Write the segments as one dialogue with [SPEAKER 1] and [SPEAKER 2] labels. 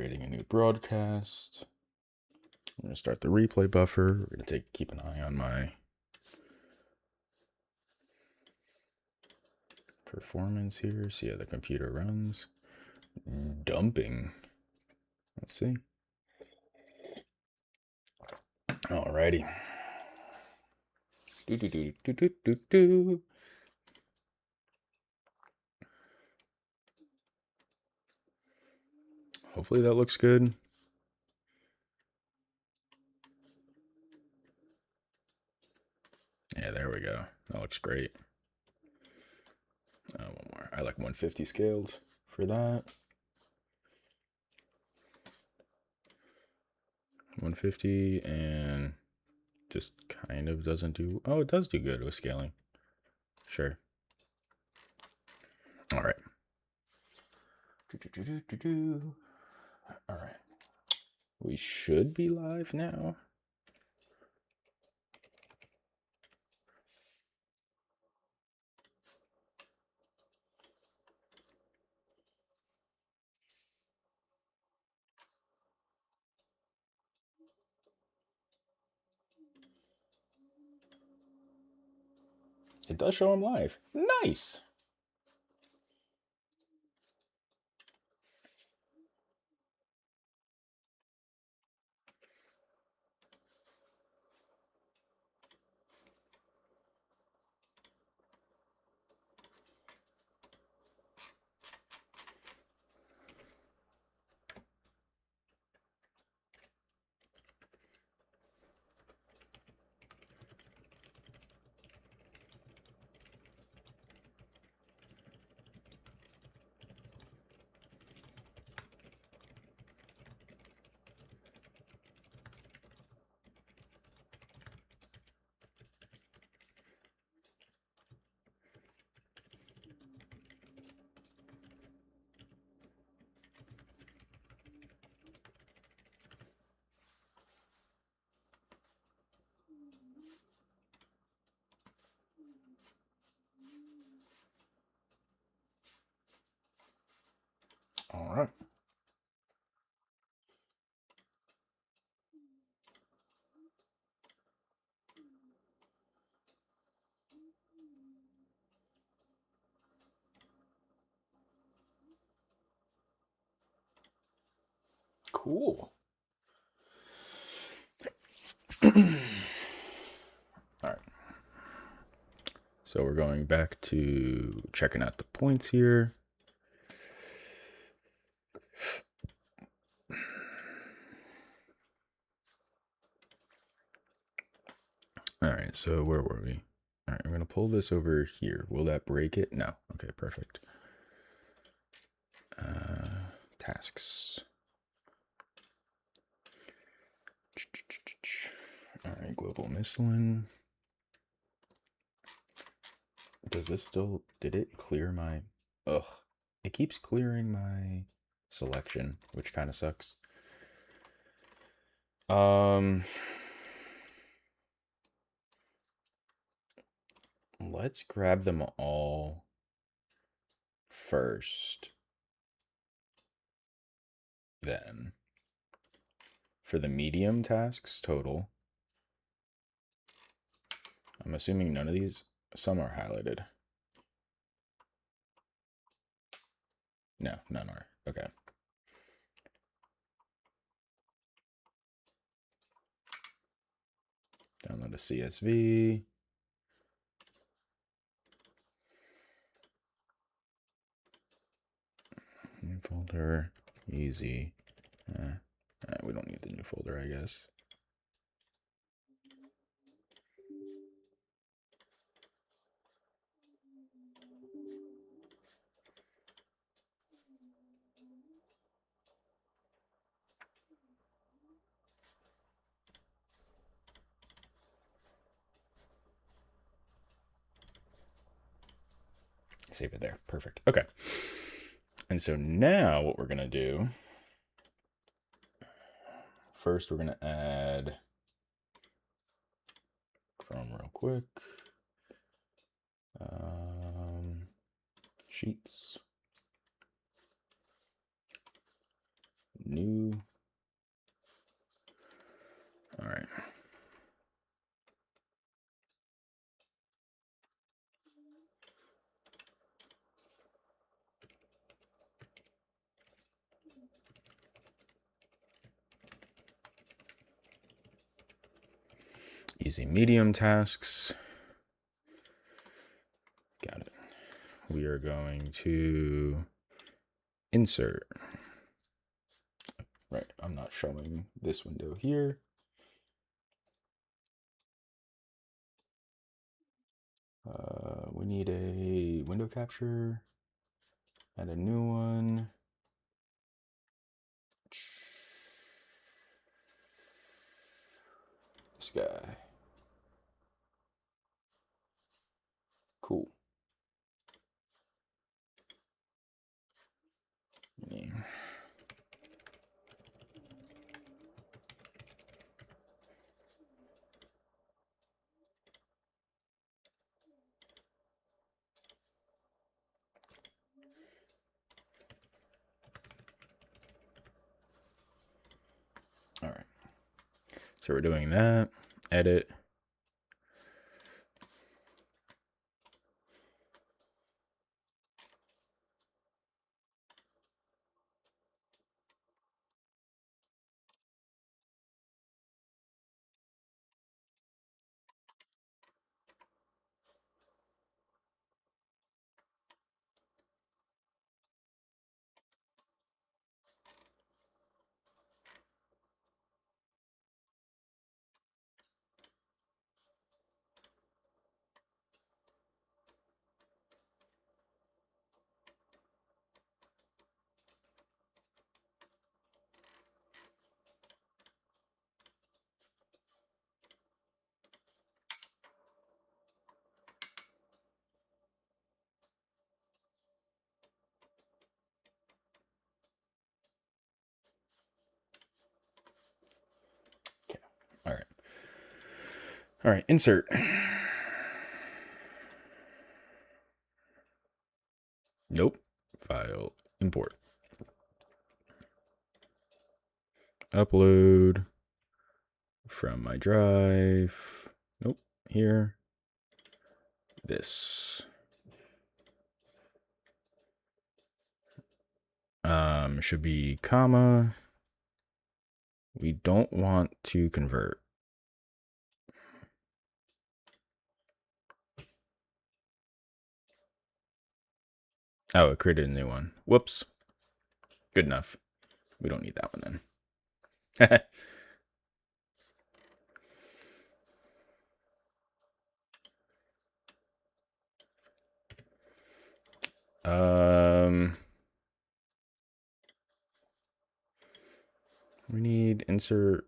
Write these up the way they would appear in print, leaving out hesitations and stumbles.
[SPEAKER 1] creating a new broadcast. I'm going to start the replay buffer. We're going to keep an eye on my performance here. See how the computer runs. Dumping. Let's see. Alrighty. Hopefully that looks good. Yeah, there we go. That looks great. One more. I like 150 scaled for that. 150 and just kind of doesn't do. Oh, it does do good with scaling. Sure. All right. All right. We should be live now. It does show I'm live. Nice. All right. Cool. All right. So we're going back to checking out the points here. All right, so where were we? All right, I'm going to pull this over here. Will that break it? No. Okay, perfect. Tasks. All right, global miscellaneous. Does this still, did it clear my, ugh. It keeps clearing my selection, which kind of sucks. Let's grab them all first. Then, for the medium tasks total, I'm assuming none of these, some are highlighted. No, none are. Okay. Download a CSV. New folder, easy. We don't need the new folder, I guess. Save it there. Perfect. Okay. And so now what we're going to do, first we're going to add Chrome real quick. Sheets. New Easy medium tasks. Got it. We are going to insert. Right, I'm not showing this window here. We need a window capture. Add a new one. This guy. Cool. Yeah. All right. So we're doing that. Edit. Okay. All right. All right. Insert. Nope. File. Import. Upload from my drive. Nope. Here. This. Should be comma. We don't want to convert. Oh, it created a new one. Whoops. Good enough. We don't need that one then. We need insert.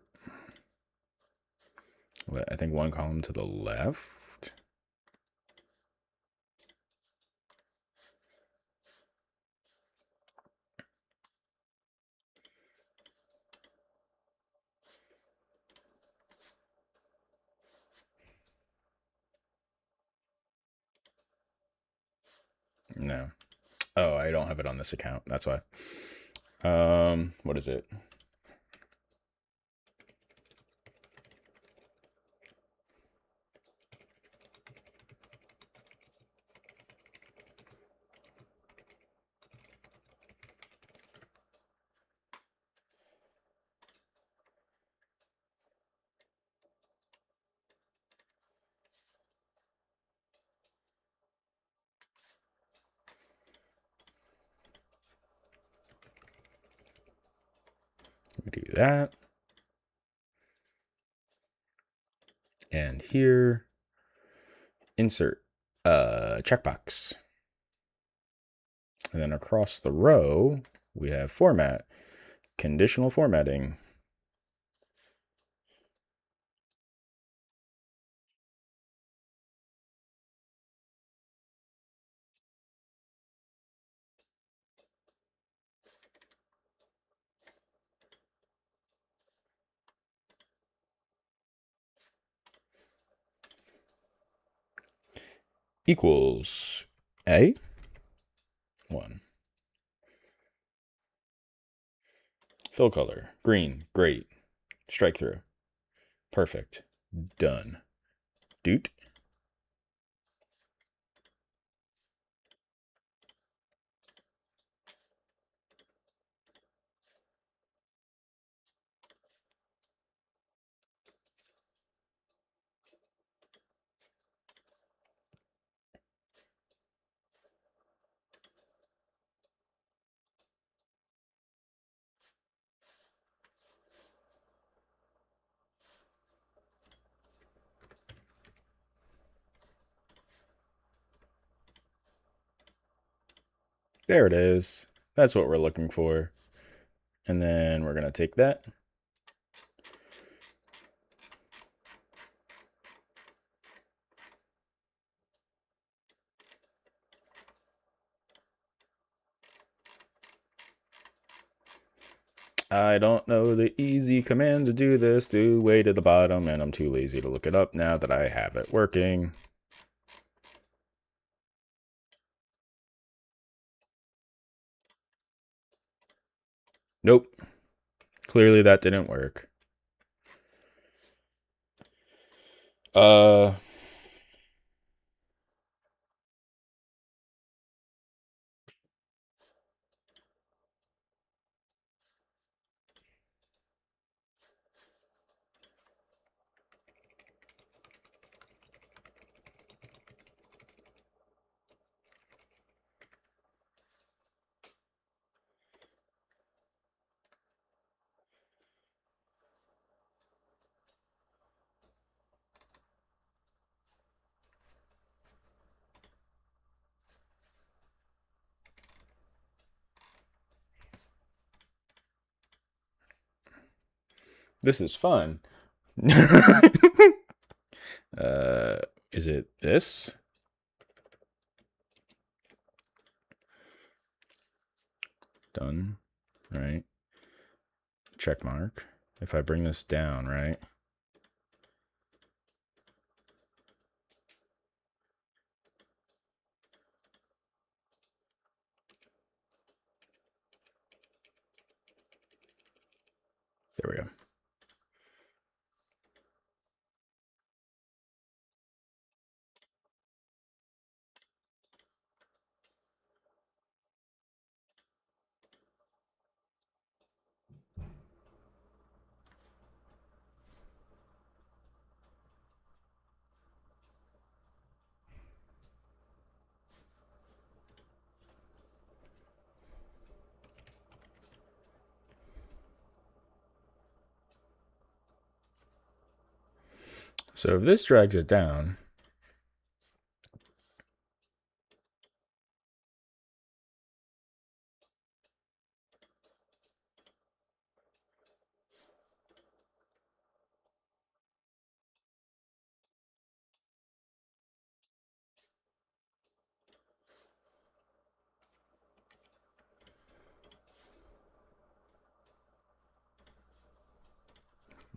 [SPEAKER 1] What, I think one column to the left. No. Oh, I don't have it on this account. That's why. What is it? We do that. And here, insert checkbox. And then across the row, we have format, conditional formatting. Equals A, 1. Fill color, green, great. Strike through, perfect, done. Doot. There it is. That's what we're looking for. And then we're going to take that. I don't know the easy command to do this the way to the bottom, and I'm too lazy to look it up now that I have it working. Nope. Clearly that didn't work. This is fun. Is it this? Done. Right. Check mark. If I bring this down, right? There we go. So if this drags it down,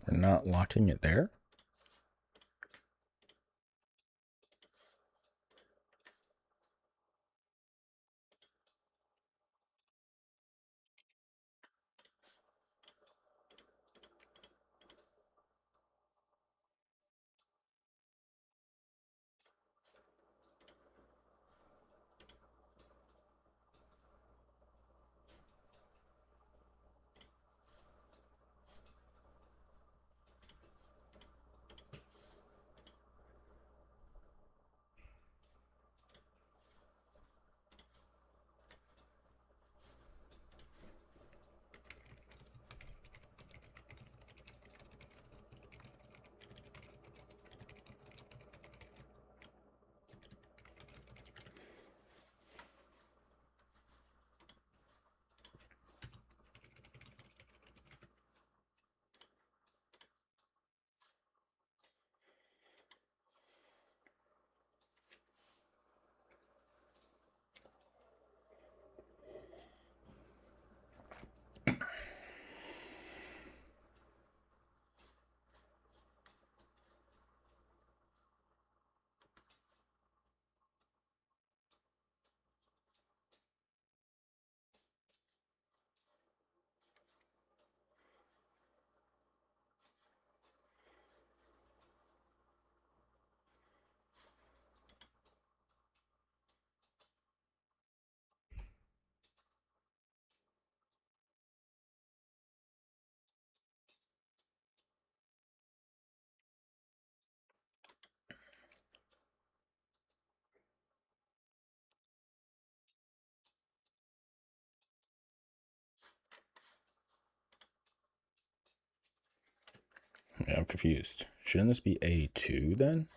[SPEAKER 1] we're not locking it there. Yeah, I'm confused. Shouldn't this be A2 then?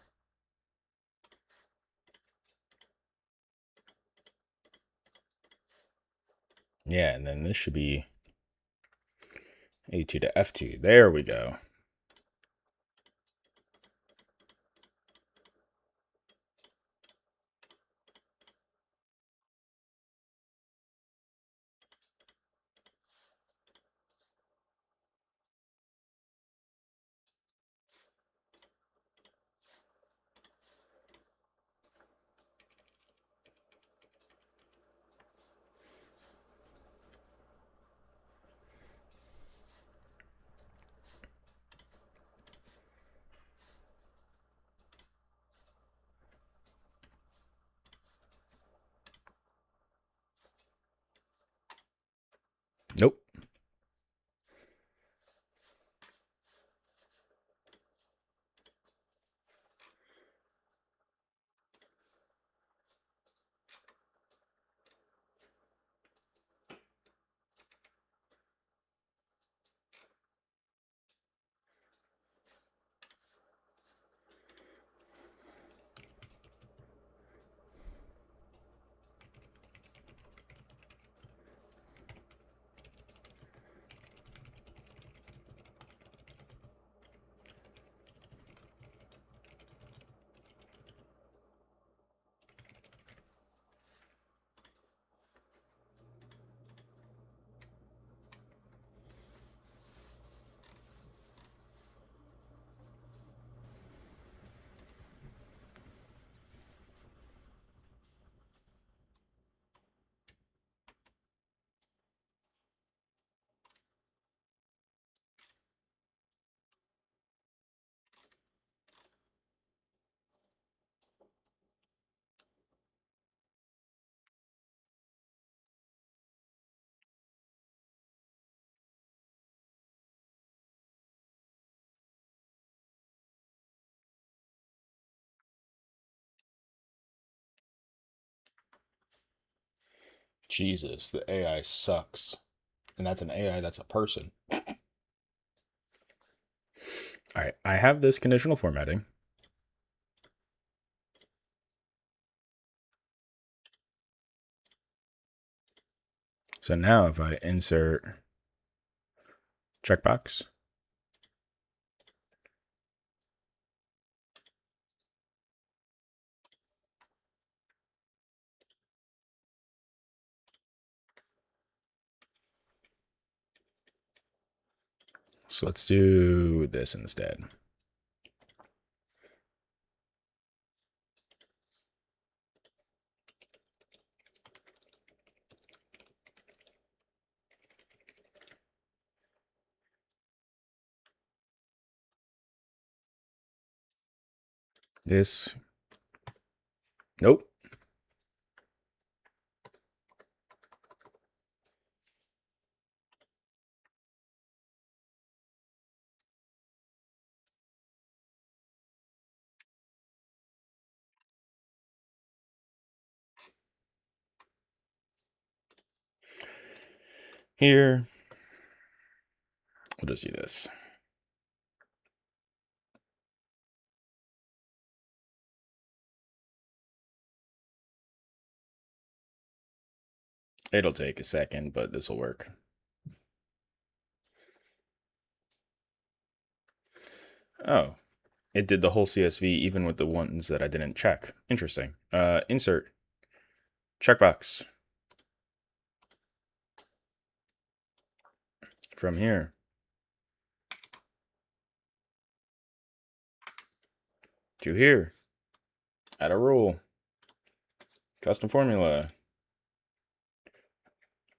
[SPEAKER 1] Yeah, and then this should be A2 to F2. There we go. Nope. Jesus, the AI sucks. And that's an AI, that's a person. All right, I have this conditional formatting. So now if I insert checkbox, so let's do this instead. This, nope. Here, we'll just do this. It'll take a second, but this will work. Oh, it did the whole CSV even with the ones that I didn't check. Interesting. Insert checkbox from here to here. Add a rule. Custom formula.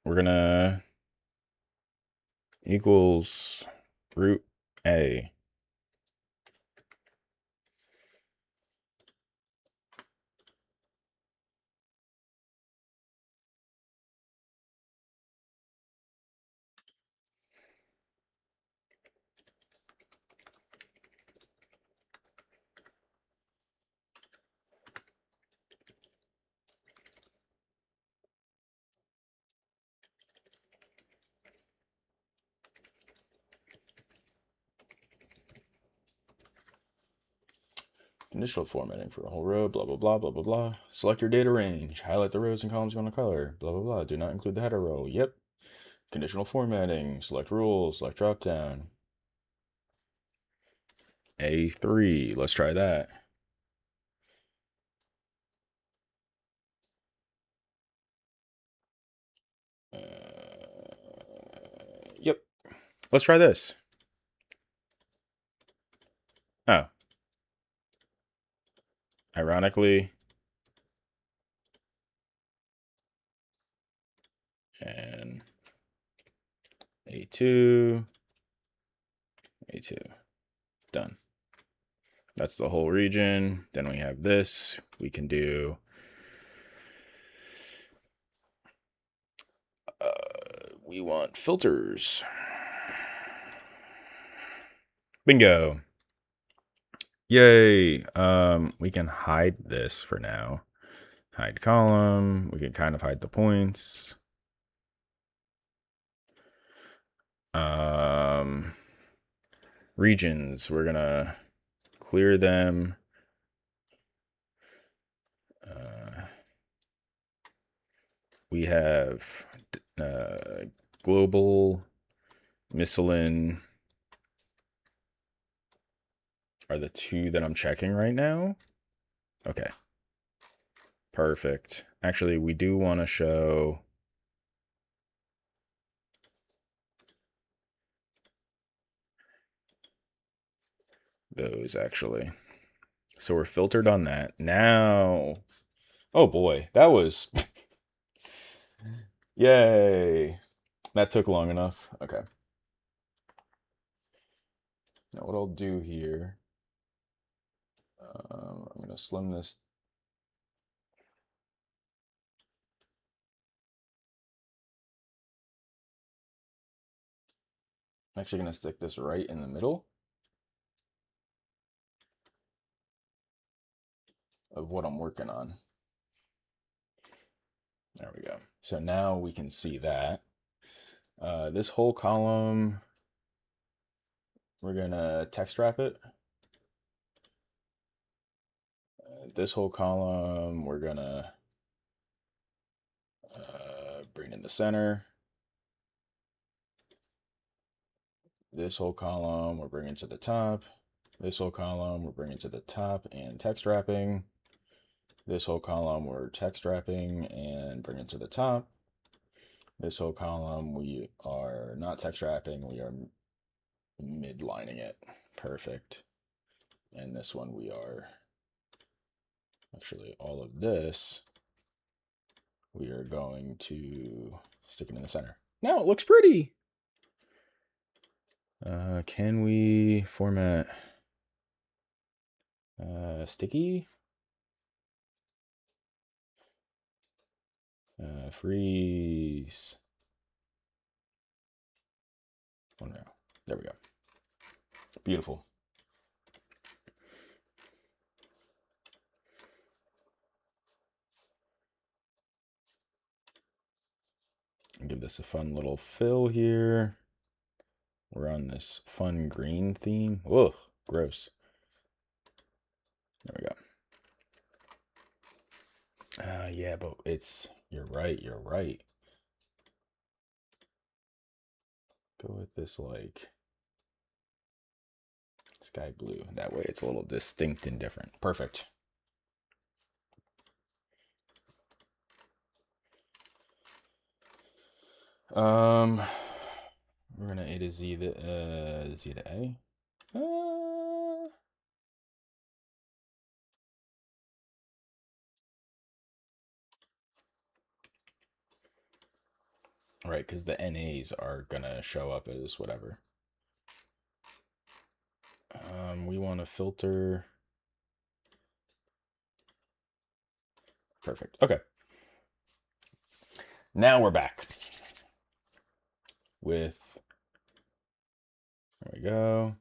[SPEAKER 1] We're gonna equals root A. Initial formatting for a whole row, blah, blah, blah, blah, blah, blah. Select your data range. Highlight the rows and columns you want to color. Blah, blah, blah. Do not include the header row. Yep. Conditional formatting, select rules, select dropdown. A3, let's try that. Yep, let's try this. Oh, ironically, and A2, A2, done. That's the whole region. Then we have this. We can do we want filters. Bingo. Yay. We can hide this for now. Hide column. We can kind of hide the points. Regions. We're gonna clear them. We have global, miscellaneous are the two that I'm checking right now. Okay. Perfect. Actually, we do want to show those actually. So we're filtered on that. Now, oh boy, that was yay. That took long enough. Okay. Now what I'll do here, I'm going to slim this. I'm actually going to stick this right in the middle of what I'm working on. There we go. So now we can see that. This whole column, we're going to text wrap it. This whole column, we're going to bring in the center. This whole column, we're bringing to the top. This whole column, we're bringing to the top and text wrapping. This whole column, we're text wrapping and bringing to the top. This whole column, we are not text wrapping, we are midlining it. Perfect. And this one, we are actually all of this, we are going to stick it in the center. Now it looks pretty. Can we format sticky? Freeze. Oh no. There we go. Beautiful. Give this a fun little fill here. We're on this fun green theme. Ugh, gross. There we go. Yeah, but you're right, you're right. Go with this like sky blue. That way it's a little distinct and different. Perfect. We're gonna A to Z the Z to A. Right, because the NAs are gonna show up as whatever. We want to filter. Perfect. Okay. Now we're back with, there we go.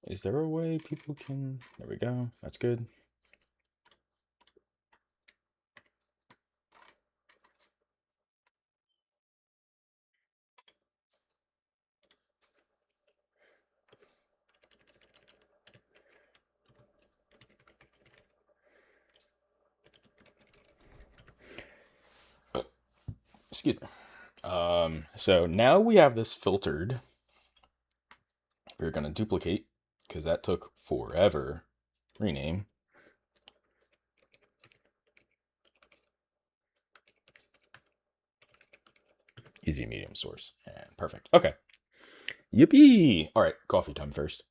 [SPEAKER 1] Is there a way people can, there we go. That's good. Excuse me. So now we have this filtered. We're going to duplicate because that took forever. Rename. Easy medium source. And perfect. Okay. Yippee! All right, coffee time first.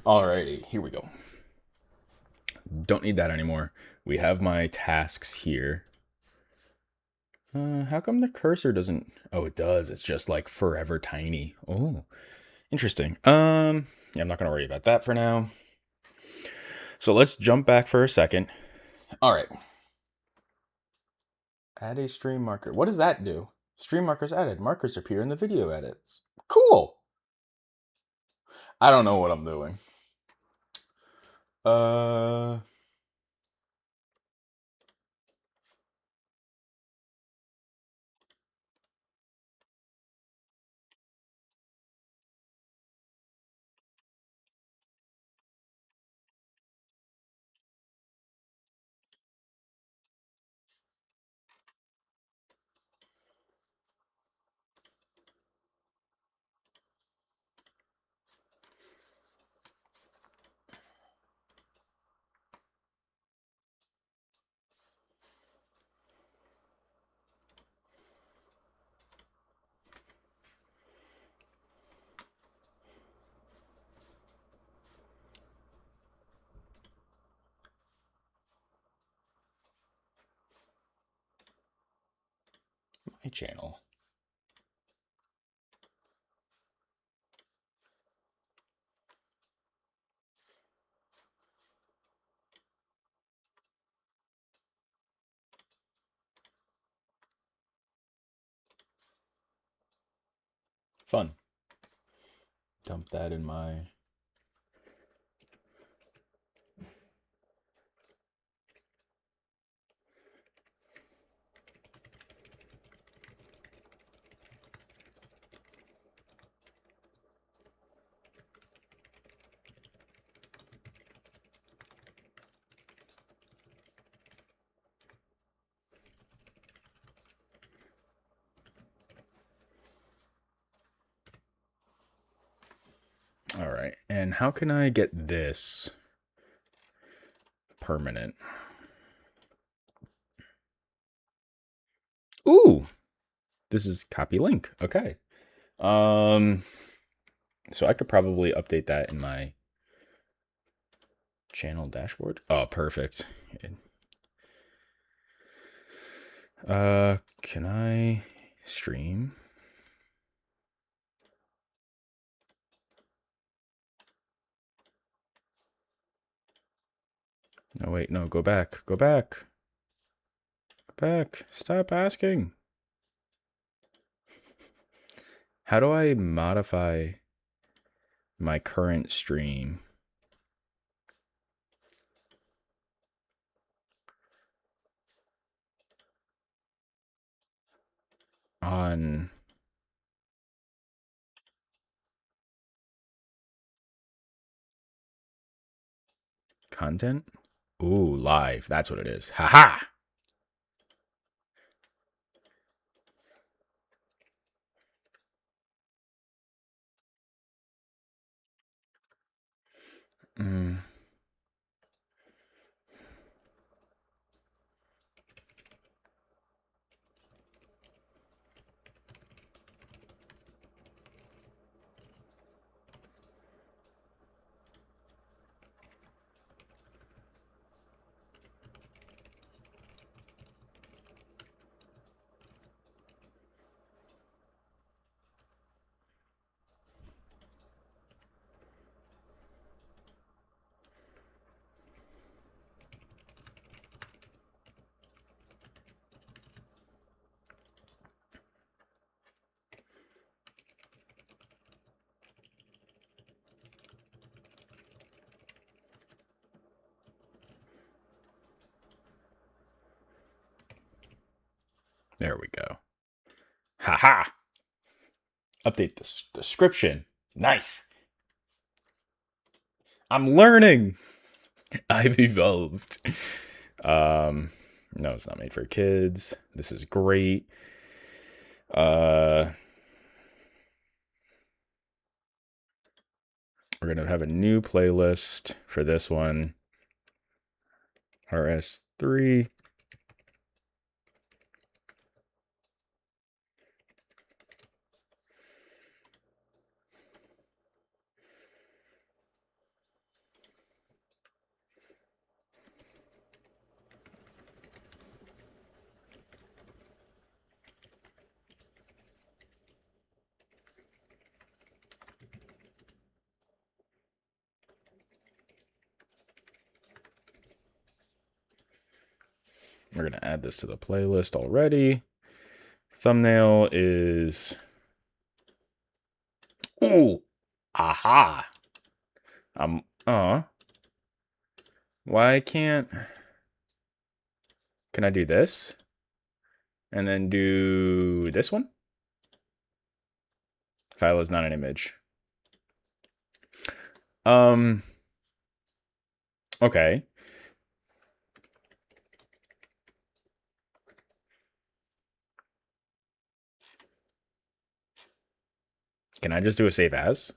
[SPEAKER 1] Alrighty, here we go. Don't need that anymore. We have my tasks here. How come the cursor doesn't... Oh, it does. It's just like forever tiny. Oh, interesting. Yeah, I'm not gonna worry about that for now. So let's jump back for a second. All right. Add a stream marker. What does that do? Stream markers added. Markers appear in the video edits. Cool. I don't know what I'm doing. Uh... My channel. Fun. Dump that in my... All right. And how can I get this permanent? Ooh, this is copy link. Okay. So I could probably update that in my channel dashboard. Oh, perfect. Can I stream? No, wait, no, go back. Go back. Go back. Stop asking. How do I modify my current stream? On content? Ooh, live. That's what it is. Haha. Mm. There we go. Haha. Update the description. Nice. I'm learning. I've evolved. No, it's not made for kids. This is great. We're gonna have a new playlist for this one. RS3. We're going to add this to the playlist already. Thumbnail is... Ooh! Aha! Why can't... Can I do this? And then do this one? File is not an image. Okay. Can I just do a save as?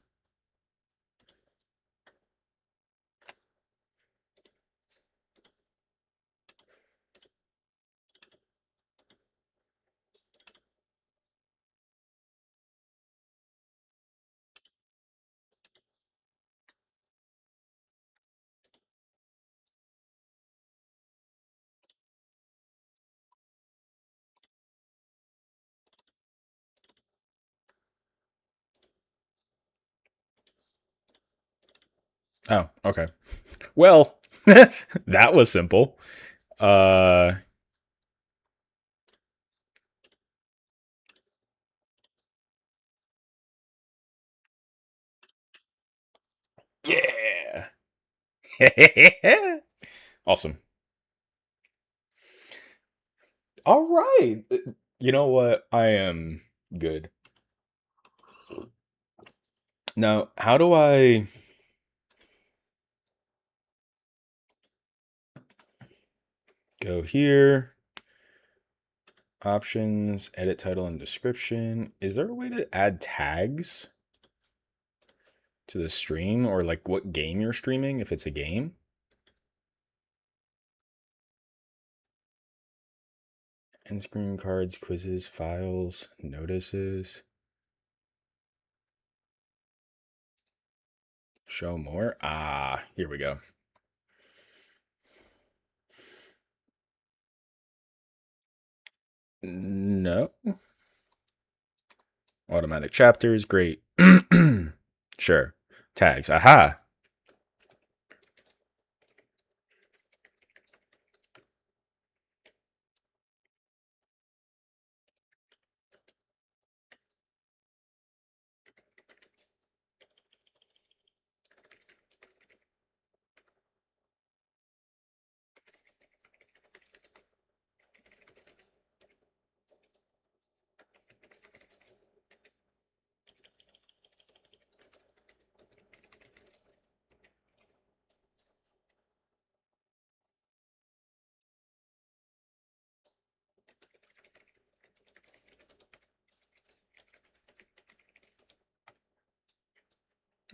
[SPEAKER 1] Oh, okay. Well, that was simple. Yeah. Awesome. All right. You know what? I am good. Now, how do I... Go here. Options, edit title and description. Is there a way to add tags to the stream, or like what game you're streaming if it's a game? End screen cards, quizzes, files, notices. Show more. Ah, here we go. No. Automatic chapters, great. Sure. Tags. Aha.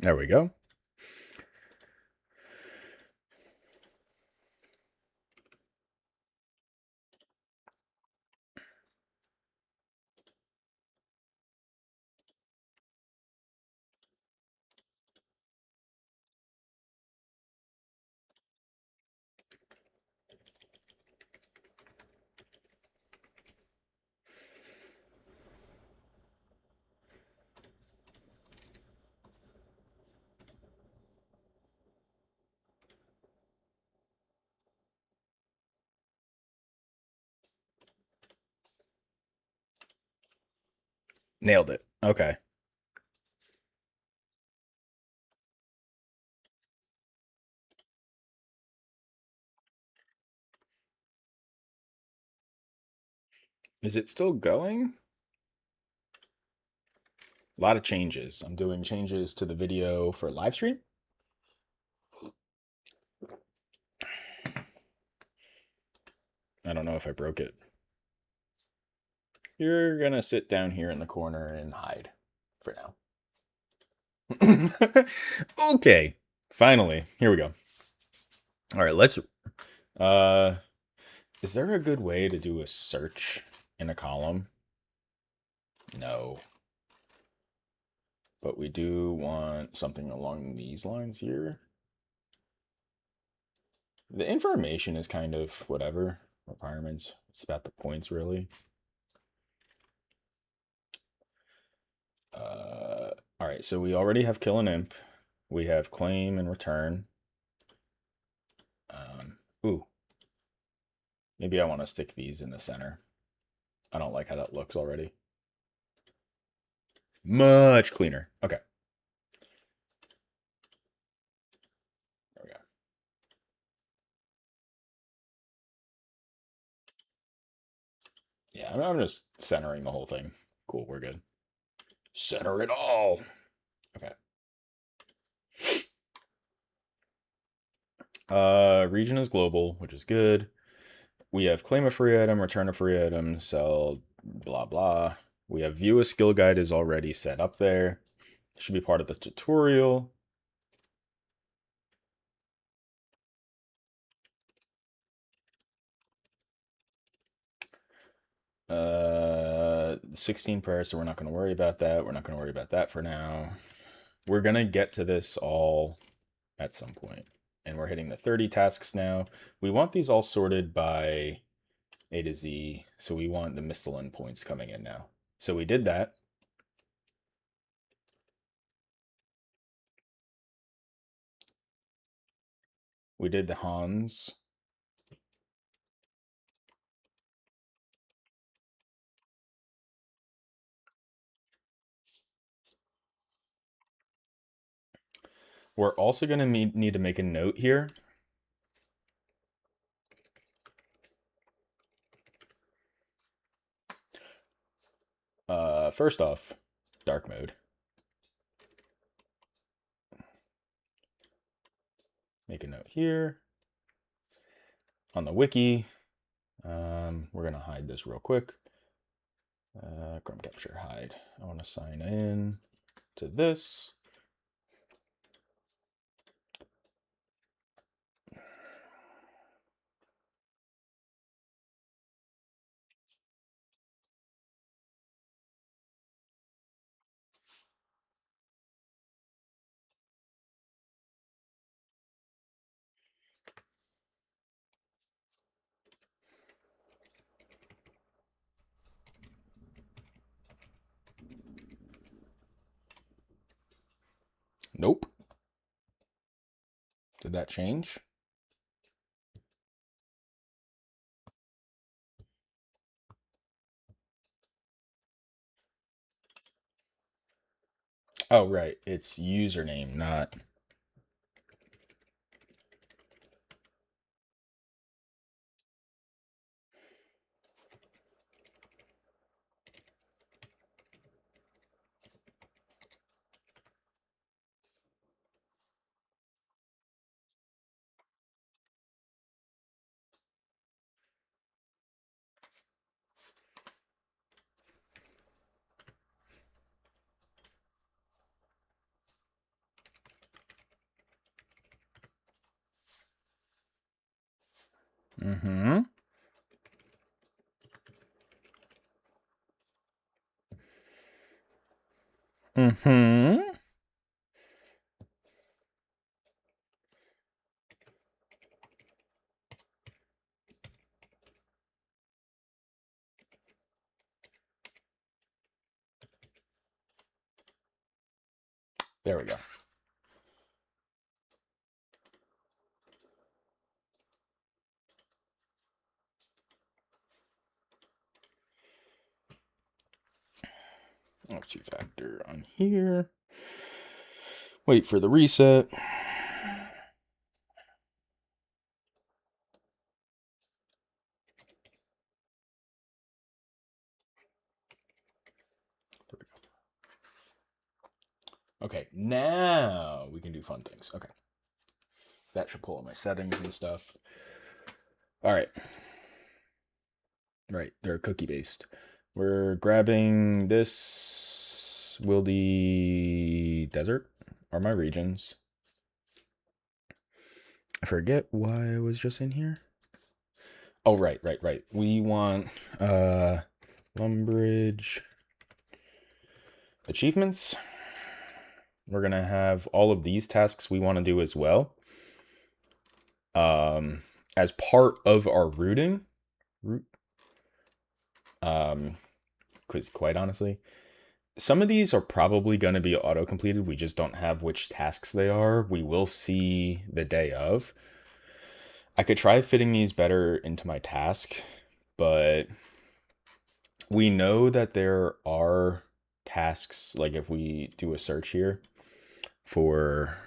[SPEAKER 1] There we go. Nailed it. Okay. Is it still going? A lot of changes. I'm doing changes to the video for live stream. I don't know if I broke it. You're gonna sit down here in the corner and hide for now. Okay. Finally. Here we go. All right, let's is there a good way to do a search in a column? No. But we do want something along these lines here. The information is kind of whatever. Requirements. It's about the points, really. All right, so we already have kill and imp. We have claim and return. Ooh. Maybe I want to stick these in the center. I don't like how that looks already. Much cleaner. Okay. There we go. Yeah, I'm just centering the whole thing. Cool, we're good. Center it all. Okay. Region is global, which is good. We have claim a free item, return a free item, sell, blah, blah. We have view a skill guide is already set up there. Should be part of the tutorial. Uh, 16 prayers, so we're not going to worry about that. We're not going to worry about that for now. We're going to get to this all at some point. And we're hitting the 30 tasks now. We want these all sorted by A to Z. So we want the Miscellan points coming in now. So we did that. We did the Hans. We're also going to need to make a note here. First off, dark mode. Make a note here. On the wiki, we're going to hide this real quick. Chrome capture hide. I want to sign in to this. Nope. Did that change? Oh, right. It's username, not... Mm-hmm. Mm-hmm. There we go. Oh, two-factor on here. Wait for the reset. Okay, now we can do fun things. Okay. That should pull up my settings and stuff. All right. Right, they're cookie-based. We're grabbing this Wildy Desert, are my regions. I forget why I was just in here. Oh, right. We want Lumbridge achievements. We're going to have all of these tasks we want to do as well. As part of our routing. Because quite honestly, some of these are probably going to be auto-completed. We just don't have which tasks they are. We will see the day of. I could try fitting these better into my task, but we know that there are tasks, like if we do a search here for,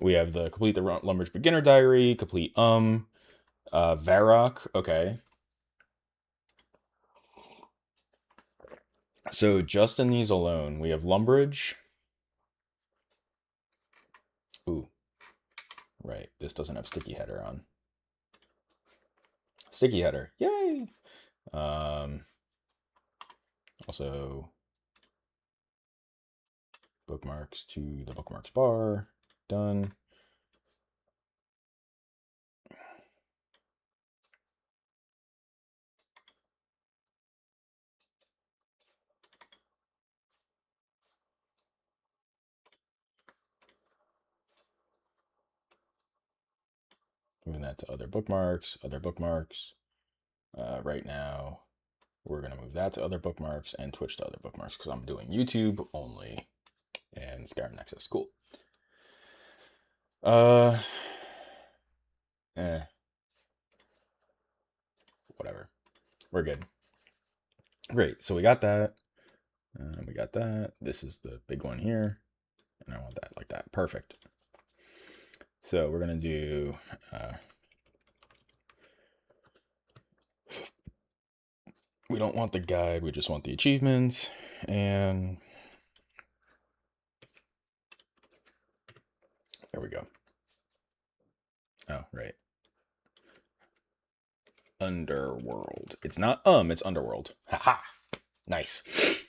[SPEAKER 1] we have the complete the Lumbridge beginner diary, complete Varrock, okay. So just in these alone, we have Lumbridge. Ooh, right, this doesn't have sticky header on. Sticky header, yay! Also, bookmarks to the bookmarks bar, done. Moving that to other bookmarks, right now, we're going to move that to other bookmarks and Twitch to other bookmarks because I'm doing YouTube only and Skyrim Nexus. Cool. Whatever. We're good. Great. So we got that. We got that. This is the big one here. And I want that like that. Perfect. So we're going to do... we don't want the guide. We just want the achievements. And... there we go. Oh, right. Underworld. It's not it's Underworld. Haha. Nice.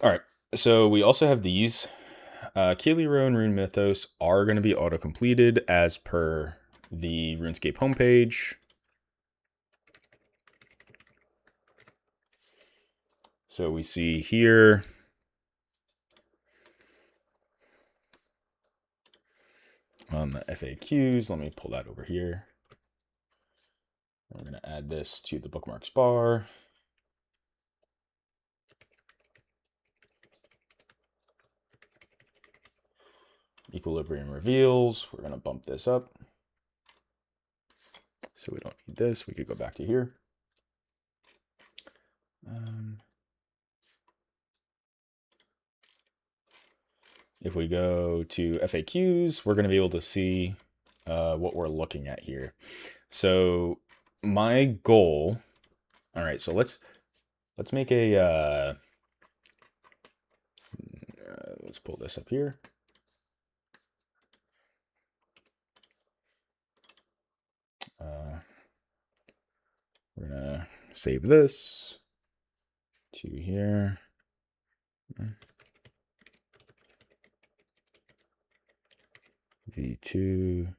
[SPEAKER 1] All right. So we also have these. Keely Row and Rune Mythos are going to be auto-completed as per the RuneScape homepage. So we see here on the FAQs, let me pull that over here. We're going to add this to the bookmarks bar. Equilibrium reveals. We're going to bump this up. So we don't need this. We could go back to here. If we go to FAQs, we're going to be able to see what we're looking at here. So my goal, all right, so let's make a, let's pull this up here. We're gonna save this to here. V2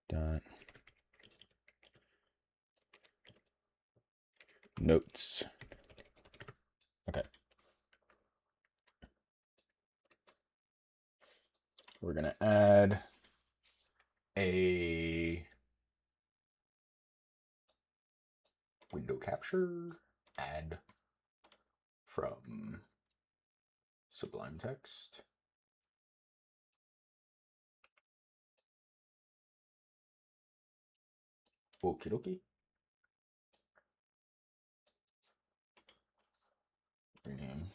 [SPEAKER 1] dot notes. Okay. We're gonna add a window capture, add from Sublime Text. Okie dokie. Rename.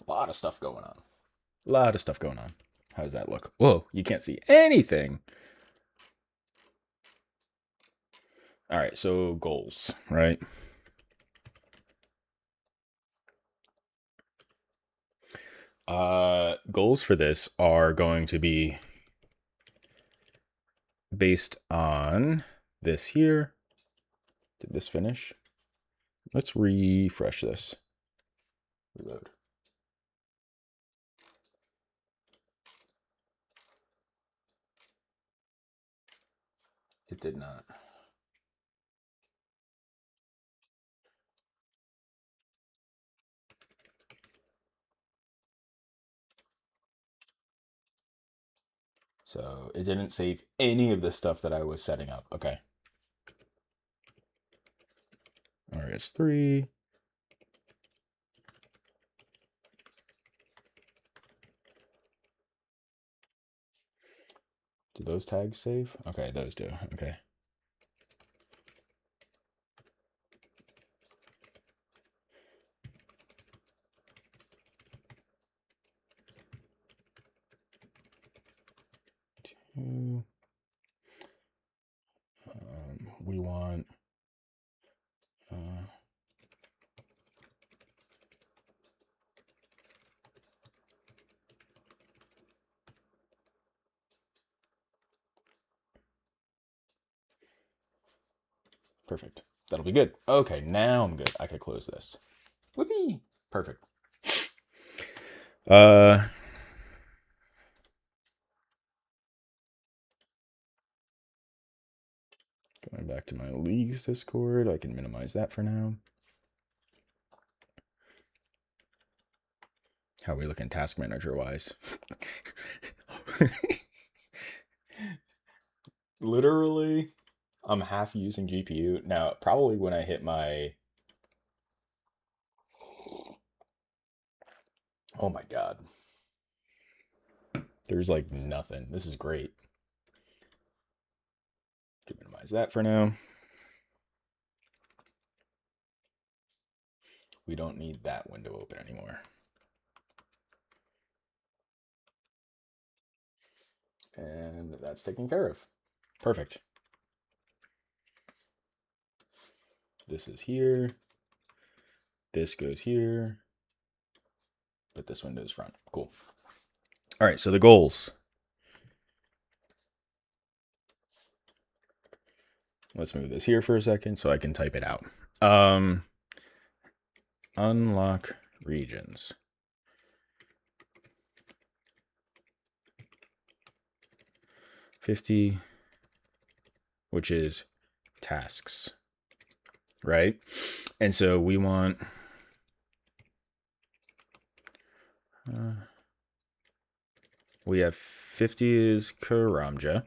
[SPEAKER 1] A lot of stuff going on. A lot of stuff going on. How does that look? Whoa, you can't see anything. All right, so goals, right? Goals for this are going to be based on this here. Did this finish? Let's refresh this. Reload. It did not. So it didn't save any of the stuff that I was setting up. Okay. RS3. Do those tags save? Okay, those do. Okay. We want perfect. That'll be good. Okay, now I'm good. I can close this. Whoopee! Perfect. Going back to my leagues Discord. I can minimize that for now. How are we looking task manager wise? Literally, I'm half using GPU. Now, probably when I hit my... Oh my god. There's like nothing. This is great. Can minimize that for now. We don't need that window open anymore. And that's taken care of. Perfect. This is here. This goes here. But this window is front. Cool. All right, so the goals. Let's move this here for a second so I can type it out. Unlock regions. $50, which is tasks, right? And so we want we have 50 is Karamja,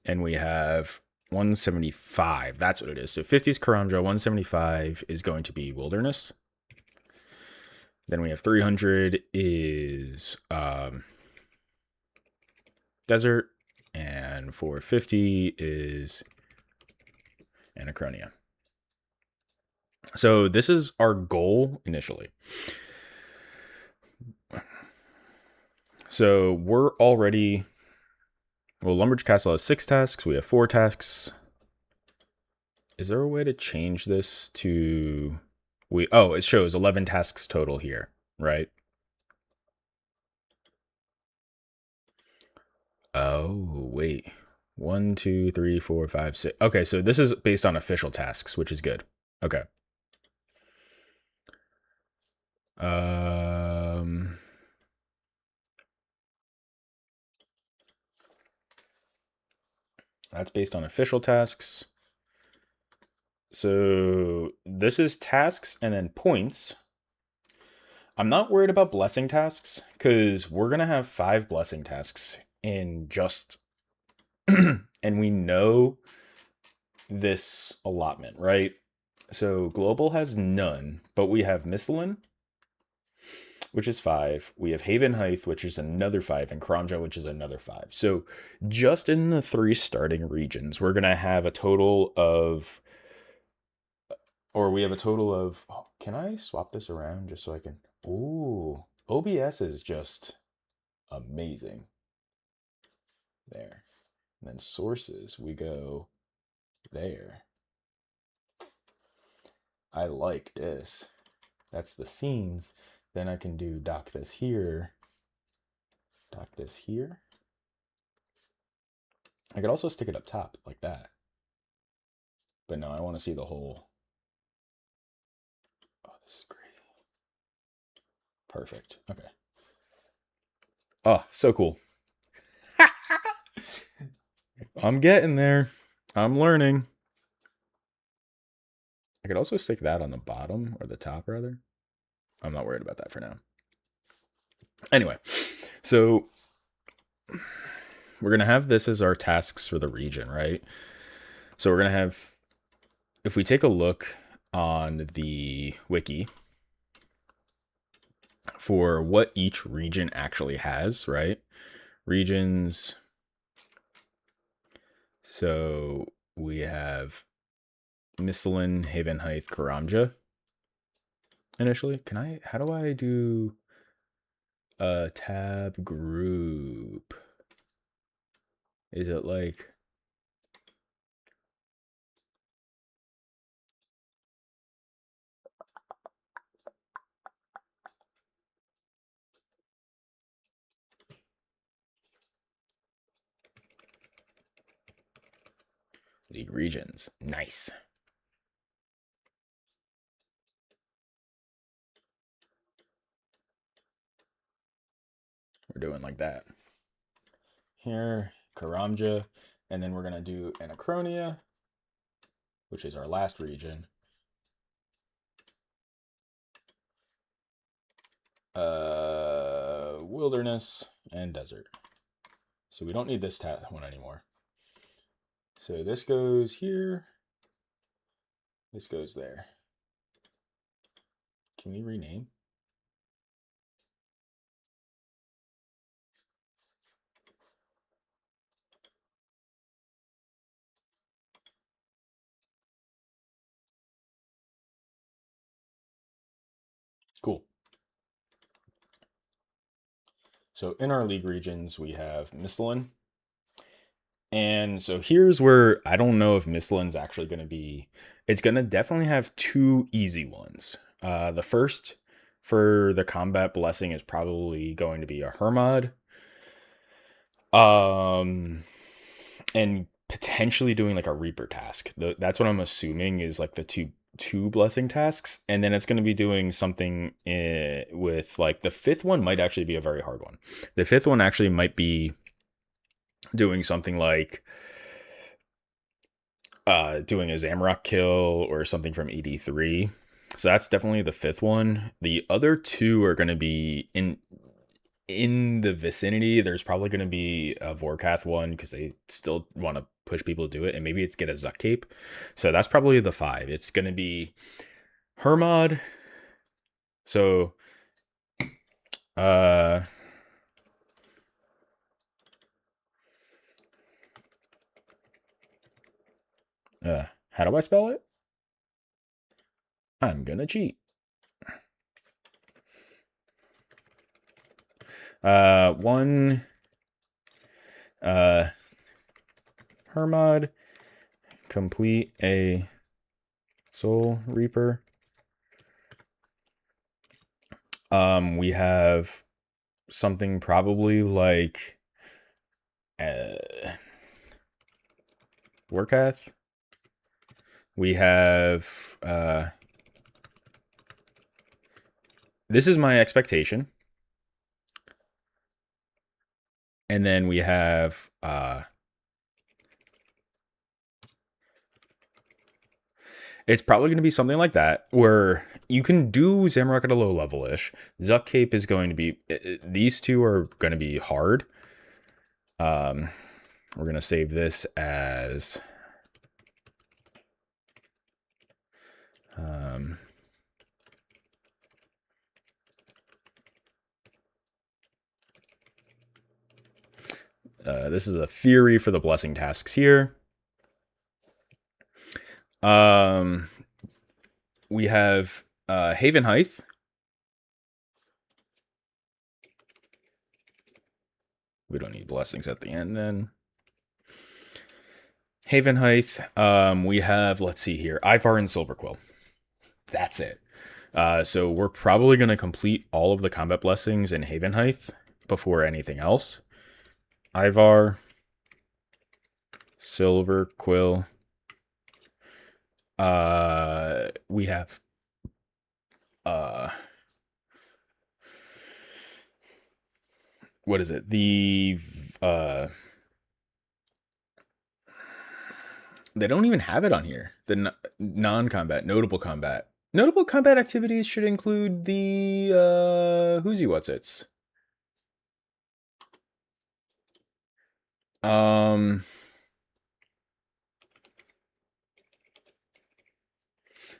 [SPEAKER 1] and we have 175. That's what it is. So 50 is Karamja, 175 is going to be wilderness. Then we have 300 is desert, and 450 is Anachronia. So this is our goal initially. So we're already... Well, Lumbridge Castle has 6 tasks. We have 4 tasks. Is there a way to change this to... Oh, it shows 11 tasks total here, right? Oh, wait. 1, 2, 3, 4, 5, 6. Okay, so this is based on official tasks, which is good. Okay. That's based on official tasks. So this is tasks and then points. I'm not worried about blessing tasks because we're going to have 5 blessing tasks in just... and we know this allotment, right? So global has none, but we have Missalin, which is 5. We have Haven Height, which is another 5, and Karamja, which is another 5. So just in the 3 starting regions, we're going to have a total of... Or we have a total of... Oh, can I swap this around just so I can... Ooh, OBS is just amazing. There. And then sources, we go there. I like this. That's the scenes. Then I can do dock this here. Dock this here. I could also stick it up top like that. But no, I want to see the whole... Oh, this is great. Perfect. Okay. Oh, so cool. I'm getting there. I'm learning. I could also stick that on the bottom, or the top, rather. I'm not worried about that for now. Anyway, so we're going to have this as our tasks for the region, right? So we're going to have, if we take a look on the wiki for what each region actually has, right? Regions. So we have Misselin, Haven Height, Karamja. Initially, how do I do a tab group? Is it like, league regions? Nice. We're doing like that. Here, Karamja, and then we're going to do Anachronia, which is our last region. Wilderness and desert. So we don't need this one anymore. So this goes here. This goes there. Can we rename? Cool. So in our league regions, we have Misselin. And so here's where I don't know if Misselin's actually going to be. It's going to definitely have two easy ones. The first for the combat blessing is probably going to be a Hermod. And potentially doing like a Reaper task. That's what I'm assuming is like the two blessing tasks, and then it's going to be doing something with like the fifth one might actually be a very hard one. The fifth one actually might be doing something like doing a Zamrock kill or something from ED3. So that's definitely the fifth one. The other two are going to be in the vicinity. There's probably going to be a Vorkath one because they still want to push people to do it, and maybe it's get a Zuck Cape. So that's probably the 5. It's going to be Hermod. So how do I spell it? I'm gonna cheat. One Hermod, complete a Soul Reaper. We have something probably like Warcath. We have this is my expectation. And then we have it's probably going to be something like that, where you can do Zamrock at a low level-ish. Zuck Cape is going to be... These two are going to be hard. We're going to save this as... this is a theory for the blessing tasks here. We have Haven Height. We don't need blessings at the end then. Haven Height. We have, let's see here, Ivar and Silverquill. That's it. So we're probably going to complete all of the combat blessings in Haven Height before anything else. Ivar, Silverquill. We have what is it? The they don't even have it on here. The non-combat, notable combat. Notable combat activities should include the who's you what's its.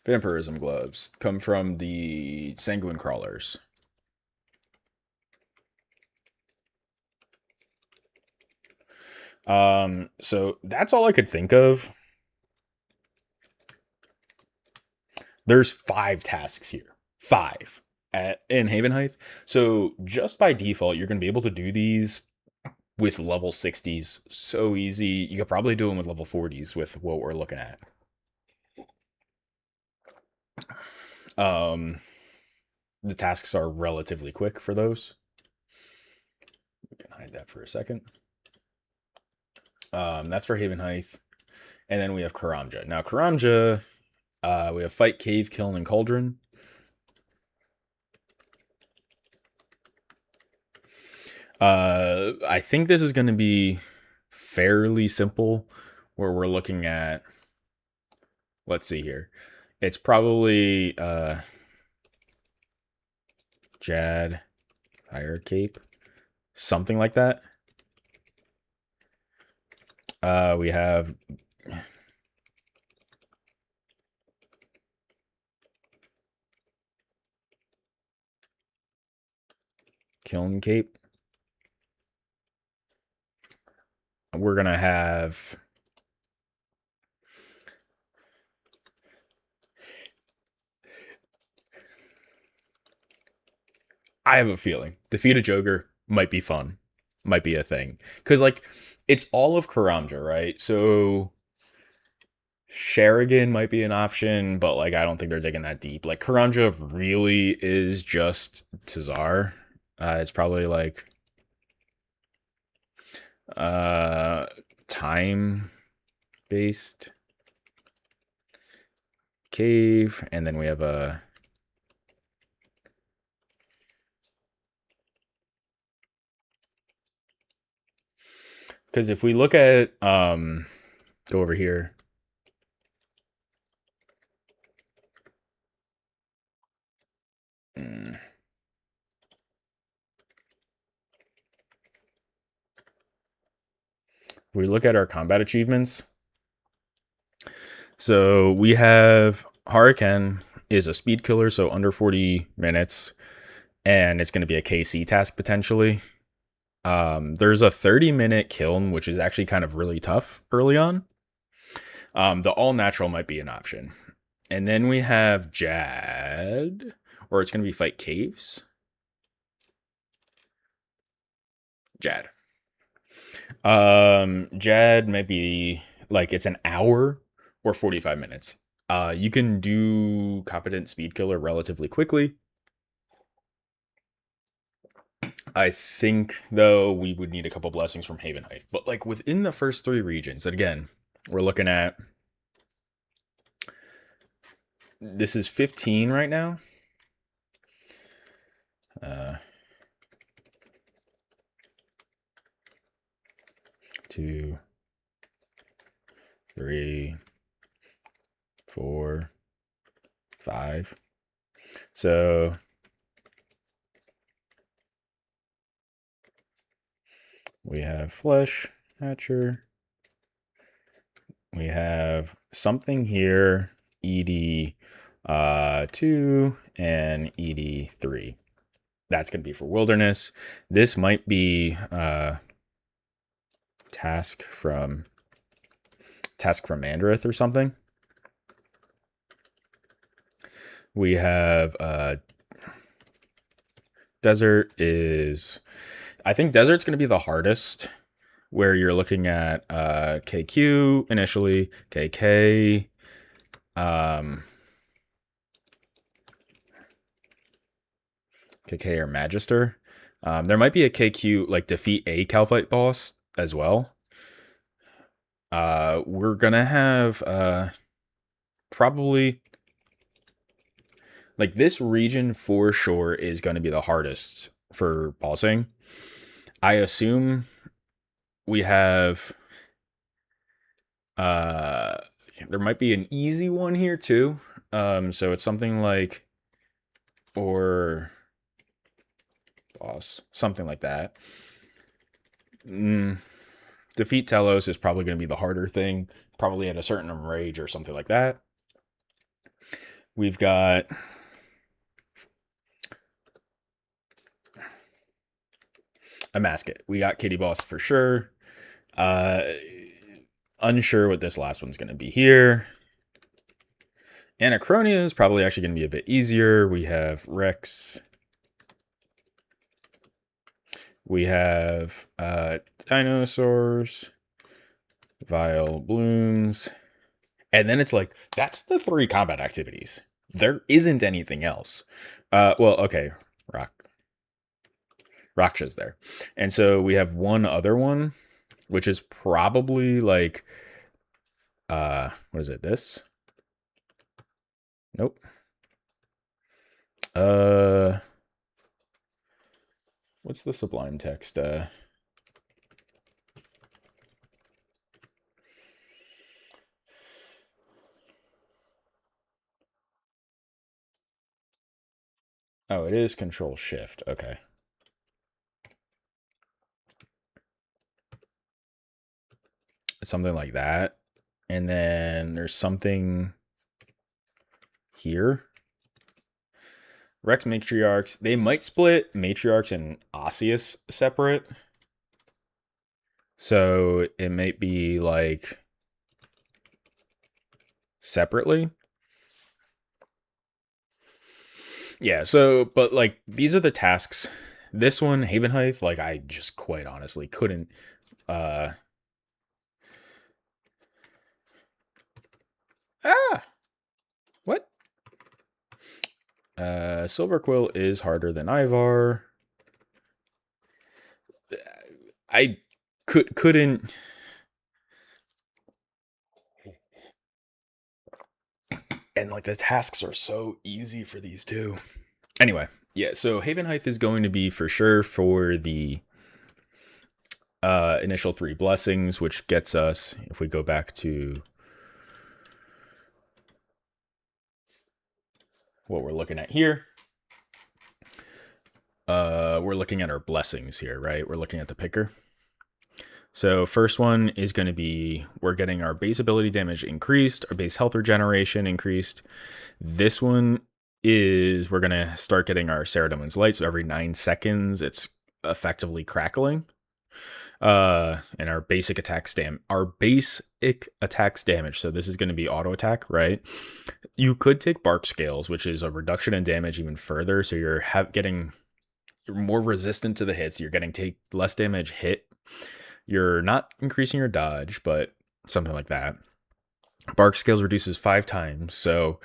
[SPEAKER 1] Vampirism gloves come from the sanguine crawlers. So that's all I could think of. There's 5 tasks here. 5 in Havenheim. So just by default, you're going to be able to do these with level 60s so easy. You could probably do them with level 40s with what we're looking at. The tasks are relatively quick for those. We can hide that for a second. That's for Havenheim. And then we have Karamja. Now, Karamja, we have Fight, Cave, Kiln, and Cauldron. I think this is going to be fairly simple, where we're looking at, let's see here. It's probably Jad, Fire Cape, something like that. We have Kiln Cape. We're going to have I have a feeling Defeat a Joker might be fun. Might be a thing. Because, like, it's all of Karamja, right? So Sherigan might be an option, but, like, I don't think they're digging that deep. Like, Karamja really is just Tazar. It's probably, like, time-based cave. And then we have a... Because if we look at... go over here. We look at our combat achievements. So we have Hurricane is a speed killer, so under 40 minutes, and it's going to be a KC task potentially. There's a 30-minute kiln, which is actually kind of really tough early on. The all natural might be an option. And then we have Jad, or it's going to be Fight Caves. Jad. Jad might be like it's an hour or 45 minutes. You can do competent speed killer relatively quickly. I think though we would need a couple blessings from Havenheim. But like within the first 3 regions, and again, we're looking at this is 15 right now. 2, 3, 4, 5. So we have Flesh Hatcher. We have something here, ED 2 and ED 3. That's going to be for Wilderness. This might be task from Mandareth or something. We have Desert is... I think Desert's going to be the hardest, where you're looking at KQ initially, KK, KK or Magister. There might be a KQ, like defeat a Calphite boss as well. We're going to have probably... Like this region for sure is going to be the hardest for bossing. I assume we have uh there might be an easy one here too. So it's something like or boss, something like that. Defeat Telos is probably going to be the harder thing, probably at a certain rage or something like that. We've got a Masket. We got Kitty Boss for sure. Uh, Unsure what this last one's going to be here. Anachronia is probably actually going to be a bit easier. We have Rex. We have dinosaurs, vile blooms. And then it's like, that's the 3 combat activities. There isn't anything else. Well, okay, Raksha's there. And so we have one other one, which is probably like, what is it, this? Nope. What's the sublime text? Oh, it is Control Shift. Okay. Something like that. And then there's something here. Rex Matriarchs. They might split Matriarchs and Osseous separate. So it might be like separately. Yeah, so, but like, these are the tasks. This one, Havenheith, like, I just quite honestly couldn't, uh, what? Silver Quill is harder than Ivar. I couldn't, and like, the tasks are so easy for these two. Anyway, yeah, so Havenheith is going to be for sure for the initial 3 blessings, which gets us, if we go back to what we're looking at here, we're looking at our blessings here, right? We're looking at the picker. So first one is going to be, we're getting our base ability damage increased, our base health regeneration increased. This one is, we're going to start getting our Saradomin's Light. So every 9 seconds, it's effectively crackling. And our basic attacks damage. So this is going to be auto attack, right? You could take Bark Scales, which is a reduction in damage even further. So you're more resistant to the hits. You're getting less damage hit. You're not increasing your dodge, but something like that. Bark Scales reduces 5 times. So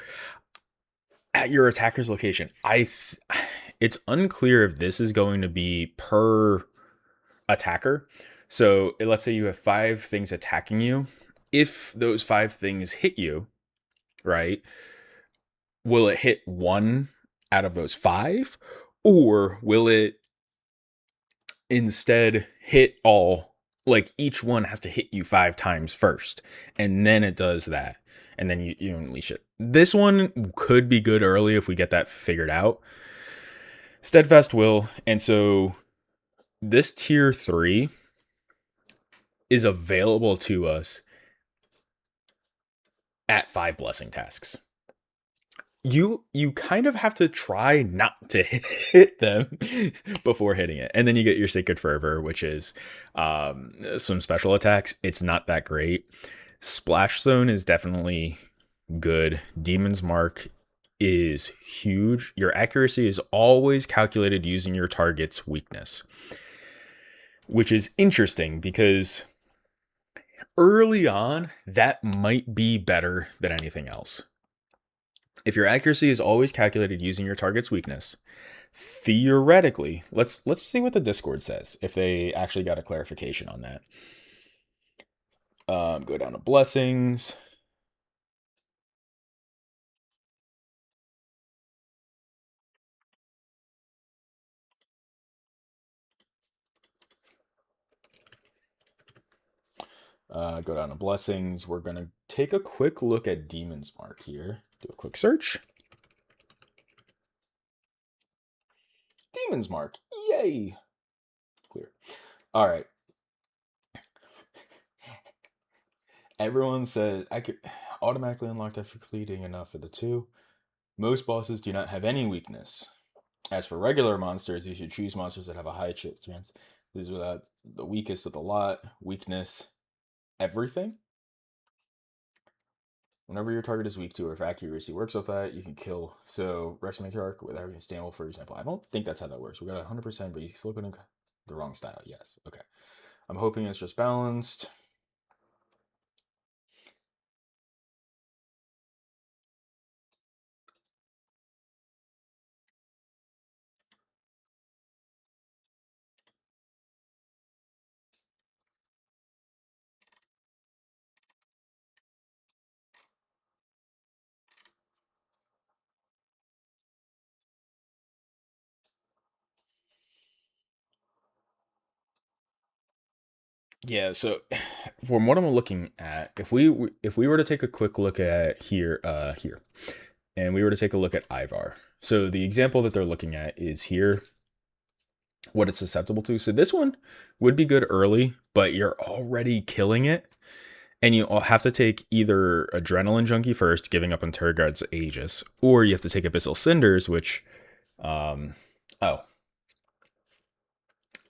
[SPEAKER 1] at your attacker's location, it's unclear if this is going to be per attacker. So let's say you have 5 things attacking you. If those 5 things hit you, right, will it hit 1 out of those 5? Or will it instead hit all? Like, each one has to hit you 5 times first, and then it does that, and then you unleash it. This one could be good early if we get that figured out. Steadfast Will, and so this tier 3 is available to us at 5 blessing tasks. You kind of have to try not to hit them before hitting it. And then you get your Sacred Fervor, which is some special attacks. It's not that great. Splash Zone is definitely good. Demon's Mark is huge. Your accuracy is always calculated using your target's weakness, which is interesting because early on, that might be better than anything else. If your accuracy is always calculated using your target's weakness, theoretically, let's see what the Discord says, if they actually got a clarification on that. Go down to blessings. Go down to blessings. We're going to take a quick look at Demon's Mark here. Do a quick search. Demon's Mark. Yay! Clear. All right. Everyone says I could automatically unlocked after completing enough of the 2. Most bosses do not have any weakness. As for regular monsters, you should choose monsters that have a high chance. These are the weakest of the lot. Weakness, everything. Whenever your target is weak to, or if accuracy works with that, you can kill. So, Rex Matriarch with everything stable, for example. I don't think that's how that works. We got 100%, but you still put in the wrong style. Yes. Okay. I'm hoping it's just balanced. Yeah, so from what I'm looking at, if we were to take a quick look at here, and we were to take a look at Ivar. So the example that they're looking at is here, what it's susceptible to. So this one would be good early, but you're already killing it. And you have to take either Adrenaline Junkie first, giving up on Turgard's Aegis, or you have to take Abyssal Cinders, which, oh, I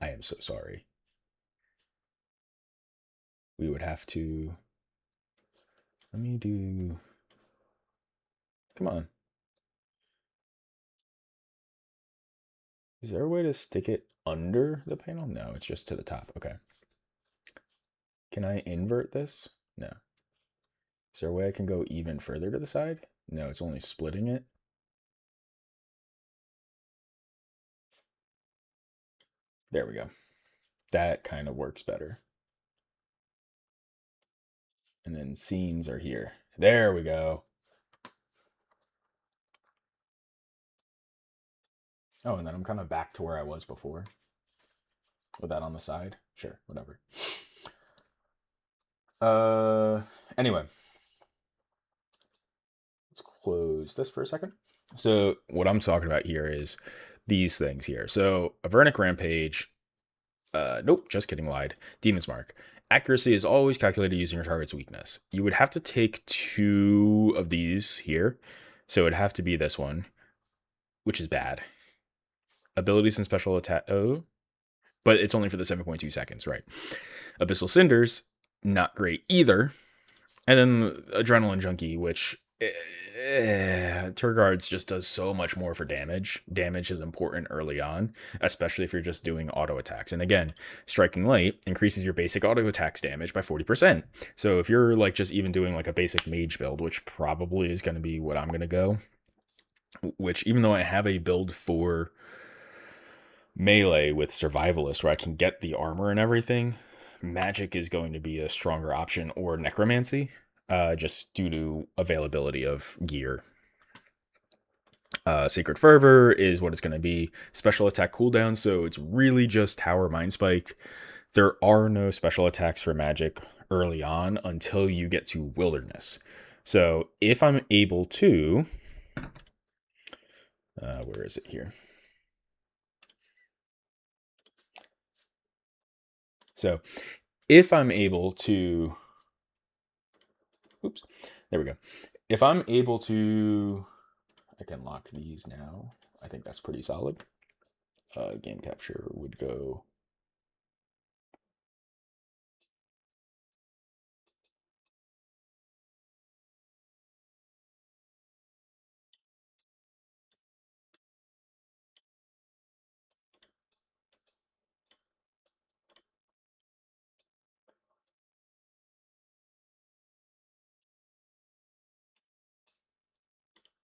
[SPEAKER 1] am so sorry. We would have to, let me do, come on. Is there a way to stick it under the panel? No, it's just to the top. Okay. Can I invert this? No. Is there a way I can go even further to the side? No, it's only splitting it. There we go. That kind of works better. And then scenes are here. There we go. Oh, and then I'm kind of back to where I was before. With that on the side. Sure, whatever. Anyway. Let's close this for a second. So what I'm talking about here is these things here. So Avernic Rampage. Nope, just kidding, lied. Demon's Mark. Accuracy is always calculated using your target's weakness. You would have to take 2 of these here. So it would have to be this one, which is bad. Abilities and special attack. Oh, but it's only for the 7.2 seconds, right? Abyssal Cinders, not great either. And then Adrenaline Junkie, which Turgard's just does so much more for damage. Damage is important early on, especially if you're just doing auto attacks. And again, Striking Light increases your basic auto attacks damage by 40%. So if you're like just even doing like a basic mage build, which probably is going to be what I'm going to go, which even though I have a build for melee with Survivalist where I can get the armor and everything, magic is going to be a stronger option, or necromancy, just due to availability of gear. Sacred Fervor is what it's going to be. Special attack cooldown, so it's really just Tower Mind Spike. There are no special attacks for magic early on until you get to Wilderness. So if I'm able to, where is it here? So if I'm able to, oops, there we go. If I'm able to, I can lock these now. I think that's pretty solid. Game capture would go.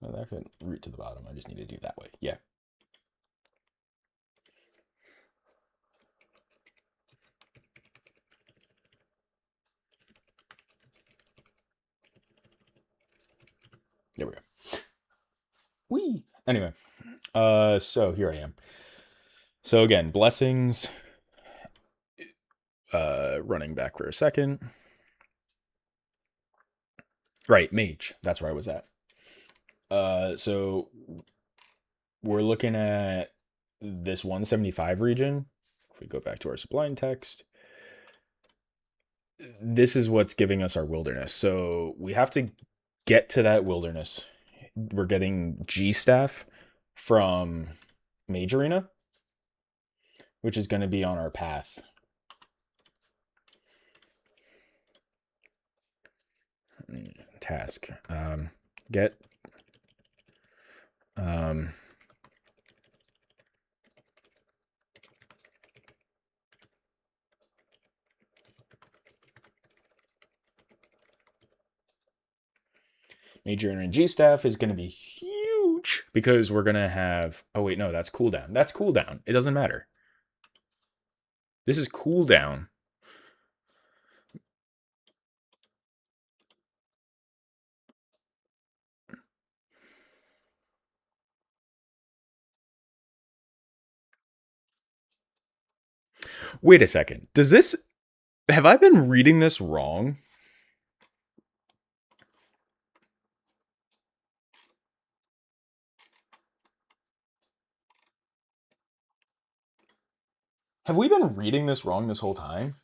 [SPEAKER 1] Oh, that could root to the bottom. I just need to do that way. Yeah. There we go. Whee! Anyway, so here I am. So again, blessings. Running back for a second. Right, mage. That's where I was at. So we're looking at this 175 region. If we go back to our sublime text, this is what's giving us our wilderness. So we have to get to that wilderness. We're getting G staff from Mage Arena, which is going to be on our path. Task. Get Major Energy Staff is going to be huge because we're going to have. Oh, wait, no, that's cooldown. That's cooldown. It doesn't matter. This is cooldown. Wait a second. Does this. Have I been reading this wrong? Have we been reading this wrong this whole time?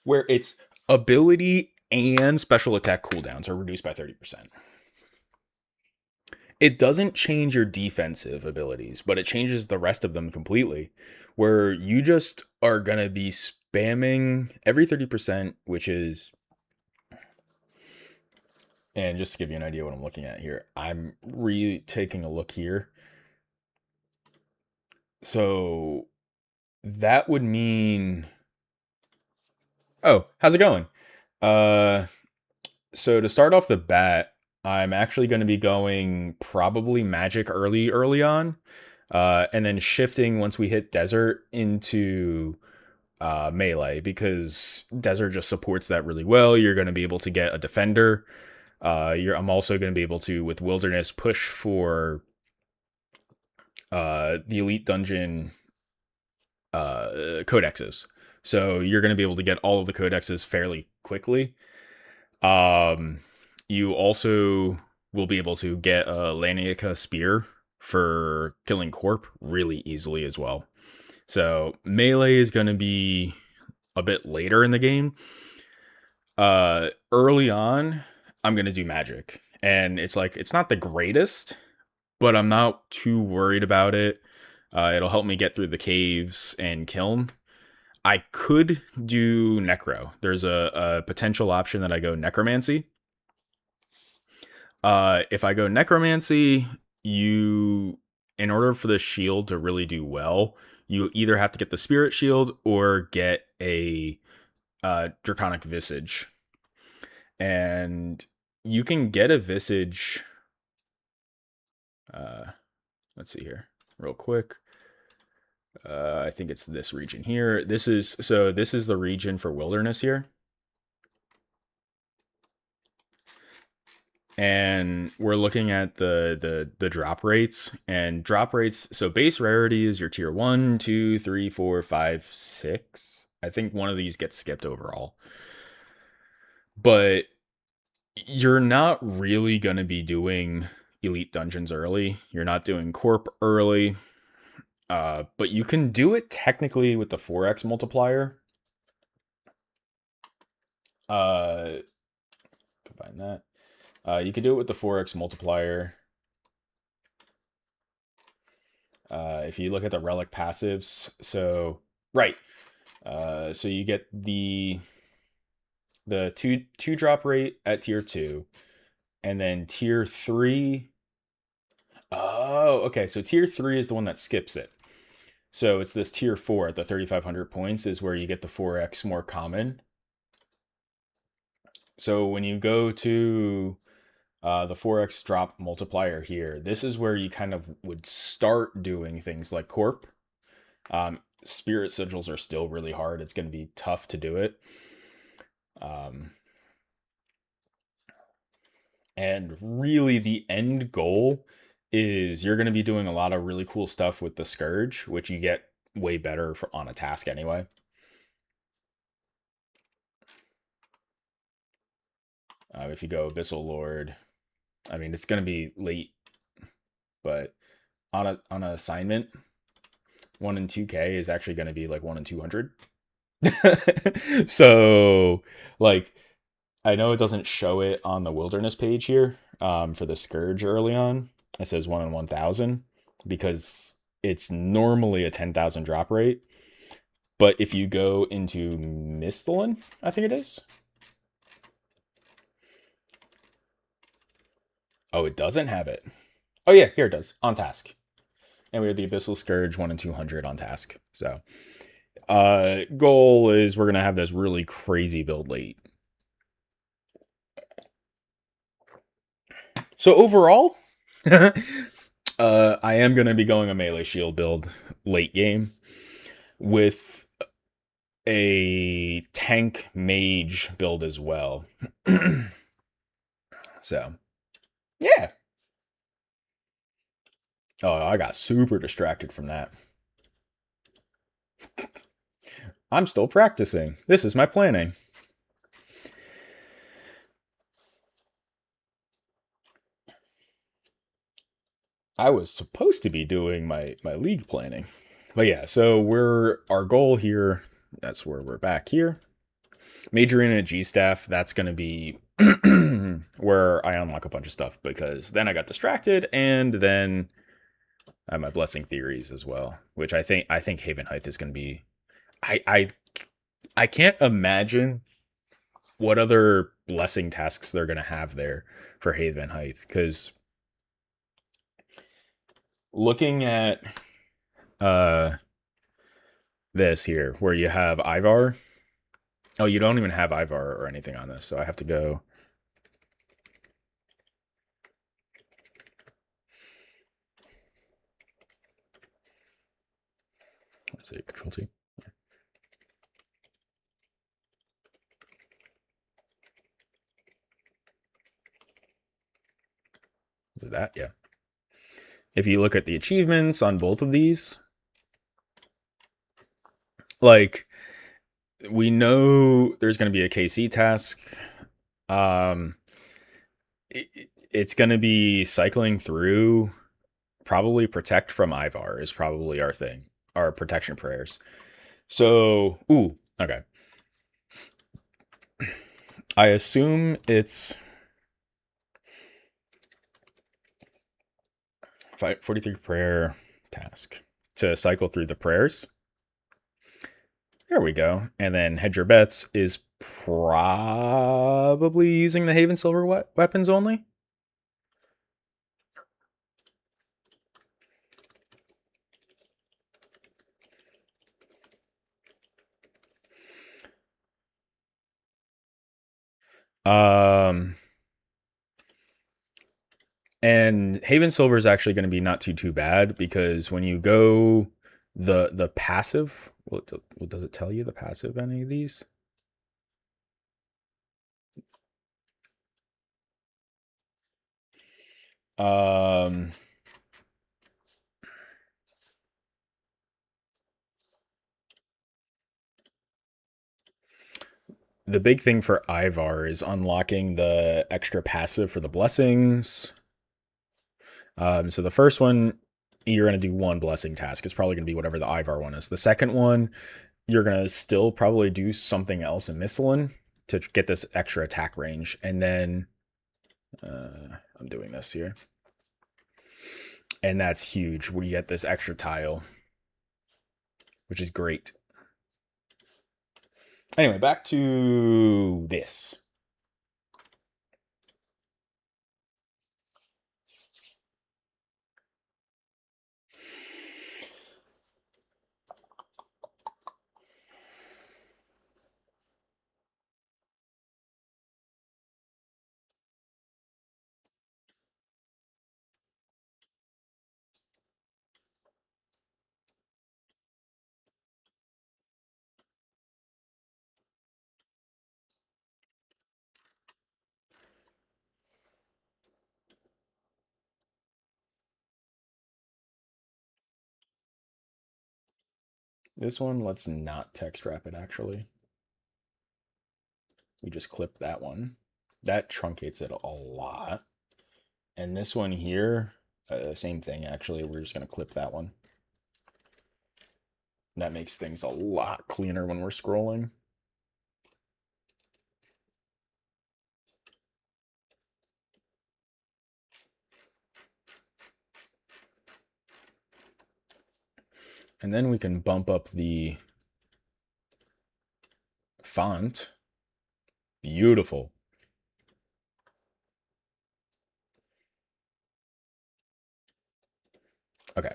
[SPEAKER 1] Where it's ability and special attack cooldowns are reduced by 30%. It doesn't change your defensive abilities, but it changes the rest of them completely. Where you just are going to be spamming every 30%, which is. And just to give you an idea what I'm looking at here, I'm really taking a look here. So that would mean. Oh, how's it going? So to start off the bat, I'm actually going to be going probably magic early on, and then shifting once we hit desert into melee because desert just supports that really well. You're going to be able to get a defender. I'm also going to be able to with wilderness push for the elite dungeon codexes. So you're going to be able to get all of the codexes fairly quickly. You also will be able to get a Laniaka spear for killing Corp really easily as well. So melee is going to be a bit later in the game. Early on, I'm going to do magic. And it's like, it's not the greatest, but I'm not too worried about it. It'll help me get through the caves and kill him. I could do Necro. There's a potential option that I go Necromancy. If I go Necromancy, in order for the shield to really do well, you either have to get the Spirit Shield or get a Draconic Visage. And you can get a Visage. Let's see here, real quick. I think it's this region here. This is the region for wilderness here. And we're looking at the drop rates and drop rates. So base rarity is your tier 1, 2, 3, 4, 5, 6. I think one of these gets skipped overall. But you're not really going to be doing elite dungeons early. You're not doing corp early. But you can do it technically with the 4x multiplier. Combine that. You could do it with the 4x multiplier. If you look at the relic passives, so right, so you get the two drop rate at tier 2, and then tier 3. Oh, okay. So tier 3 is the one that skips it. So it's this tier 4 at the 3,500 points is where you get the 4x more common. So when you go to the 4x drop multiplier here, this is where you kind of would start doing things like Corp. Spirit sigils are still really hard. It's going to be tough to do it. And really the end goal is you're going to be doing a lot of really cool stuff with the Scourge, which you get way better on a task anyway. If you go Abyssal Lord, I mean, it's going to be late, but on an assignment, 1 in 2K is actually going to be like 1 in 200. So, like, I know it doesn't show it on the wilderness page here for the Scourge early on. It says 1 in 1,000 because it's normally a 10,000 drop rate. But if you go into Misthalin, I think it is. Oh, it doesn't have it. Oh, yeah, here it does. On task. And we have the Abyssal Scourge 1 in 200 on task. So, goal is we're going to have this really crazy build late. So, overall, I am going to be going a melee shield build late game with a tank mage build as well. So, yeah. Oh, I got super distracted from that. I'm still practicing. This is my planning. I was supposed to be doing my league planning. But yeah, so our goal here, that's where we're back here. Majoring in a G staff, that's going to be where I unlock a bunch of stuff because then I got distracted and then I have my blessing theories as well, which I think Haven Height is going to be I can't imagine what other blessing tasks they're going to have there for Haven Height cuz looking at this here where you have Ivar. Oh, you don't even have Ivar or anything on this, so I have to go. Let's see, Control T. Is it that? Yeah. If you look at the achievements on both of these, like we know there's going to be a KC task. It's going to be cycling through. Probably protect from Ivar is probably our thing. Our protection prayers. So, okay. I assume it's 43 prayer task to cycle through the prayers. There we go. And then Hedge Your Bets is probably using the Haven Silver weapons only. And Haven Silver is actually going to be not too bad because when you go the passive, does it tell you the passive any of these? The big thing for Ivar is unlocking the extra passive for the blessings. So the first one, you're going to do one blessing task. It's probably going to be whatever the Ivar one is. The second one, you're going to still probably do something else in Missalin to get this extra attack range. And then I'm doing this here. And that's huge. We get this extra tile, which is great. Anyway, back to this. This one, let's not text wrap it actually. We just clip that one. That truncates it a lot. And this one here, same thing actually. We're just going to clip that one. That makes things a lot cleaner when we're scrolling. And then we can bump up the font. Beautiful. Okay.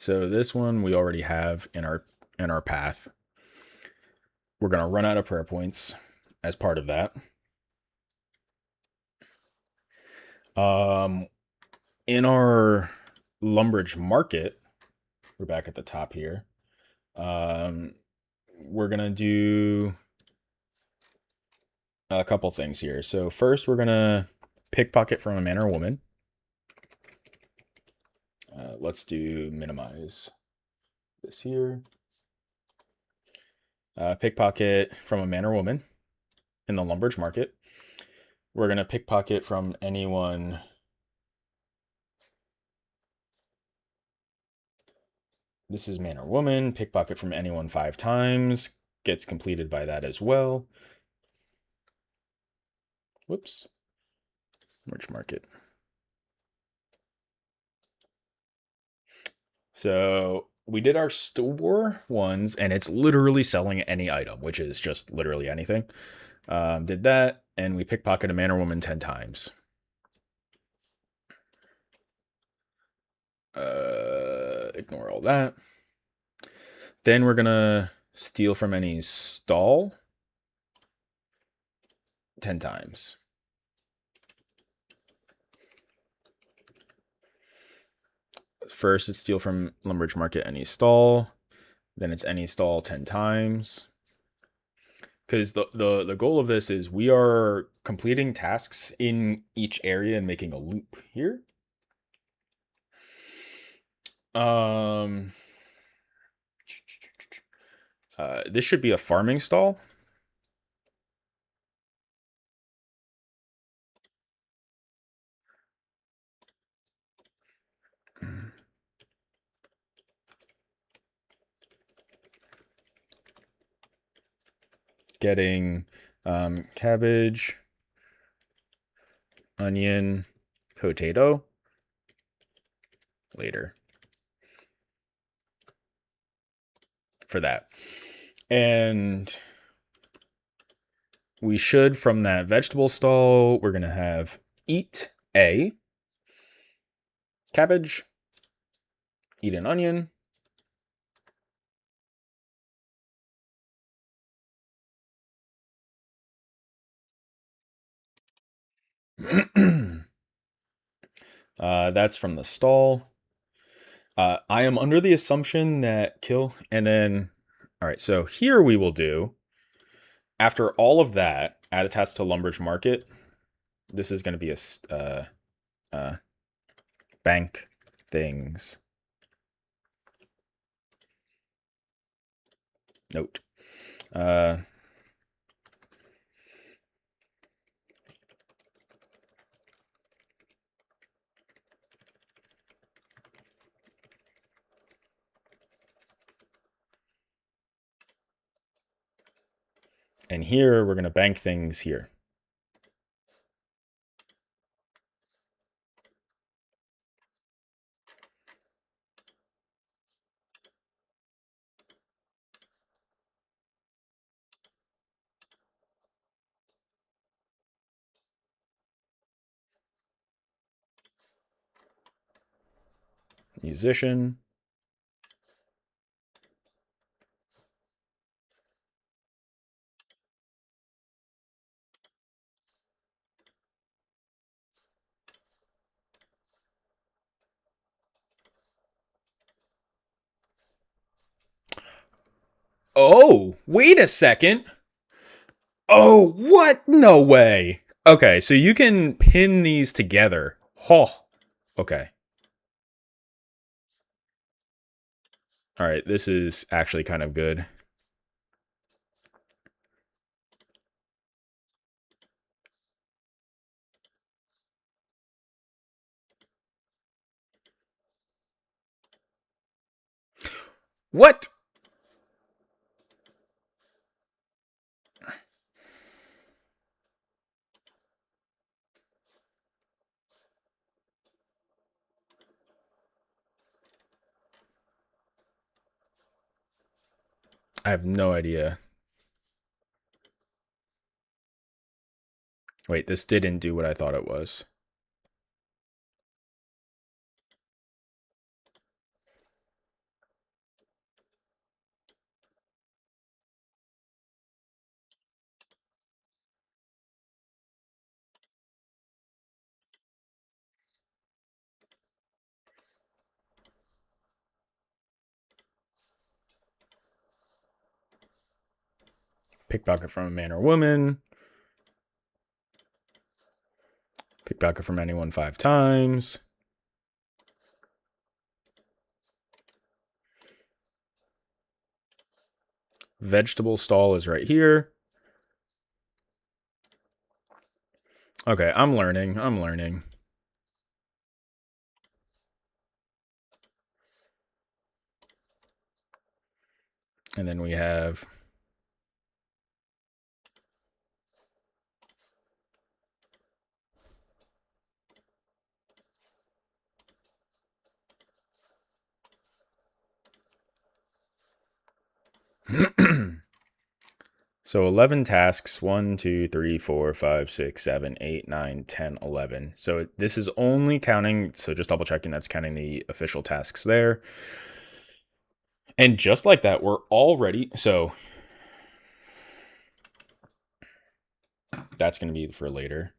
[SPEAKER 1] So this one we already have in our path. We're going to run out of prayer points as part of that. In our Lumbridge market, we're back at the top here. We're going to do a couple things here. So first we're going to pickpocket from a man or woman. Let's do minimize this here. Pickpocket from a man or woman in the Lumbridge market. We're going to pickpocket from anyone. This is man or woman. Pickpocket from anyone 5 times. Gets completed by that as well. Whoops. Merch market. So we did our store ones, and it's literally selling any item, which is just literally anything. Did that, and we pickpocket a man or woman 10 times. Ignore all that. Then we're gonna steal from any stall 10 times. First, it's steal from Lumbridge Market any stall. Then it's any stall 10 times. Because the goal of this is we are completing tasks in each area and making a loop here. This should be a farming stall. Getting cabbage, onion, potato later for that. And we should, from that vegetable stall, we're going to have eat a cabbage, eat an onion, that's from the stall. I am under the assumption that kill, and then, all right, so here we will do, after all of that, add a task to Lumbridge Market. This is going to be a bank things note. And here we're going to bank things here. Musician. Oh, wait a second. Oh, what? No way. Okay, so you can pin these together. Oh, okay. All right, this is actually kind of good. What? I have no idea. Wait, this didn't do what I thought it was. Pickpocket from a man or woman. Pickpocket from anyone 5 times. Vegetable stall is right here. Okay, I'm learning. I'm learning. And then we have so 11 tasks, 1, 2, 3, 4, 5, 6, 7, 8, 9, 10, 11. So this is only counting, so just double checking, that's counting the official tasks there. And just like that, we're already, so that's going to be for later.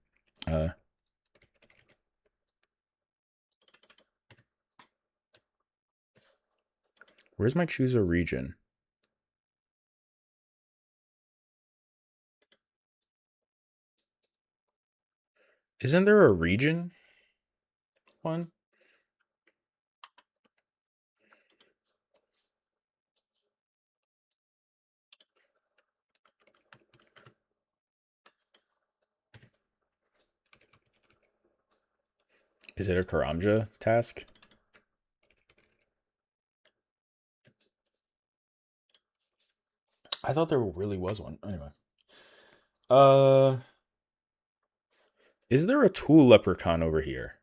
[SPEAKER 1] Where's my choose a region? Isn't there a region one? Is it a Karamja task? I thought there really was one. Anyway. Is there a tool leprechaun over here?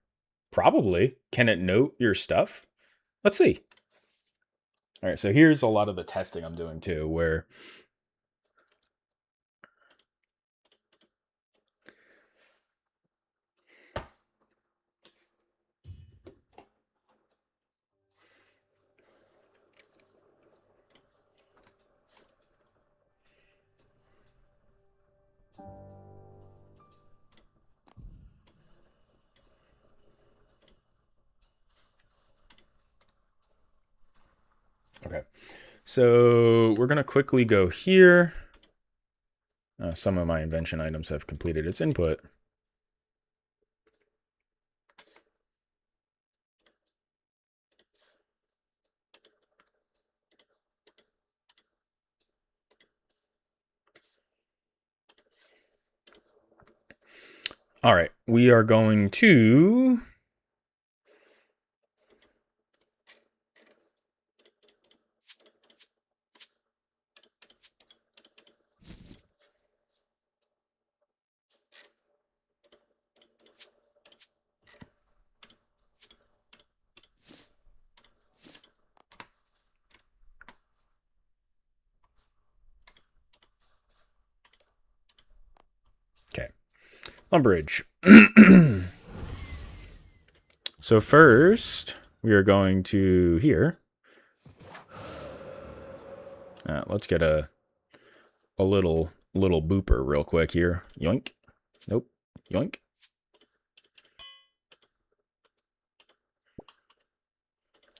[SPEAKER 1] Probably. Can it note your stuff? Let's see. All right, so here's a lot of the testing I'm doing too, where okay. So we're going to quickly go here. Some of my invention items have completed its input. All right, we are going to... Okay, Lumbridge. So first, we are going to here. Let's get a little booper real quick here. Yoink. Nope. Yoink.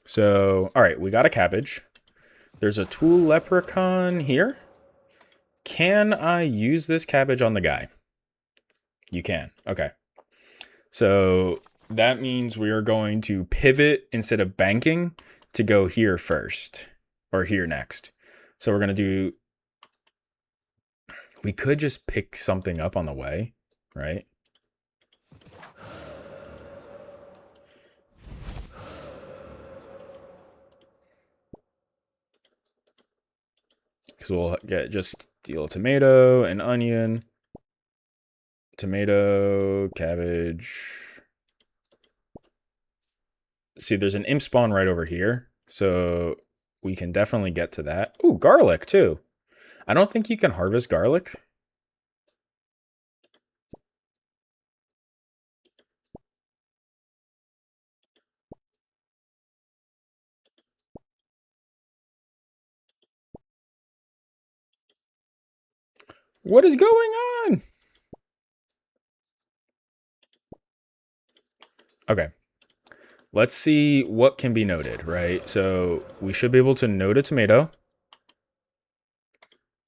[SPEAKER 1] So, all right, we got a cabbage. There's a tool leprechaun here. Can I use this cabbage on the guy? You can. Okay. So that means we are going to pivot instead of banking to go here first or here next. So we're going to do, we could just pick something up on the way, right? Because we'll get just deal a tomato, an onion, tomato, cabbage. See, there's an imp spawn right over here. So we can definitely get to that. Ooh, garlic too. I don't think you can harvest garlic. What is going on? Okay. Let's see what can be noted, right? So we should be able to note a tomato.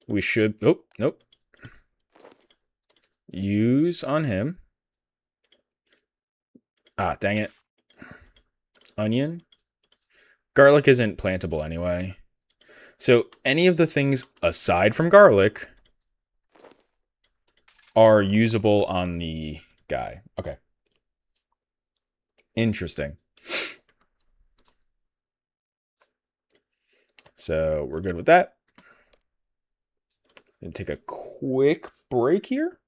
[SPEAKER 1] We should, oh, nope. Use on him. Ah, dang it. Onion. Garlic isn't plantable anyway. So any of the things aside from garlic are usable on the guy. Okay. Interesting. So we're good with that. Gonna take a quick break here.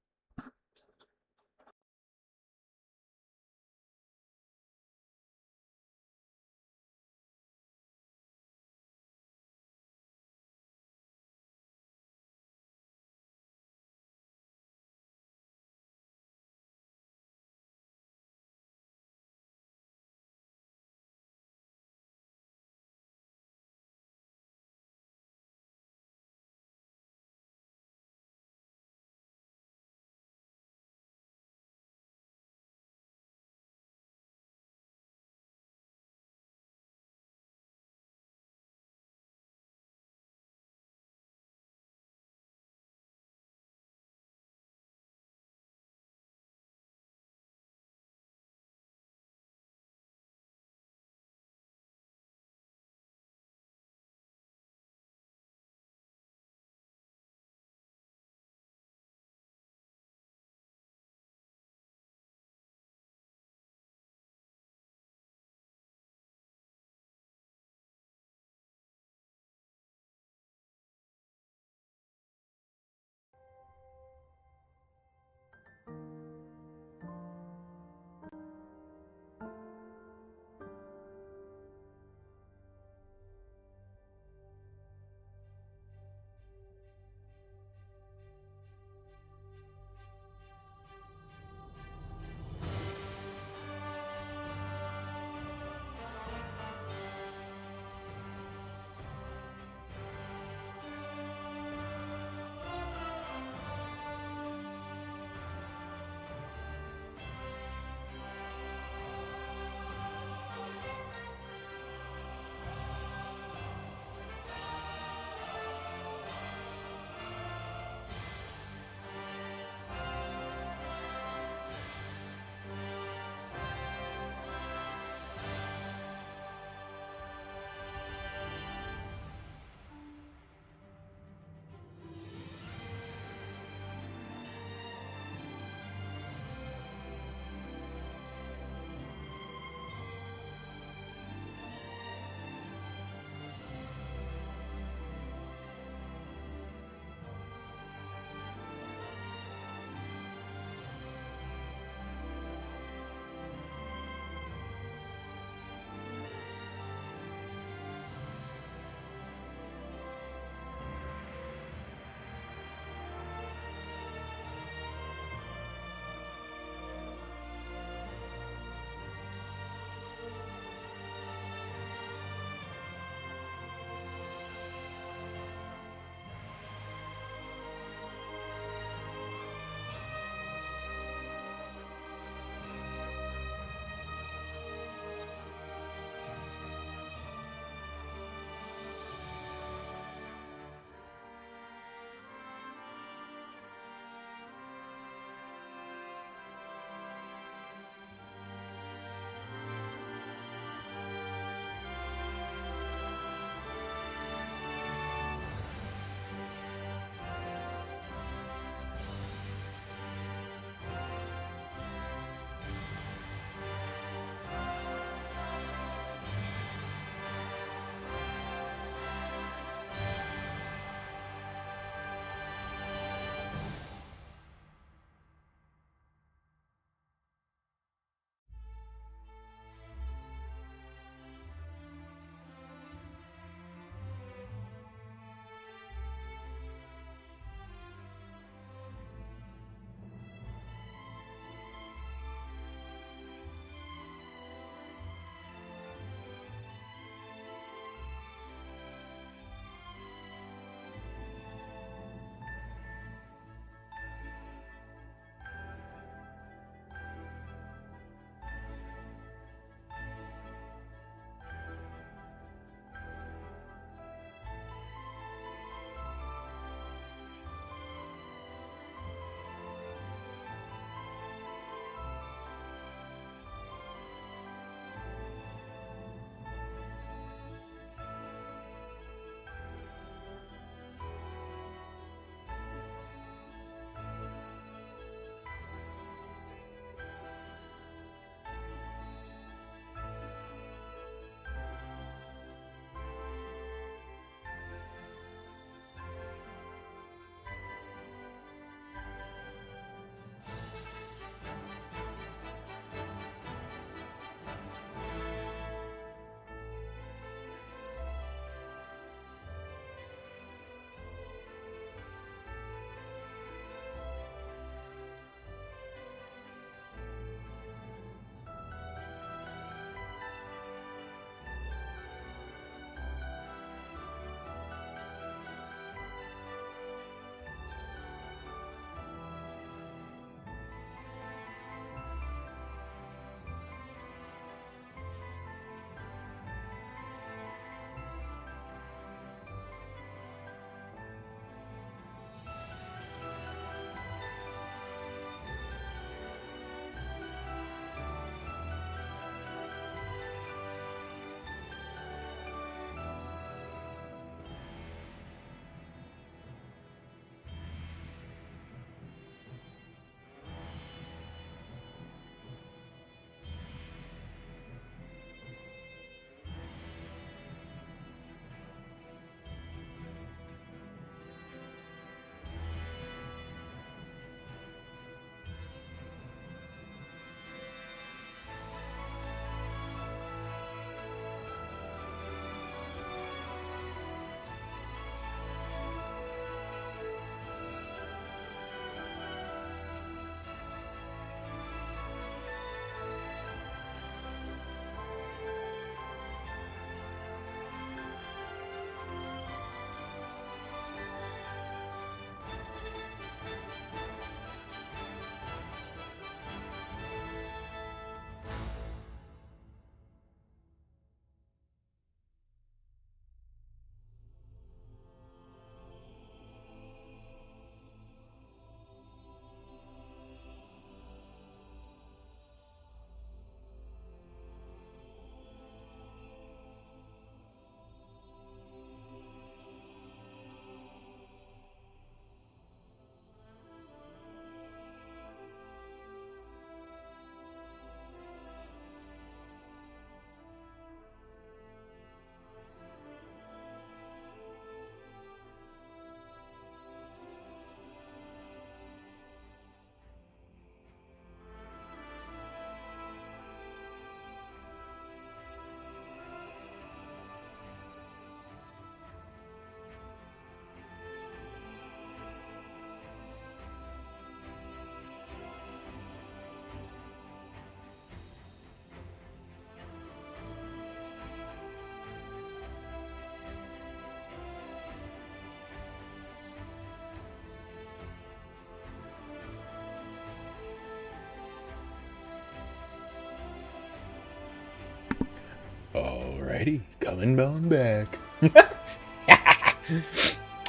[SPEAKER 1] Alrighty, coming on back.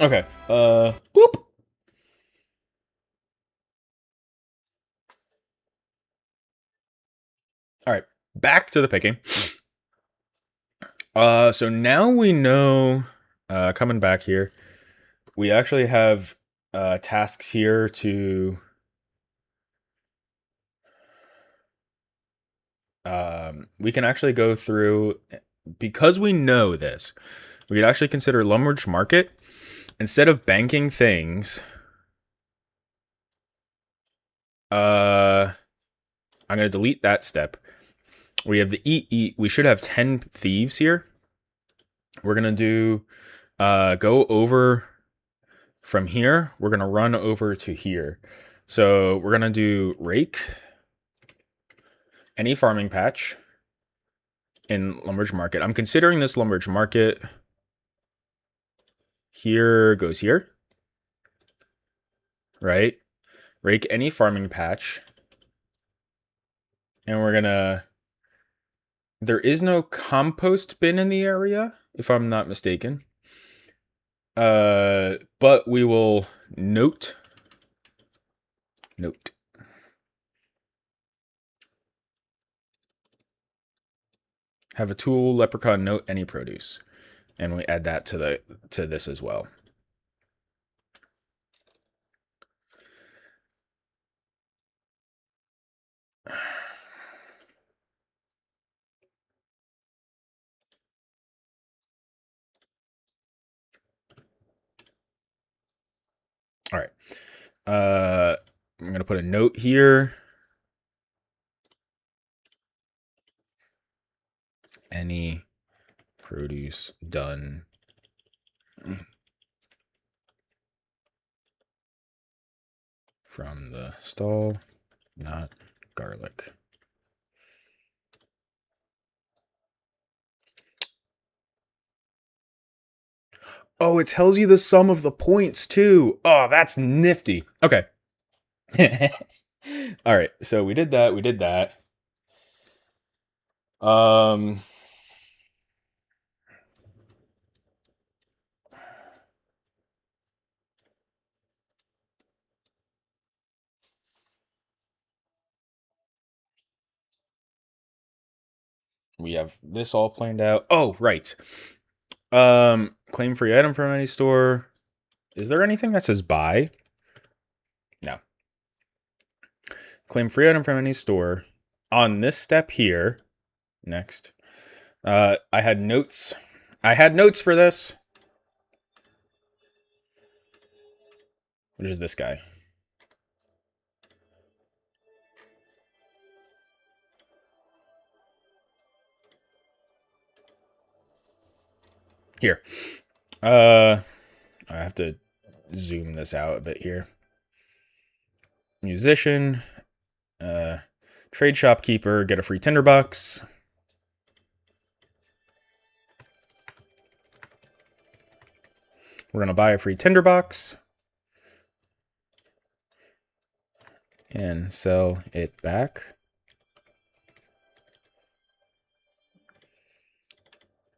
[SPEAKER 1] Okay, boop. Alright, back to the picking. So now we know, coming back here, we actually have tasks here to we can actually go through, because we know this, we could actually consider Lumber's Market. Instead of banking things, I'm going to delete that step. We have the eat. We should have 10 thieves here. We're going to do, go over from here. We're going to run over to here. So we're going to do rake, any farming patch in Lumber's Market. I'm considering this Lumber's Market. Here goes here. Right? Rake any farming patch. And we're going to... There is no compost bin in the area, if I'm not mistaken. But we will note. Have a tool, leprechaun, note any produce. And we add that to this as well. All right. I'm going to put a note here. Any produce done from the stall, not garlic. Oh, it tells you the sum of the points too. Oh, that's nifty. Okay. All right. So we did that. We have this all planned out. Oh, right. Claim free item from any store. Is there anything that says buy? No. Claim free item from any store. On this step here, next, I had notes. I had notes for this. Which is this guy. Here. I have to zoom this out a bit here. Musician. Trade shopkeeper. Get a free tinderbox. We're going to buy a free tinderbox. And sell it back.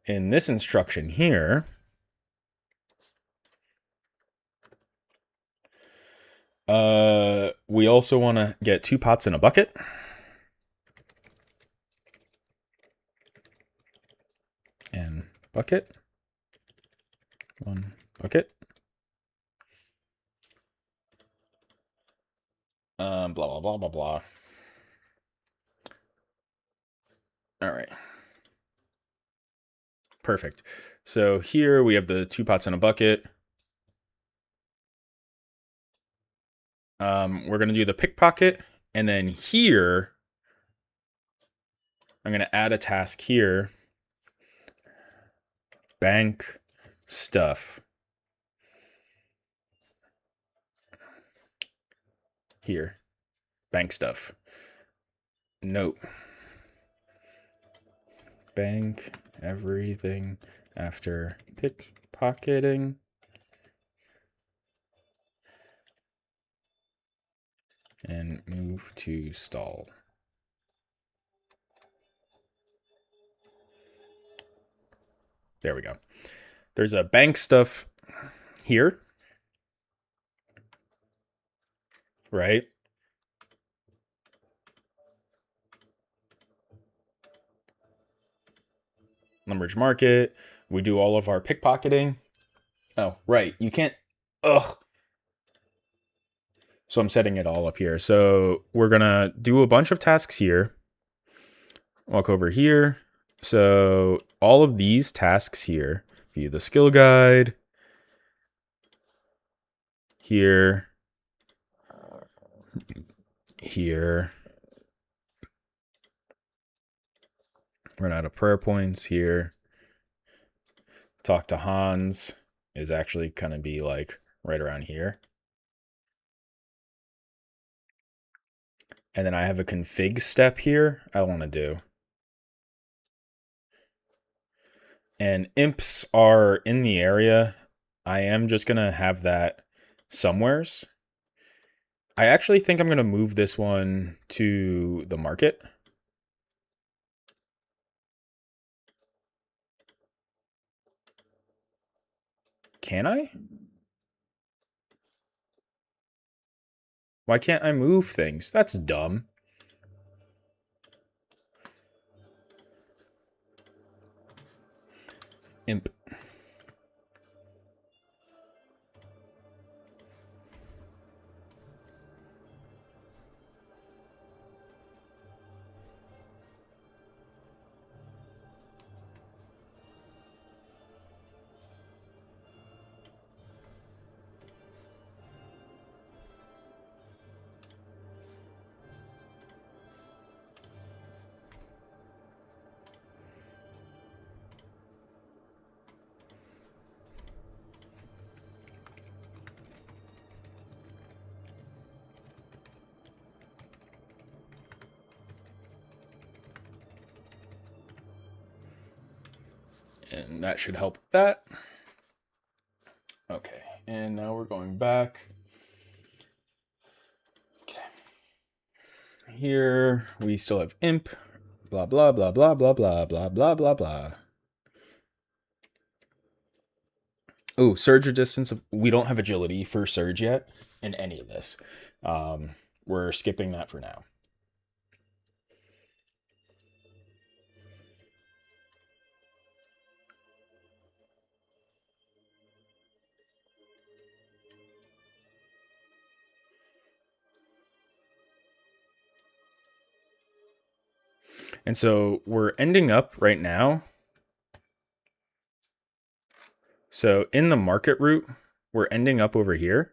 [SPEAKER 1] In this instruction here, we also want to get 2 pots in a bucket. And bucket. 1 bucket. Blah, blah, blah, blah, blah. All right. Perfect. So here we have the 2 pots in a bucket. We're going to do the pickpocket. And then here, I'm going to add a task here. Bank stuff. Here. Bank stuff. Note. Bank everything after pickpocketing. And move to stall. There we go. There's a bank stuff here, right? Lumbridge Market. We do all of our pickpocketing. Oh, right. You can't. Ugh. So I'm setting it all up here. So we're going to do a bunch of tasks here. Walk over here. So all of these tasks here, view the skill guide, here, here, run out of prayer points here, talk to Hans is actually going to be like right around here. And then I have a config step here I want to do. And imps are in the area. I am just going to have that somewheres. I actually think I'm going to move this one to the market. Can I? Why can't I move things? That's dumb. Imp. And that should help with that. Okay, and now we're going back. Okay. Here we still have imp, blah, blah, blah, blah, blah, blah, blah, blah, blah, blah. Oh, surge or distance. We don't have agility for surge yet in any of this. We're skipping that for now. And so we're ending up right now. So in the market route, we're ending up over here.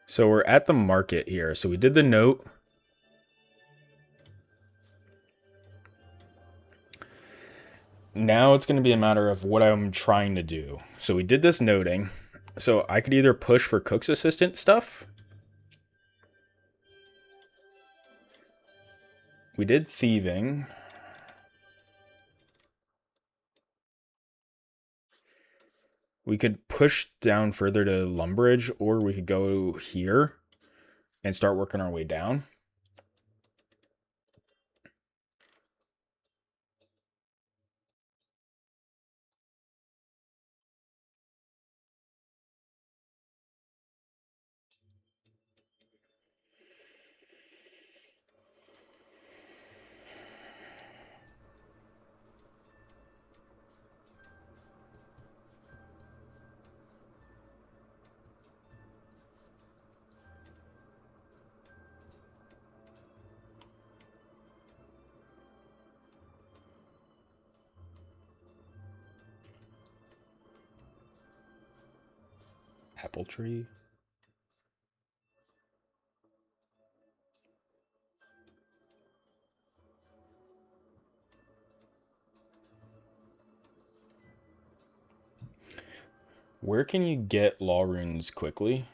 [SPEAKER 1] So we're at the market here. So we did the note. Now it's going to be a matter of what I'm trying to do. So we did this noting. So I could either push for cook's assistant stuff. We did thieving. We could push down further to Lumbridge, or we could go here and start working our way down. Apple tree. Where can you get law runes quickly?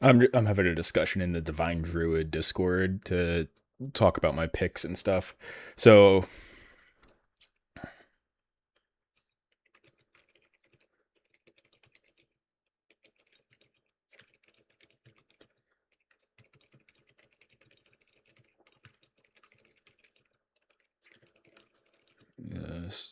[SPEAKER 1] I'm having a discussion in the Divine Druid Discord to talk about my picks and stuff. So yes.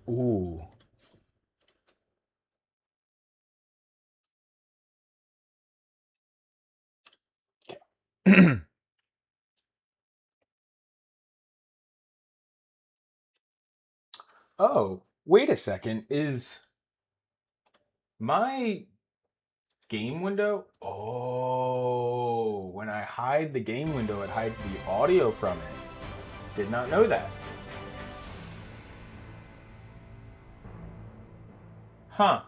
[SPEAKER 1] Ooh. Oh, wait a second. Is my game window? Oh, when I hide the game window, it hides the audio from it. Did not know that. Huh.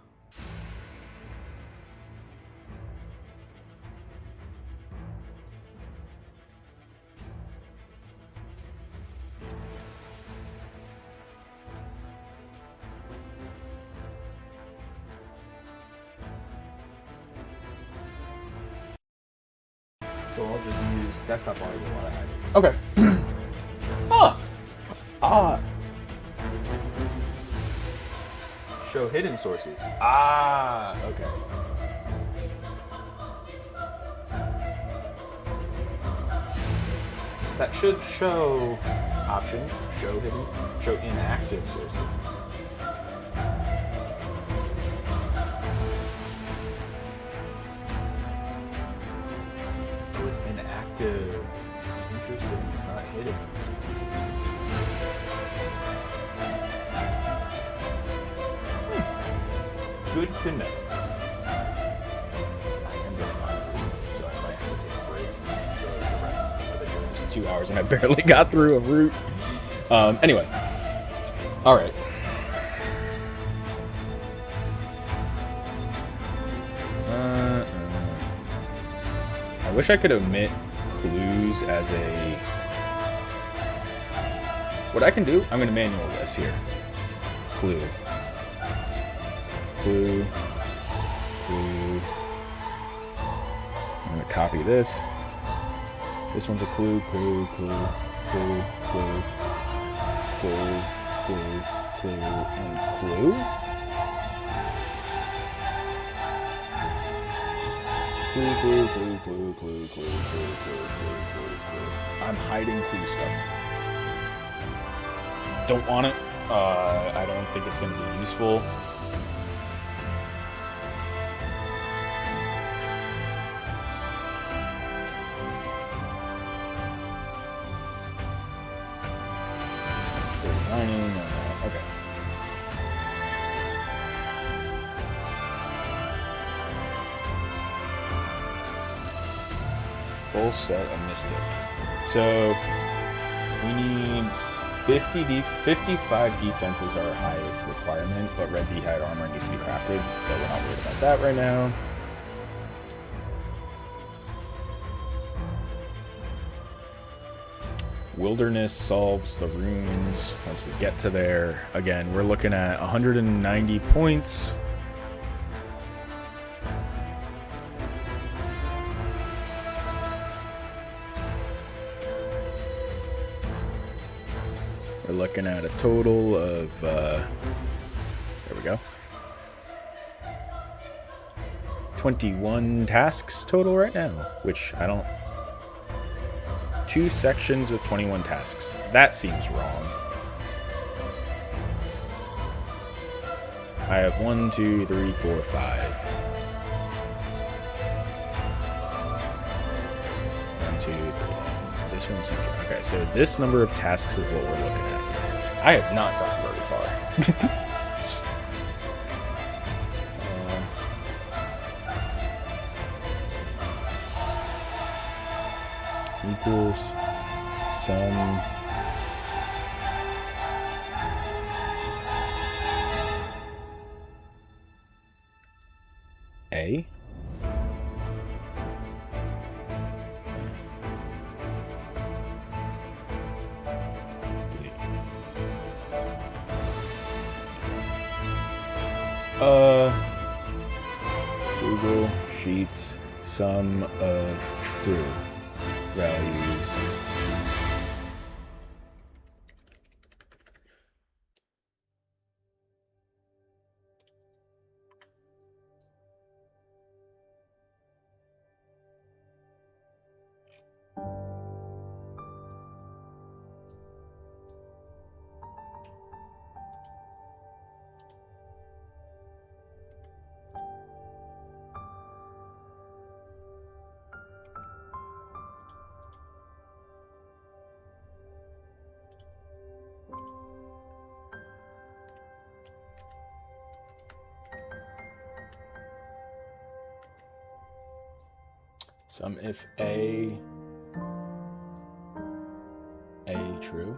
[SPEAKER 1] So I'll just use desktop audio while I hide it. Okay. Huh. Ah. Show hidden sources. Ah, okay. That should show options, show hidden, show inactive sources. Oh, it's inactive. Interesting, it's not hidden. Good to know. I am going on a route, so I might have to take a break and go to the rest of the videos for 2 hours, and I barely got through a route. Anyway. Alright. I wish I could omit clues as a... What I can do, I'm going to manual this here. Clue. Clue. Clue. I'm going to copy this. This one's a clue, clue, clue, clue, clue, clue, clue, clue, and clue? Clue, clue, clue, clue, clue, clue, clue, clue, clue, clue. I'm hiding clue stuff. Don't want it. I don't think it's going to be useful. Okay. Full set of Mystic. So we need 55 defense is our highest requirement, but red D-hide armor needs to be crafted, so we're not worried about that right now. Wilderness solves the runes once we get to there. Again, we're looking at 190 points. We're looking at a total of, there we go, 21 tasks total right now, which I don't... 2 sections with 21 tasks. That seems wrong. I have 1, 2, 3, 4, 5. 1, 2, 3. This one seems wrong. Okay, so this number of tasks is what we're looking at here. I have not gotten very far. Equals sum A. Google Sheets sum of true values. Sum if A true.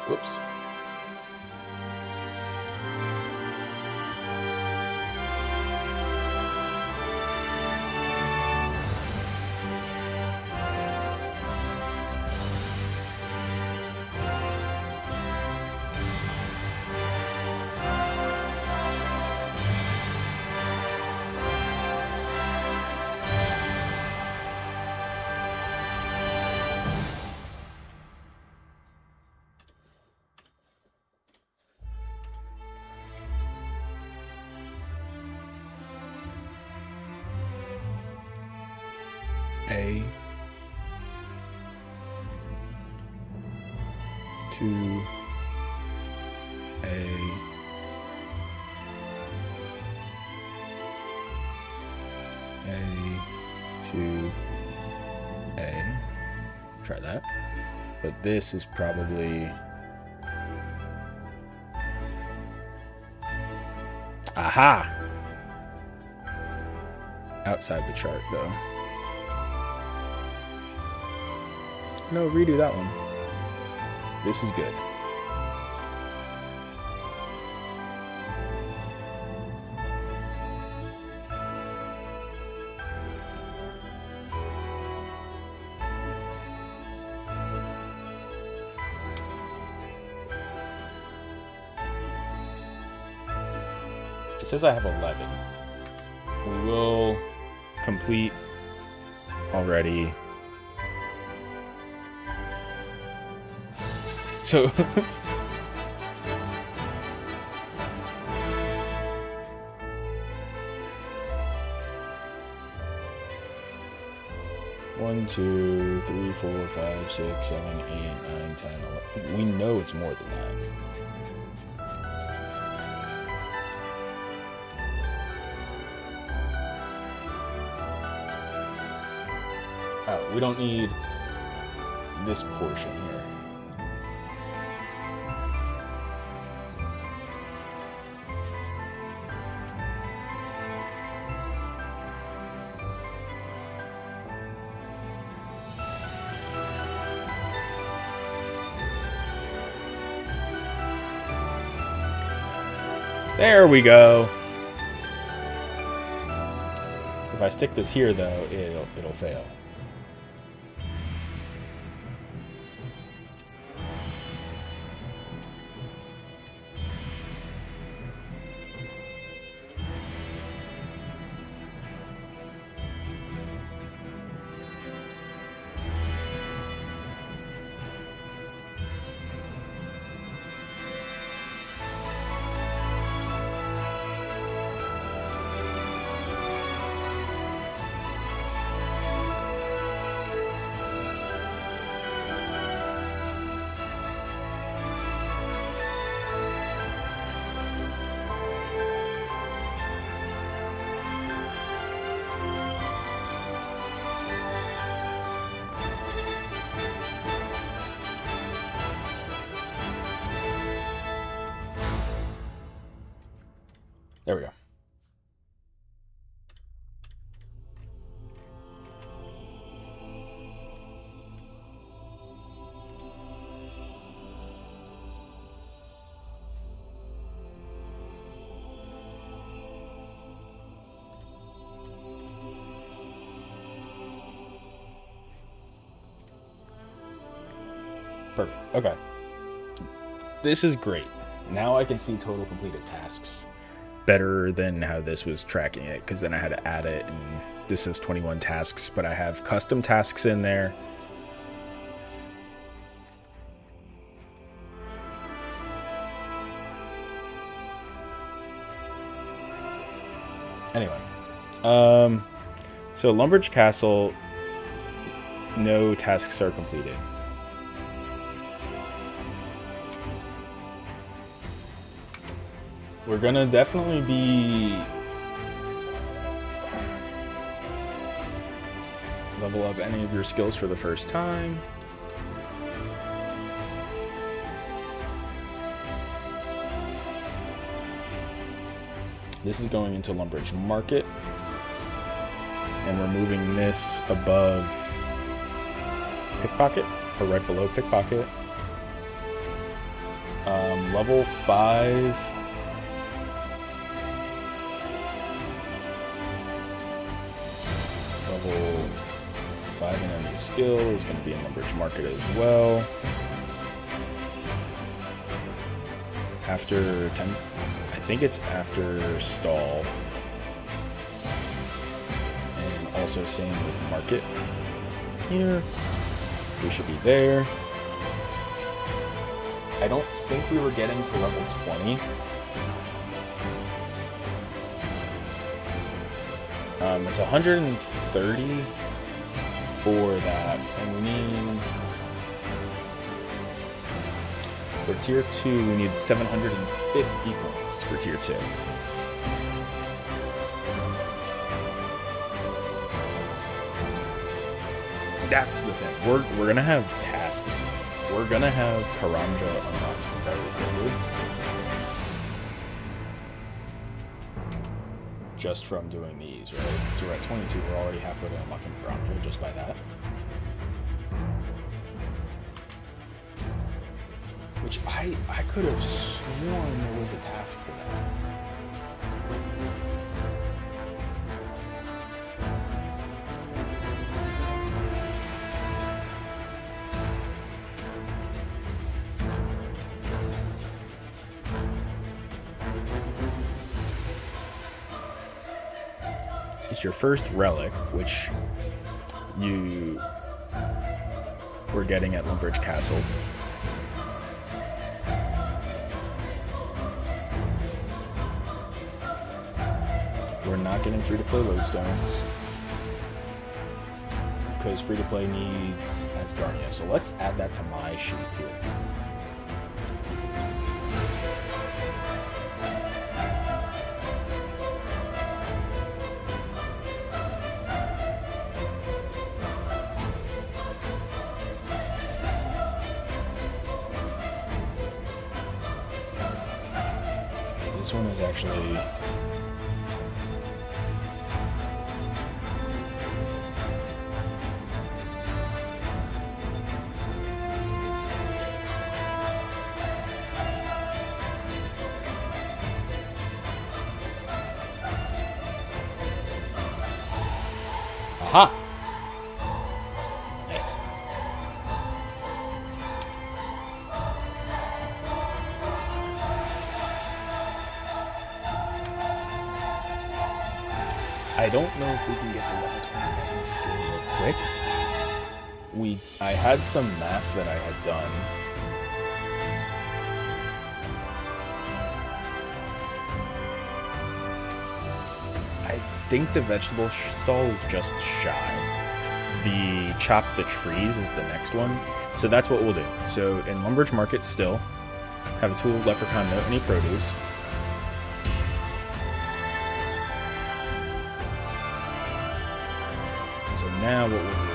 [SPEAKER 1] Whoops. A to A A to A. Try that. But this is probably... Aha! Outside the chart, though. No, redo that one. This is good. It says I have 11. We will complete already. So One, 2, 3, 4, 5, 6, 7, 8, 9, 10, 11. We know it's more than that. Oh, we don't need this portion here. There we go. If I stick this here, though, it'll fail. There we go. Perfect. Okay. This is great. Now I can see total completed tasks better than how this was tracking it, because then I had to add it, and this is 21 tasks, but I have custom tasks in there. Anyway, so Lumbridge Castle, no tasks are completed. We're gonna definitely be level up any of your skills for the first time. This is going into Lumbridge Market, and we're moving this above Pickpocket, or right below Pickpocket. Level 5. Level 5 in enemy skill is going to be in Lumbridge Market as well. After 10, I think it's after Stall. And also same with Market. Here, we should be there. I don't think we were getting to level 20. It's 130 for that, and we need, for tier 2, we need 750 points for tier 2. That's the thing. We're gonna have tasks. We're gonna have Karanja unlocked very quickly. Just from doing these, right? So we're at 22. We're already halfway to unlocking Karanja just by that. Which I could have sworn there was a task for that. It's your first relic, which you were getting at Lumbridge Castle. We're not getting free-to-play lodestones because free-to-play needs Asgardia. So let's add that to my sheet here. This one is actually... Aha! Nice. I don't know if we can get the level 20 skill real quick. I had some math that I had done. I think the vegetable stall is just shy. The chop the trees is the next one. So that's what we'll do. So in Lumbridge Market still, have a tool, leprechaun note, any produce. So now what we'll do,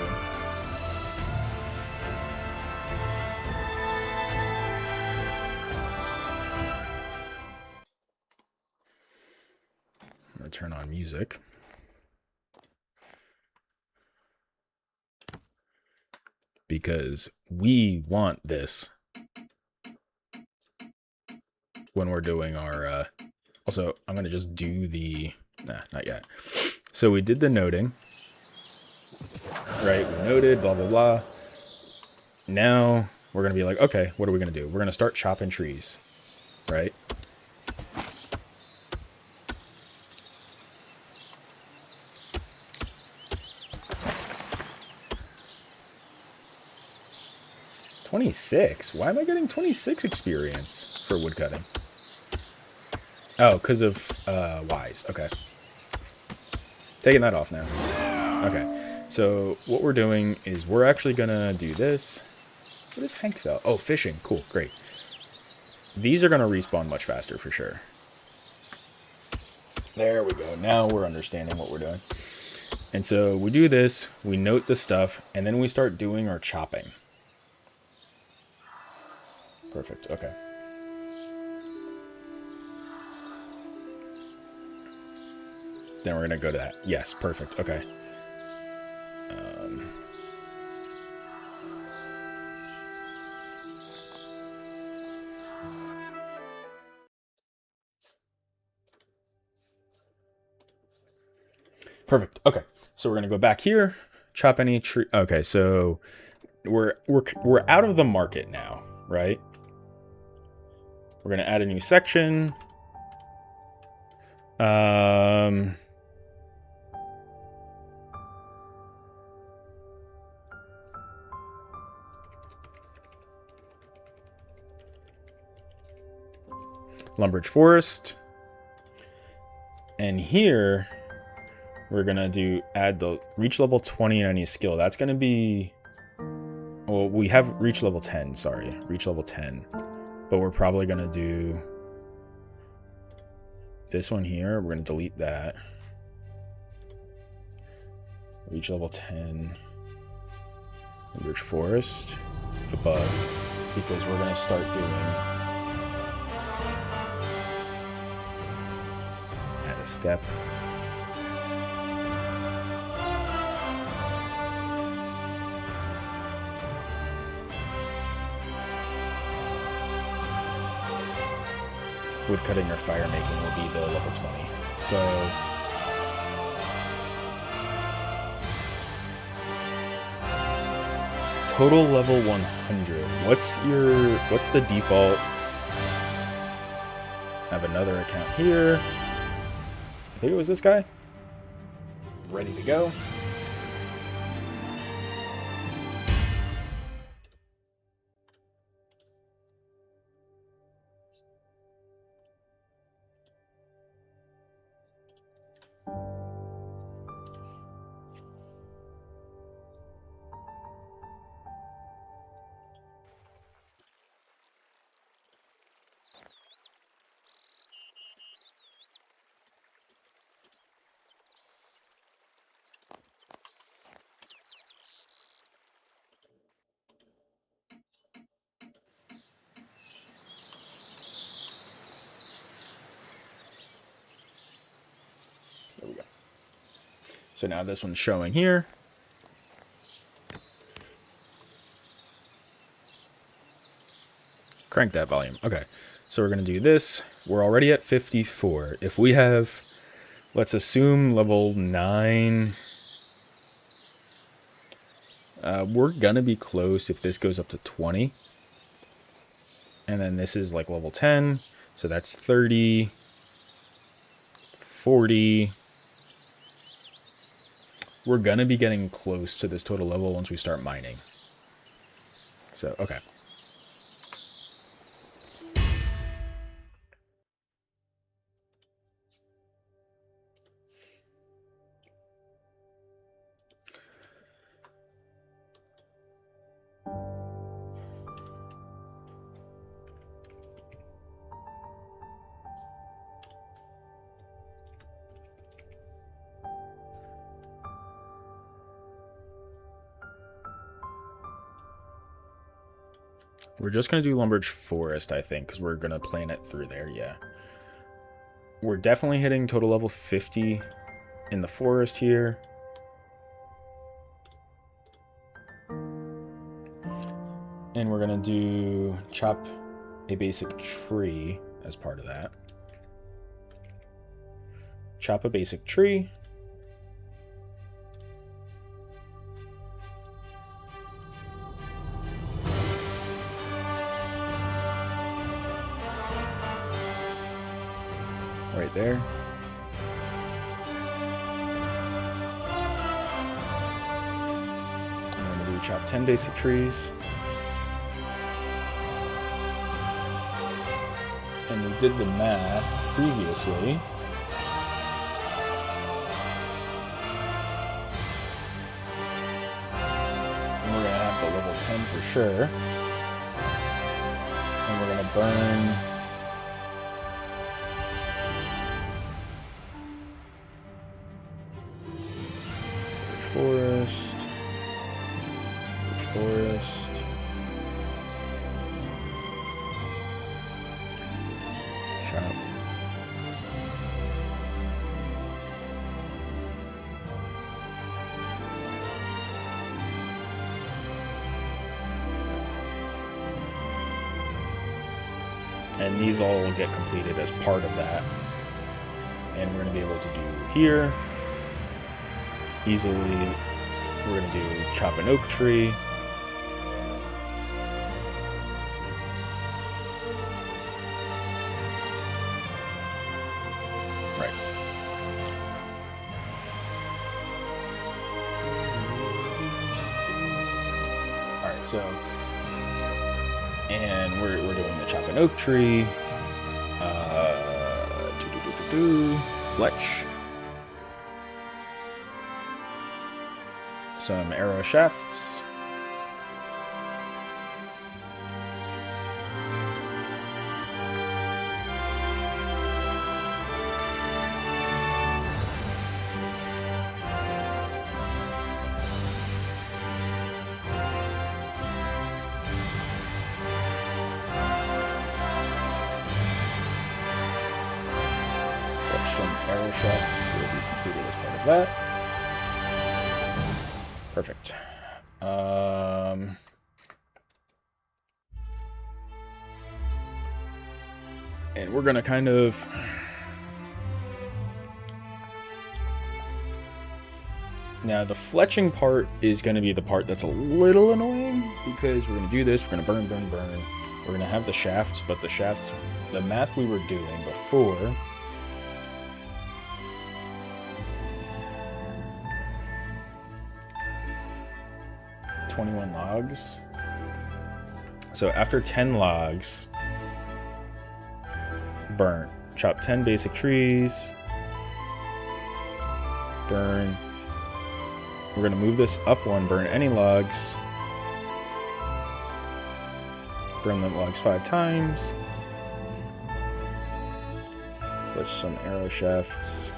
[SPEAKER 1] I'm going to turn on music. Because we want this when we're doing our, also, I'm going to just do the, not yet. So we did the noting. Right, we noted, blah, blah, blah. Now we're going to be like, okay, what are we going to do? We're going to start chopping trees, right? $26? Why am I getting 26 experience for woodcutting? Oh, because of Wise. Okay. Taking that off now. Okay. So what we're doing is we're actually going to do this. What does Hank sell? Oh, fishing. Cool. Great. These are going to respawn much faster for sure. There we go. Now we're understanding what we're doing. And so we do this, we note the stuff, and then we start doing our chopping. Perfect. Okay. Then we're going to go to that. Yes, perfect. Okay. Perfect. Okay. So we're going to go back here, chop any tree. Okay, so we're out of the market now, right? We're going to add a new section. Lumbridge Forest. And here we're going to add the reach level 20 in any skill. That's going to be, well, we have reach level 10, sorry. Reach level 10. But we're probably going to do this one here. We're going to delete that. Reach level 10. Rich forest above, because we're going to start doing add a step. Wood cutting or fire making will be the level 20. So total level 100. What's the default? I have another account here. I think it was this guy. Ready to go. There we go. So now this one's showing here. Crank that volume. Okay, so we're going to do this. We're already at 54. If we have, let's assume level 9, we're going to be close if this goes up to 20. And then this is like level 10, so that's 30, 40. We're going to be getting close to this total level once we start mining. So, okay. We're just going to do Lumbridge Forest, I think, because we're going to plan it through there, yeah. We're definitely hitting total level 50 in the forest here. And we're going to do chop a basic tree as part of that. Chop a basic tree. Right there. And I'm going to do chop 10 basic trees. And we did the math previously. And we're going to have the level 10 for sure. And we're going to burn forest, chop. And these all will get completed as part of that. And we're going to be able to do here. Easily, we're going to do chop an oak tree. Right. Alright, so, and we're doing the chop an oak tree. Fletch. Some arrow shafts. shafts will be completed as part of that. Perfect. And we're gonna kind of now the fletching part is going to be the part that's a little annoying because we're going to do this, we're going to burn. We're going to have the shafts, but the shafts, the math we were doing before, $21 logs. So after 10 logs, burn. Chop 10 basic trees. Burn. We're going to move this up one, burn any logs. Burn the logs 5 times. Put some arrow shafts.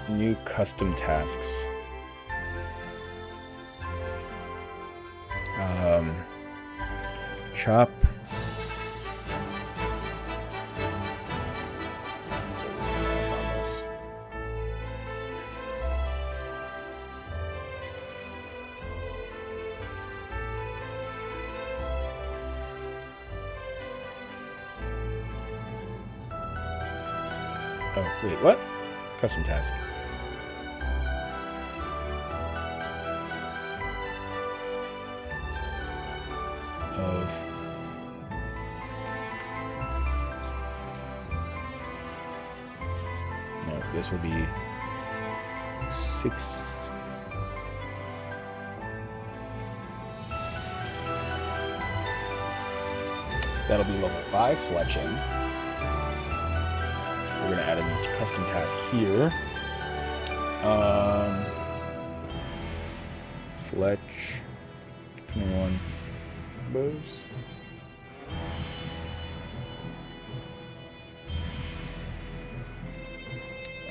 [SPEAKER 1] New custom tasks. Chop. Oh, wait, what? Custom task. This will be 6. That'll be level 5 fletching. We're going to add a custom task here. Fletch 21 bows.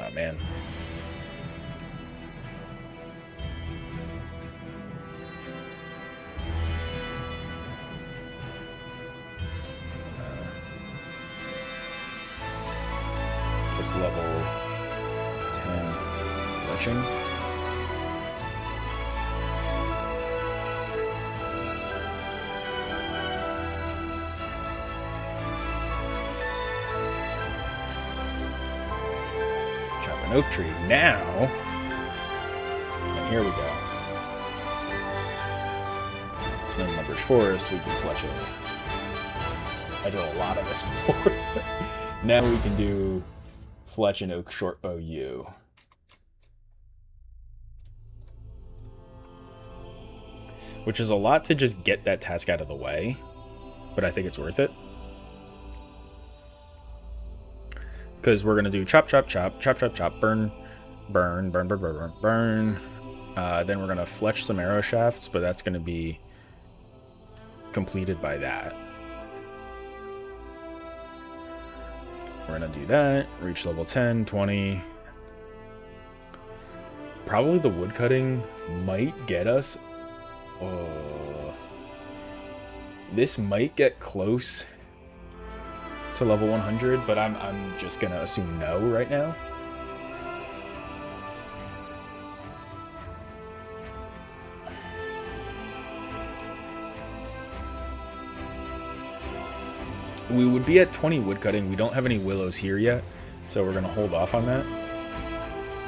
[SPEAKER 1] Oh, man. It's level 10 fletching. Oak tree now, and here we go. So in Lumber's Forest, we can fletch it. I did a lot of this before. Now we can do fletch and oak shortbow yew. Which is a lot to just get that task out of the way, but I think it's worth it. Because we're going to do chop, chop, chop, chop, chop, chop, burn, burn, burn, burn, burn, burn, burn. Then we're going to fletch some arrow shafts, but that's going to be completed by that. We're going to do that, reach level 10, 20. Probably the woodcutting might get us. This might get close to level 100, but I'm just gonna assume no right now. We would be at 20 woodcutting. We don't have any willows here yet, so we're gonna hold off on that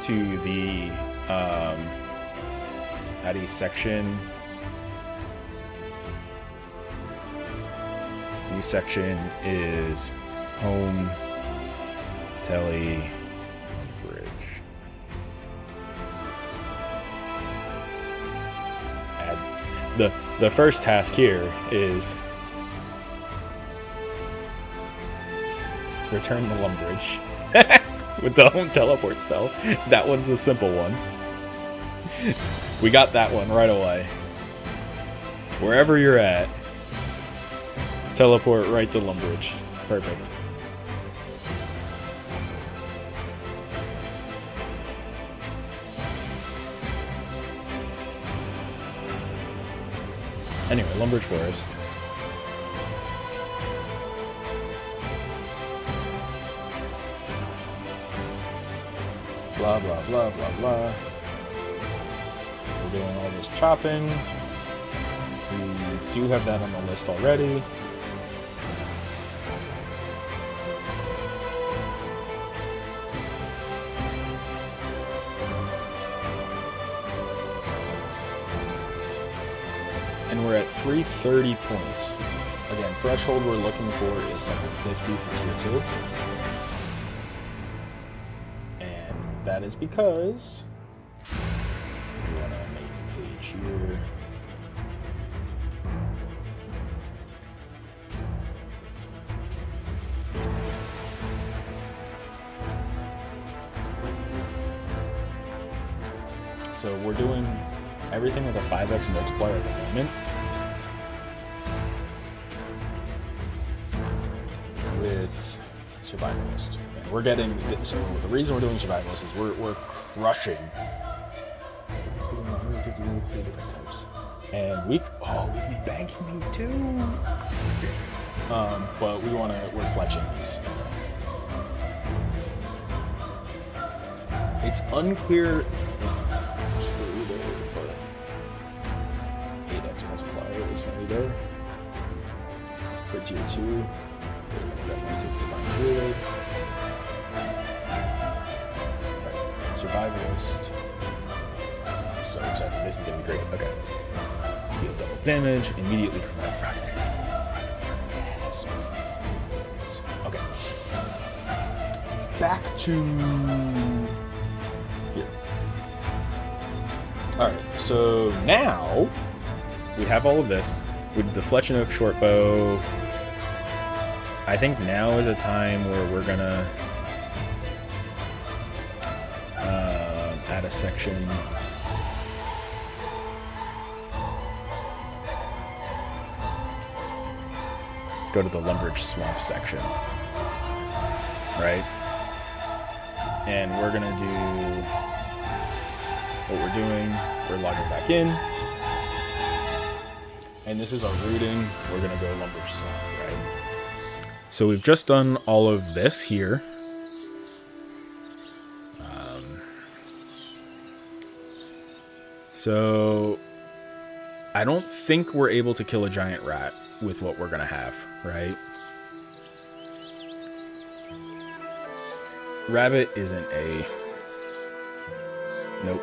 [SPEAKER 1] to the at a section. New section is home telly bridge. Add the first task here is return the lumbridge with the home teleport spell. That one's a simple one. We got that one right away. Wherever you're at, teleport right to Lumbridge. Perfect. Anyway, Lumbridge Forest. Blah, blah, blah, blah, blah. We're doing all this chopping. We do have that on the list already. And we're at 330 points. Again, threshold we're looking for is something 50 for tier 2. And that is because we want to make a page here. So we're doing everything with a 5x multiplier at the moment. With Survivalist. And we're getting, so the reason we're doing Survivalist is we're crushing 3 different types. And we've been banking these too. But we're fletching these. It's unclear. 8x multiplier is already there. For tier 2. Definitely take the fine good. Right. Survivalist. I'm so excited. This is gonna be great. Okay. Deal double damage immediately from that fragment. Yes. Okay. Back to here. Alright, so now we have all of this with the Fletch and Oak short bow. I think now is a time where we're gonna add a section. Go to the Lumbridge Swamp section, right? And we're gonna do what we're doing. We're logging back in, and this is our routing. We're gonna go Lumbridge Swamp, right? So we've just done all of this here. So I don't think we're able to kill a giant rat with what we're gonna have, right? Rabbit isn't a... Nope.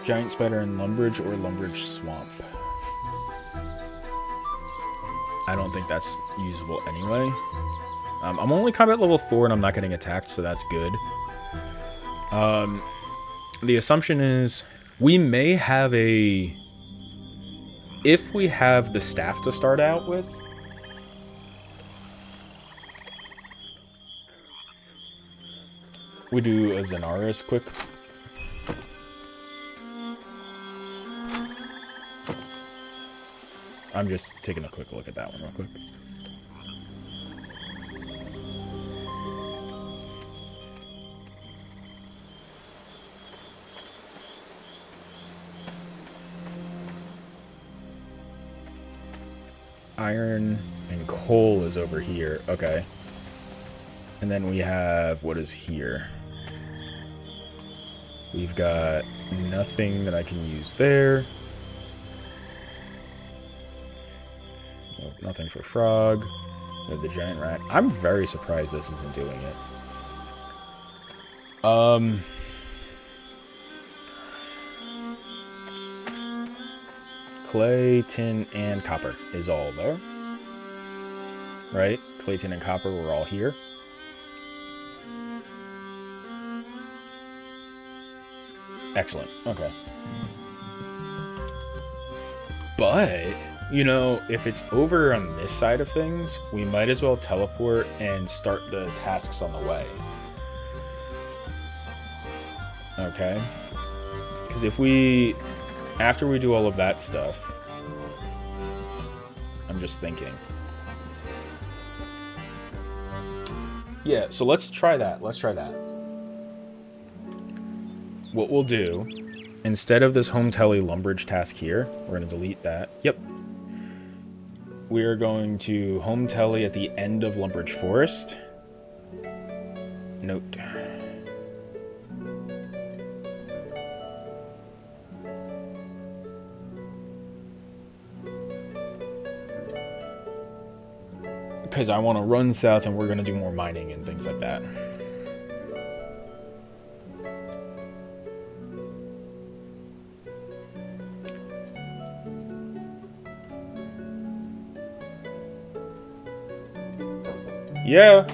[SPEAKER 1] Giant Spider in Lumbridge or Lumbridge Swamp. I don't think that's usable anyway. I'm only combat level 4 and I'm not getting attacked, so that's good. The assumption is we may have a... If we have the staff to start out with, we do a Zenaris quick. I'm just taking a quick look at that one real quick. Iron and coal is over here. Okay. And then we have, what is here? We've got nothing that I can use there. Nope, nothing for frog. We have the giant rat. I'm very surprised this isn't doing it. Clay, tin, and copper is all there. Right? Clay, tin, and copper were all here. Excellent. Okay. But, you know, if it's over on this side of things, we might as well teleport and start the tasks on the way. Okay? Because if we... After we do all of that stuff, I'm just thinking. Yeah, so let's try that. Let's try that. what we'll do, instead of this home tele lumbridge task here, we're going to delete that. Yep. We are going to home tele at the end of Lumbridge Forest. Note. Because I want to run south and we're going to do more mining and things like that. Yeah.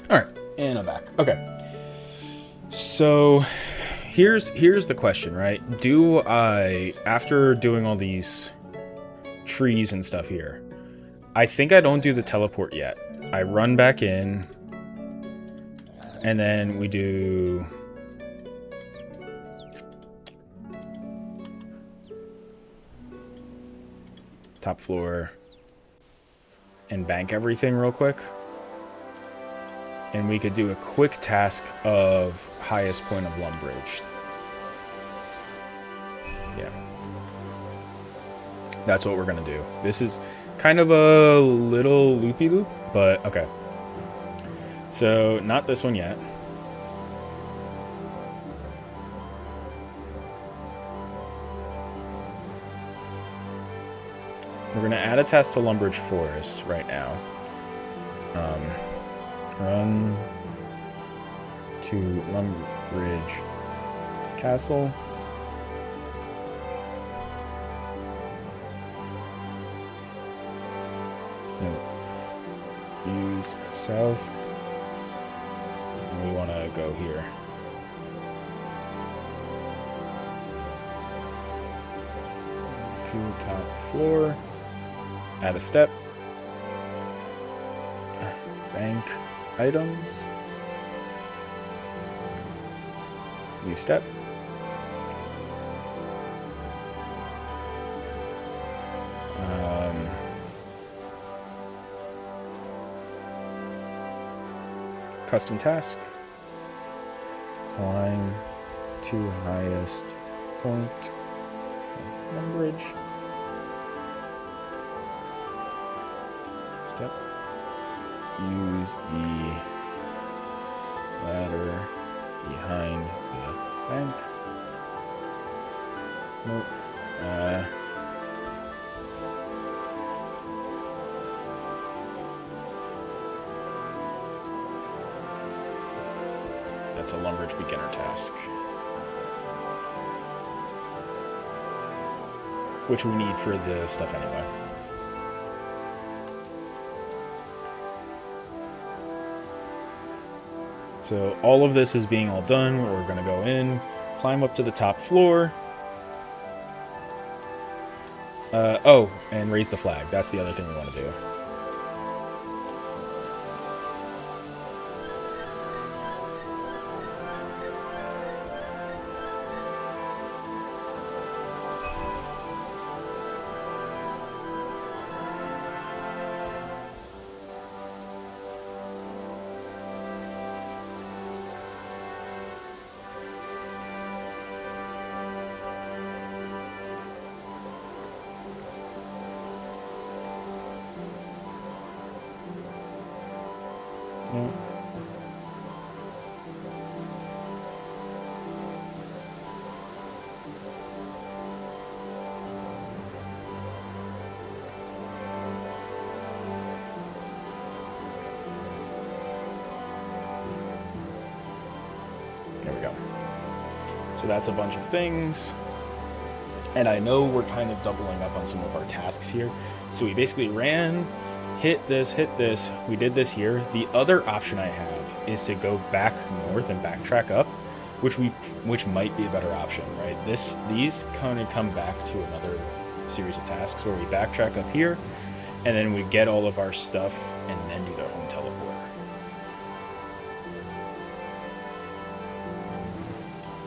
[SPEAKER 1] Alright, and I'm back. Okay. So here's the question, right? Do I, after doing all these trees and stuff here, I think I don't do the teleport yet. I run back in, and then we do top floor and bank everything real quick. And we could do a quick task of highest point of Lumbridge. Yeah. That's what we're going to do. This is kind of a little loopy-loop, but okay. So, not this one yet. We're going to add a task to Lumbridge Forest right now. Run to Lumbridge Castle. No. Use south. And we want to go here. To top floor. Add a step. Bank. Items. New step. Custom task. Climb to highest point. Bridge. Step. Use the ladder behind the bank. Nope. That's a Lumbridge beginner task, which we need for the stuff anyway. So all of this is being all done. We're going to go in, climb up to the top floor. Oh, and raise the flag. That's the other thing we want to do. Yeah. There we go. So that's a bunch of things. And I know we're kind of doubling up on some of our tasks here. So we basically ran, hit this, we did this here. The other option I have is to go back north and backtrack up, which might be a better option, right? These kind of come back to another series of tasks where we backtrack up here, and then we get all of our stuff and then do the home teleporter.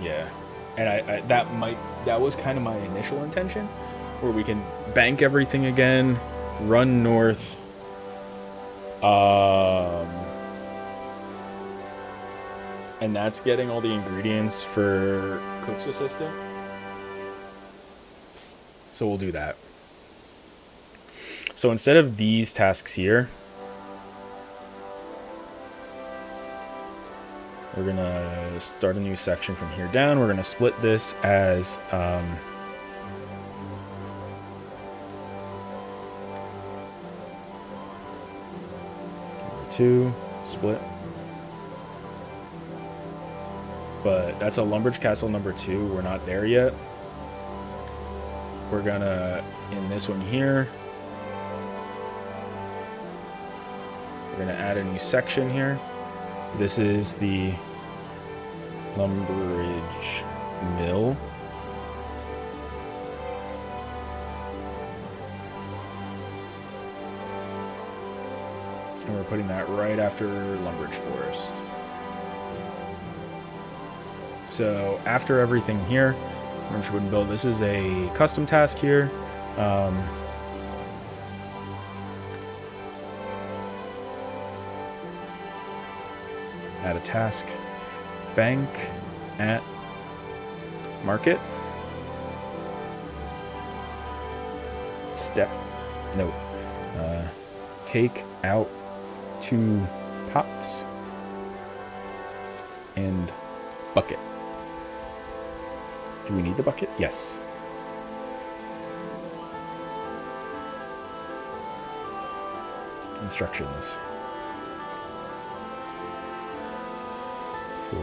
[SPEAKER 1] Yeah, and that was kind of my initial intention, where we can bank everything again, run north, and that's getting all the ingredients for Cook's Assistant. So we'll do that. So instead of these tasks here, we're going to start a new section from here down. We're going to split this as 2, split. But that's a Lumbridge Castle number 2. We're not there yet. We're gonna, in this one here, we're gonna add a new section here. This is the Lumbridge Mill. And we're putting that right after Lumbridge Forest. So after everything here, Lumbridge Wooden Build, this is a custom task here. Add a task. Bank at market. Step. No. Take out 2 pots and bucket. Do we need the bucket? Yes. Instructions. For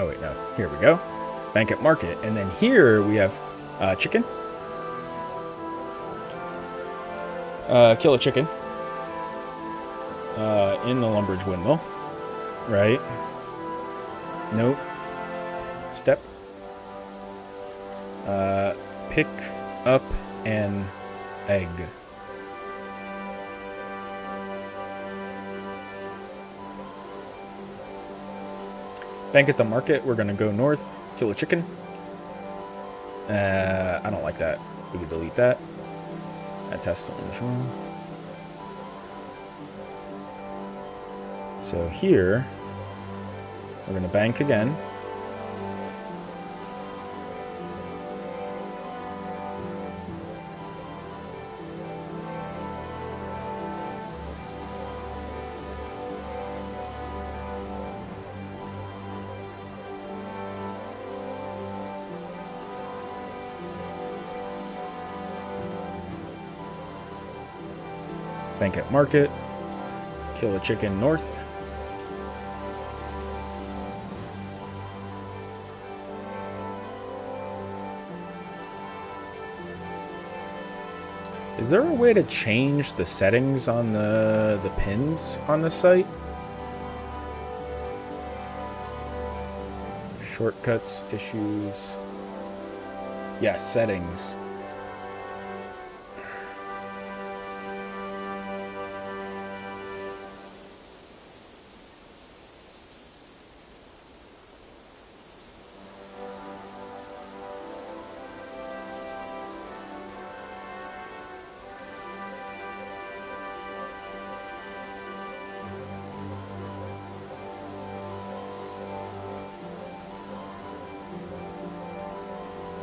[SPEAKER 1] oh wait, no. Here we go. Bank at market. And then here we have chicken. Kill a chicken. In the Lumbridge Windmill. Right. Nope. Step. Pick up an egg. Bank at the market. We're going to go north, kill a chicken. I don't like that. We can delete that. Add test on this one. So here, we're going to bank again. bank at market, kill a chicken north. Is there a way to change the settings on the pins on the site? Shortcuts, issues. Yeah, settings.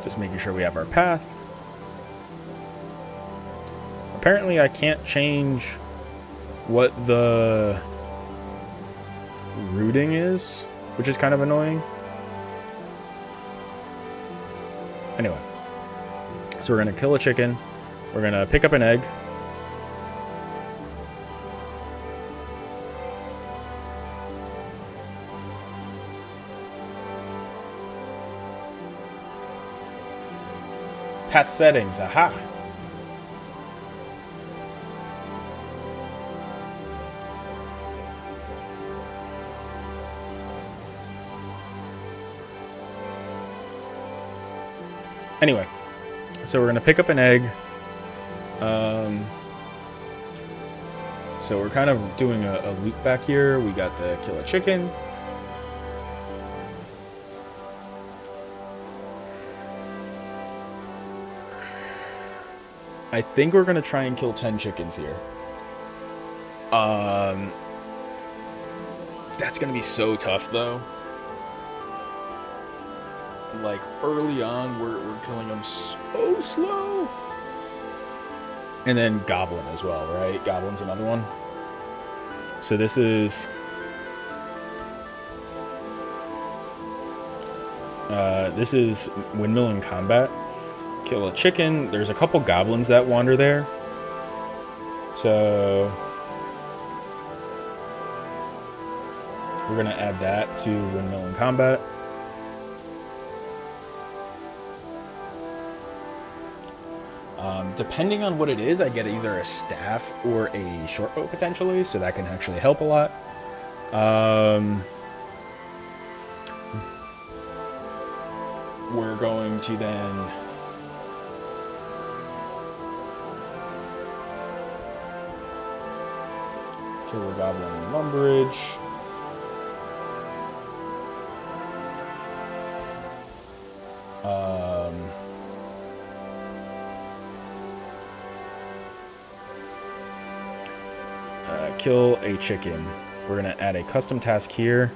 [SPEAKER 1] Just making sure we have our path. Apparently I can't change what the routing is, which is kind of annoying. Anyway, so we're going to kill a chicken. We're going to pick up an egg. Path settings, aha! Anyway, so we're gonna pick up an egg. So we're kind of doing a loop back here. We got the kill a chicken. I think we're gonna try and kill 10 chickens here. That's gonna be so tough though. Like early on, we're killing them so slow. And then goblin as well, right? Goblin's another one. So this is windmill in combat. Kill a chicken. There's a couple goblins that wander there. So we're going to add that to windmill in combat. Depending on what it is, I get either a staff or a short bow potentially, so that can actually help a lot. We're going to then kill a goblin in Lumbridge. Kill a chicken. We're going to add a custom task here.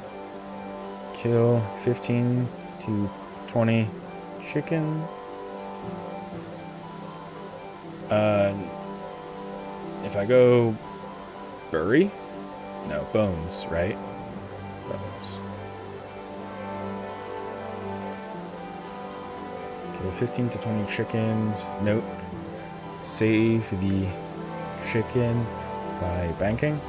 [SPEAKER 1] Kill 15 to 20 chickens. If I go bury? No, bones, right? Bones. Kill 15 to 20 chickens. Note. Save the chicken by banking.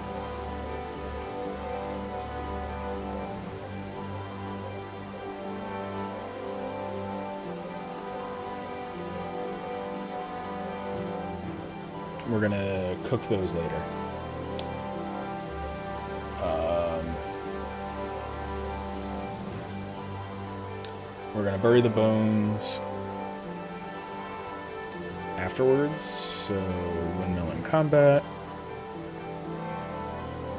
[SPEAKER 1] We're gonna cook those later. We're gonna bury the bones afterwards. So windmill in combat.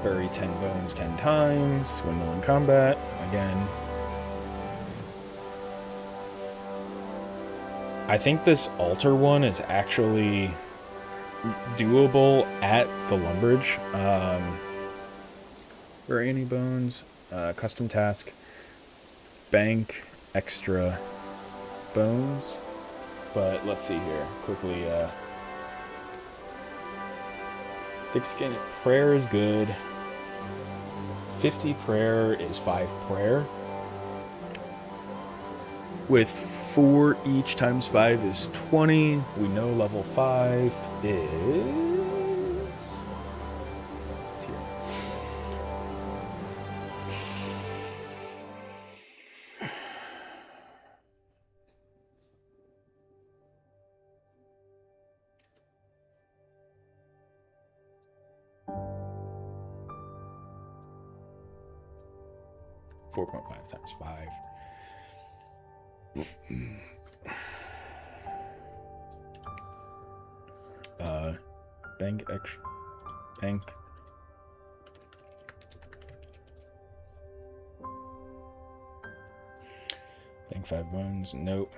[SPEAKER 1] Bury 10 bones 10 times. Windmill in combat again. I think this altar one is actually doable at the Lumbridge. Bury any bones. Custom task. Bank extra bones. But let's see here. Quickly. Thick skin. Prayer is good. 50 prayer is 5 prayer. With 4 each times 5 is 20. We know level 5 is 4.5 times 5. Bank extra. Bank. Bank 5 bones. Nope.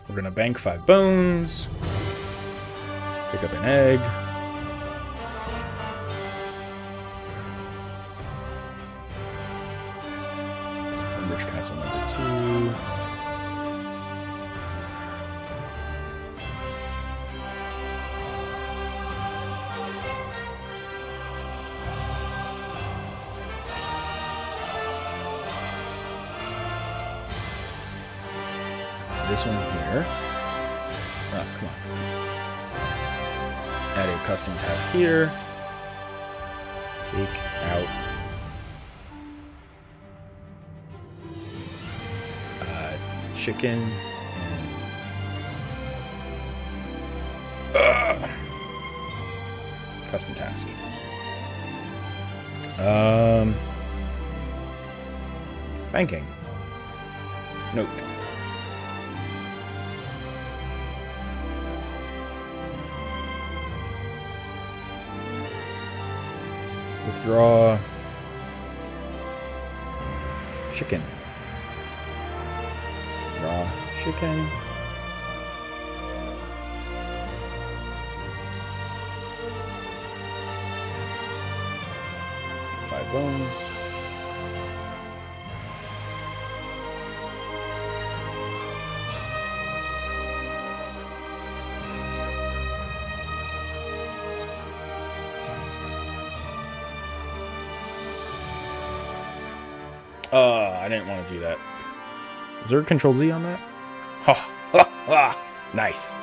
[SPEAKER 1] We're gonna bank 5 bones. Pick up an egg. Rich Castle number 2. This one here. Oh, come on. Add a custom task here. Take out chicken and custom task. Banking. Note. Withdraw chicken. Draw chicken. Five bones. I didn't want to do that. Is there a Control Z on that? Ha ha ha! Nice.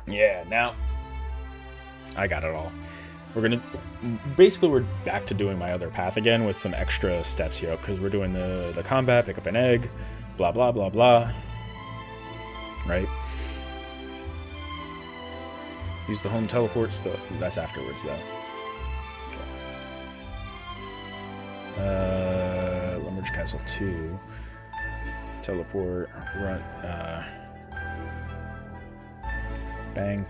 [SPEAKER 1] Yeah, now I got it all. We're back to doing my other path again with some extra steps here because we're doing the combat, pick up an egg, blah blah blah blah. Right? Use the home teleport spell. That's afterwards though. Okay. Lumber's Castle 2. Teleport, run, bank.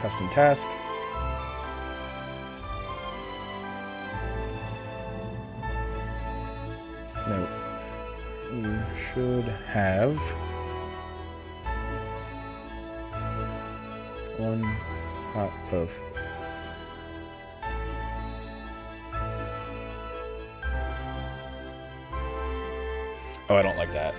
[SPEAKER 1] Custom task. No, you should have one pot of Oh, I don't like that.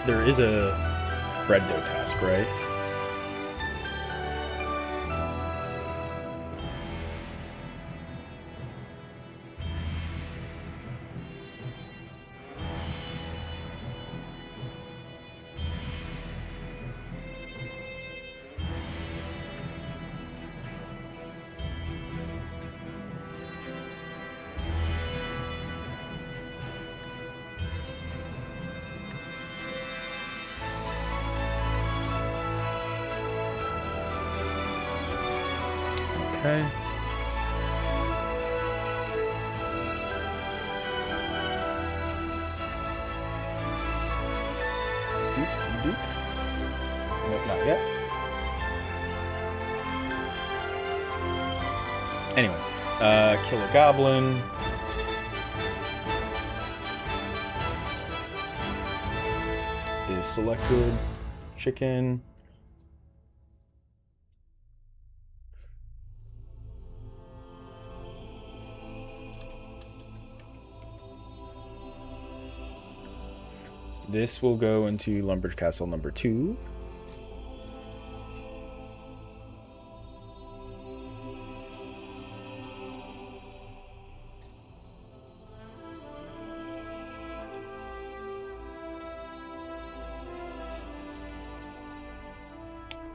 [SPEAKER 1] There is a bread dough task, right? Okay. Doop, doop. Nope, not yet. Anyway, kill a goblin. Is selected. Chicken. This will go into Lumbridge Castle number 2.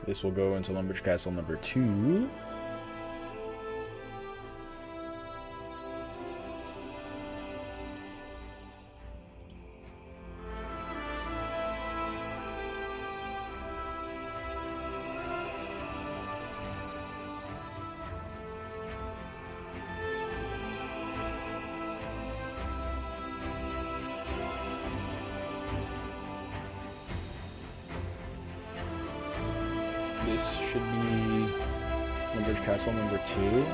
[SPEAKER 1] This will go into Lumbridge Castle number 2. This should be Lumbridge Castle number 2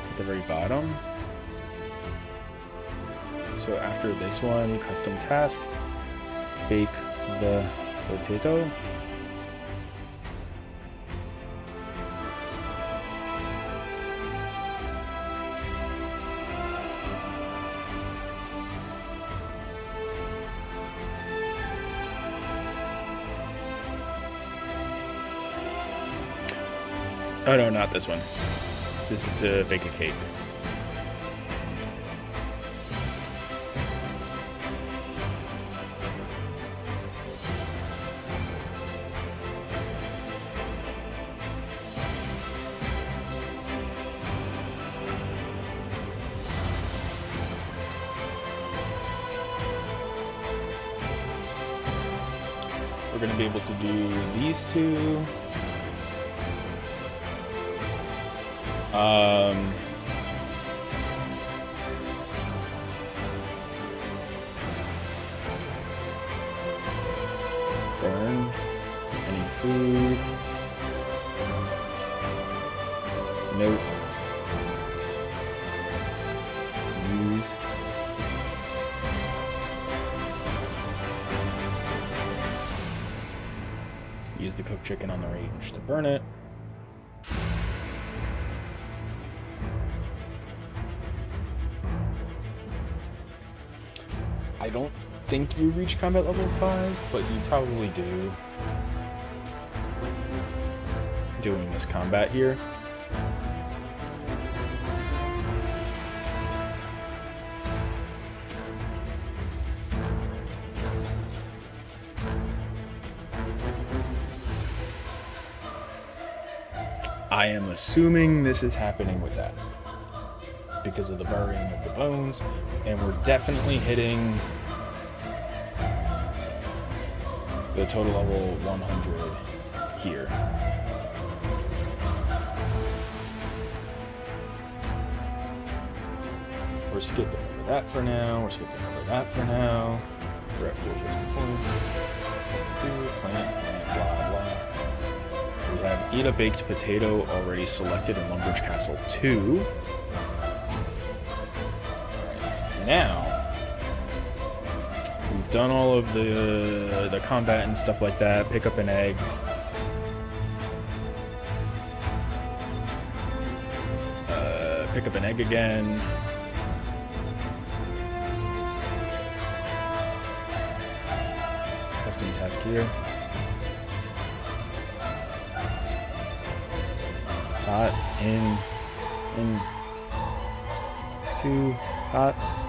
[SPEAKER 1] at the very bottom. So after this one, custom task, bake the potato. Oh no, not this one. This is to bake a cake. We're going to be able to do these two. Burn any food. Nope. Use. Use the cooked chicken on the range to burn it. I don't think you reach combat level 5, but you probably do. Doing this combat here. I am assuming this is happening with that, because of the burying of the bones, and we're definitely hitting the total level 100 here. We're skipping over that for now. We're skipping over that for now. We're at 450 points. Planet, blah, blah. We have Eat a Baked Potato already selected in Lumbridge Castle 2. Now, we've done all of the combat and stuff like that. Pick up an egg. Pick up an egg again. Custom task here. Pot in 2 pots.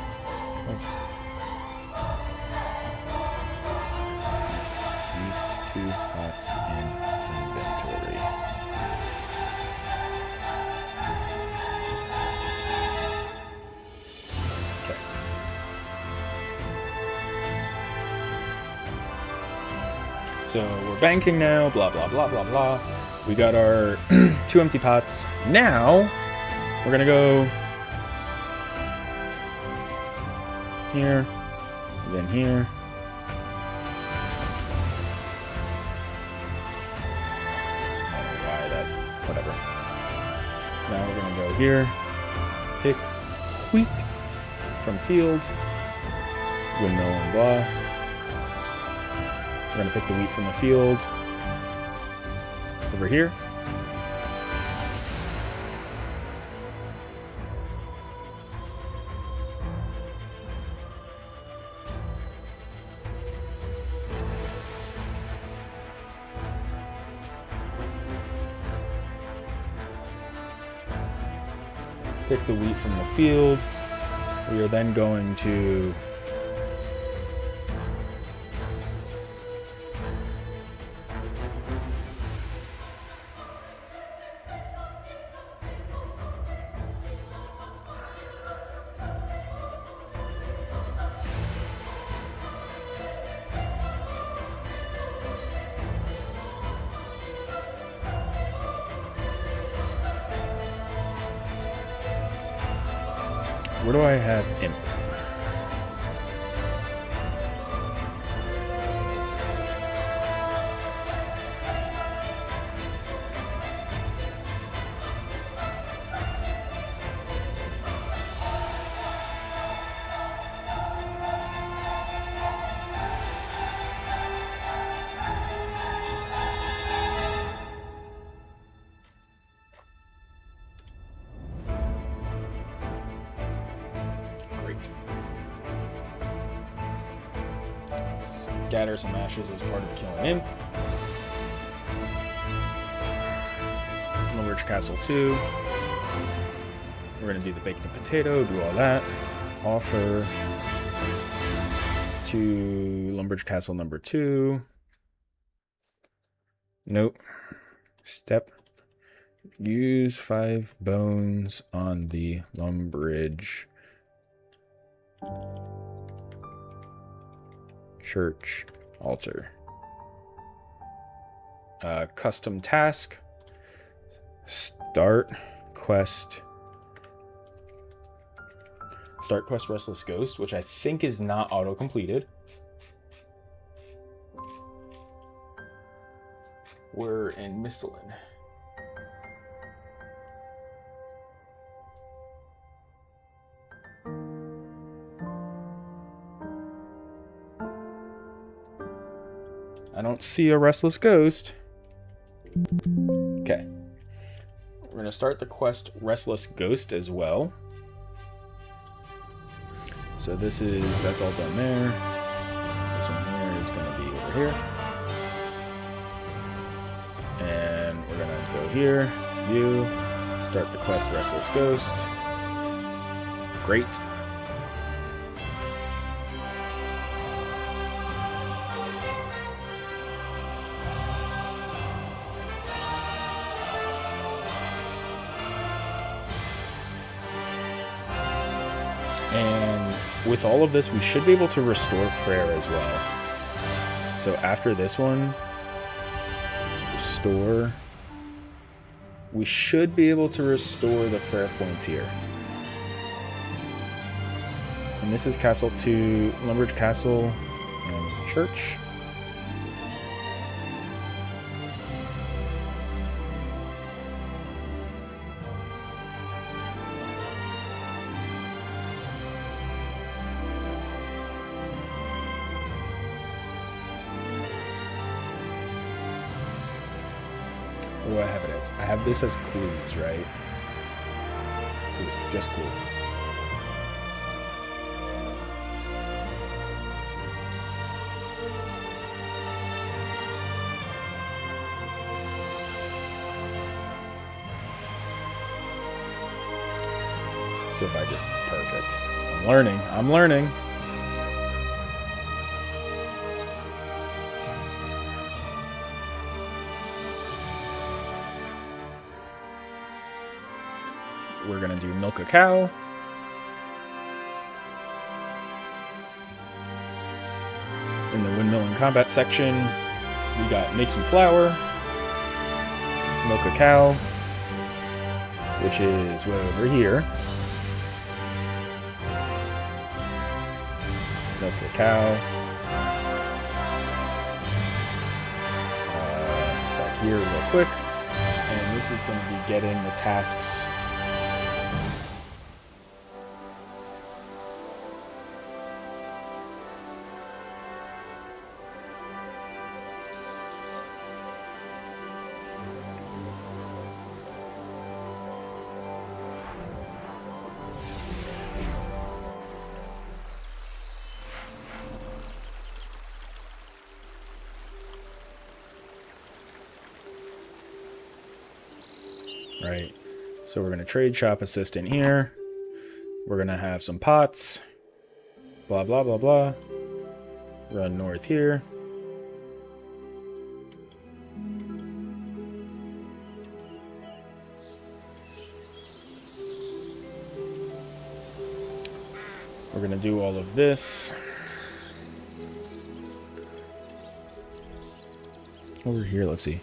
[SPEAKER 1] Use 2 pots in inventory. Okay. So we're banking now, blah, blah, blah, blah, blah. we got our 2 empty pots. Now we're gonna go here, then here. I don't know why that, whatever. Now we're gonna go here, pick wheat from field, windmill and blah. We're gonna pick the wheat from the field over here. Pick the wheat from the field. We are then going to where do I have imp? Scatter some ashes as part of killing imp. Lumberage Castle 2. We're going to do the baked potato, do all that. Offer to Lumberage Castle number 2. Nope. Step. Use 5 bones on the Lumberage Church altar. Custom task. Start quest Restless Ghost, which I think is not auto completed. We're in Misselin. I don't see a Restless Ghost. Okay. We're going to start the quest Restless Ghost as well. So that's all done there. This one here is going to be over here. And we're going to go here, view, start the quest Restless Ghost. Great. And with all of this, we should be able to restore prayer as well. So after this one, restore. We should be able to restore the prayer points here. And this is Castle 2, Lumberage Castle and Church. What do I have it as? I have this as clues, right? Clue, just clue. So if I just, perfect. I'm learning. We're gonna do milk a cow. In the windmill and combat section, we got make some flour, milk a cow, which is way over here. Milk a cow. Back here real quick. And this is going to be getting the tasks. Right, so we're going to trade shop assistant here. We're going to have some pots. Blah, blah, blah, blah. Run north here. We're going to do all of this. Over here, let's see.